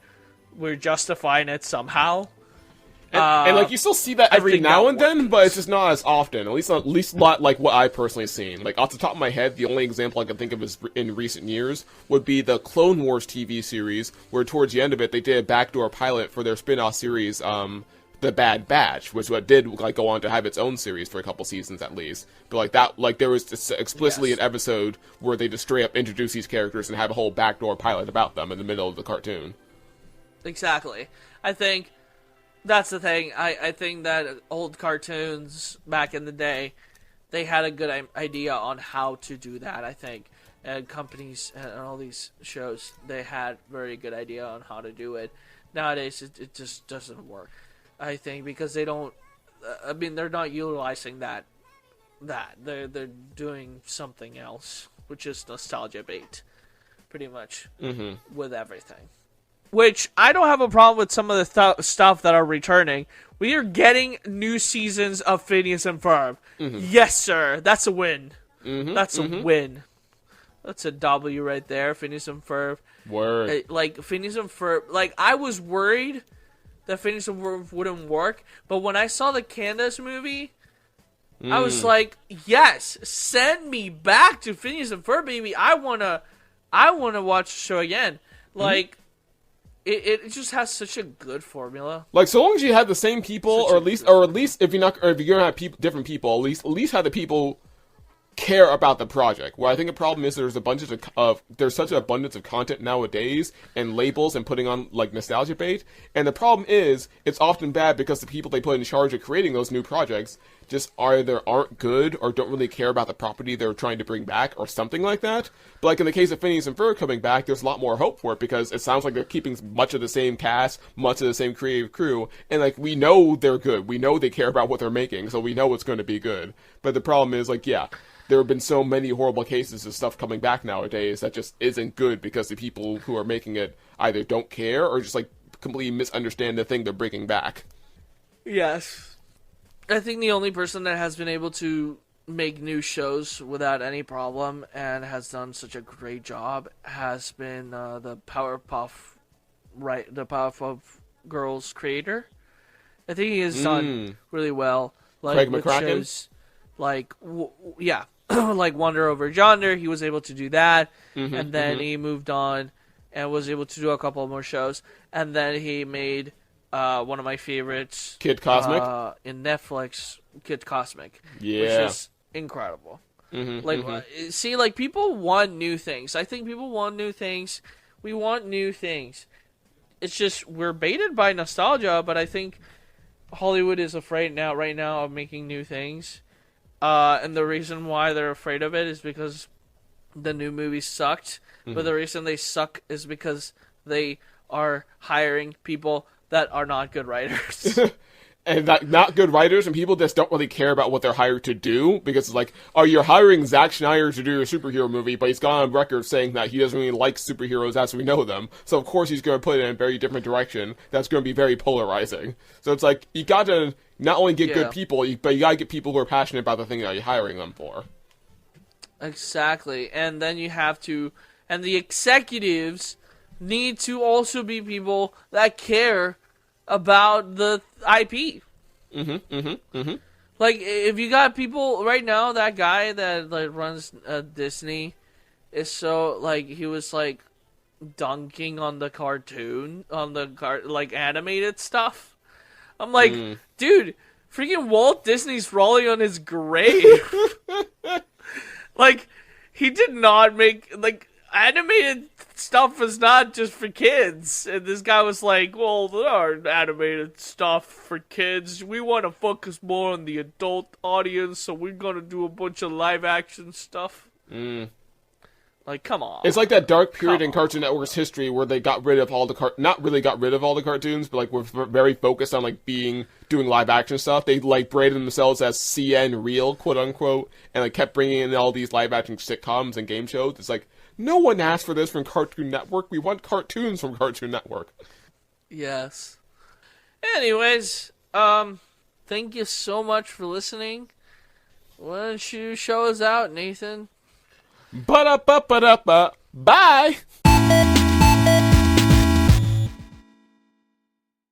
Speaker 2: we're justifying it somehow.
Speaker 1: And like you still see that every now and then, but it's just not as often. At least not like what I've personally seen. Like off the top of my head, the only example I can think of is in recent years would be the Clone Wars TV series, where towards the end of it they did a backdoor pilot for their spin-off series, The Bad Batch, which did like go on to have its own series for a couple seasons at least. But like that, like there was just explicitly an episode where they just straight up introduce these characters and have a whole backdoor pilot about them in the middle of the cartoon.
Speaker 2: Exactly. I think that's the thing. I think that old cartoons back in the day, they had a good idea on how to do that, I think. And companies and all these shows, they had very good idea on how to do it. Nowadays, it just doesn't work, I think, because they don't... I mean, they're not utilizing that. They're doing something else, which is nostalgia bait, pretty much, with everything. Which, I don't have a problem with some of the stuff that are returning. We are getting new seasons of Phineas and Ferb. Yes, sir. That's a win. That's a win. That's a W right there, Phineas and Ferb.
Speaker 1: Word.
Speaker 2: Like, Phineas and Ferb... Like, I was worried that Phineas and Ferb wouldn't work, but when I saw the Candace movie, I was like, yes, send me back to Phineas and Ferb, baby. I wanna watch the show again. Like... It just has such a good formula.
Speaker 1: Like, so long as you have the same people, or at least if you're gonna have different people, at least have the people care about the project. Where I think the problem is there's such an abundance of content nowadays and labels and putting on like nostalgia bait, and the problem is it's often bad because the people they put in charge of creating those new projects just either aren't good or don't really care about the property they're trying to bring back or something like that. But like in the case of Phineas and Ferb coming back, there's a lot more hope for it because it sounds like they're keeping much of the same cast, much of the same creative crew, and like we know they're good. We know they care about what they're making, so we know it's going to be good. But the problem is like, yeah, there have been so many horrible cases of stuff coming back nowadays that just isn't good because the people who are making it either don't care or just like completely misunderstand the thing they're bringing back.
Speaker 2: Yes. I think the only person that has been able to make new shows without any problem and has done such a great job has been the Powerpuff Girls creator. I think he has done really well. Like,
Speaker 1: Craig McCracken?
Speaker 2: Shows like, like Wonder Over Yonder, he was able to do that, and then he moved on and was able to do a couple more shows, and then he made one of my favorites,
Speaker 1: Kid Cosmic,
Speaker 2: in Netflix, Kid Cosmic, which is incredible. See, like, people want new things. I think people want new things. We want new things. It's just we're baited by nostalgia, but I think Hollywood is afraid right now of making new things. And the reason why they're afraid of it is because the new movies sucked. But the reason they suck is because they are hiring people that are not good writers.
Speaker 1: And not good writers, and people just don't really care about what they're hired to do, because it's like, oh, you're hiring Zack Snyder to do a superhero movie, but he's gone on record saying that he doesn't really like superheroes as we know them, so of course he's going to put it in a very different direction that's going to be very polarizing. So it's like, you gotta not only get good people, but you gotta get people who are passionate about the thing that you're hiring them for.
Speaker 2: Exactly, and then you have to, and the executives need to also be people that care about the IP. Like, if you got people right now, that guy that like runs Disney is so, like, he was like dunking on the cartoon, on the like animated stuff. I'm like, dude, freaking Walt Disney's rolling on his grave. Like, he did not make, like, animated stuff is not just for kids. And this guy was like, well, there are animated stuff for kids. We want to focus more on the adult audience, so we're going to do a bunch of live action stuff. Like, Like, come on.
Speaker 1: It's like that dark period in Cartoon Network's history where they got rid of all the not really got rid of all the cartoons, but like were very focused on like doing live action stuff. They like branded themselves as CN Real, quote unquote, and like kept bringing in all these live action sitcoms and game shows. It's like, no one asked for this from Cartoon Network. We want cartoons from Cartoon Network.
Speaker 2: Yes. Anyways, thank you so much for listening. Why don't you show us out, Nathan?
Speaker 1: Ba-da-ba-ba-da-ba. Bye!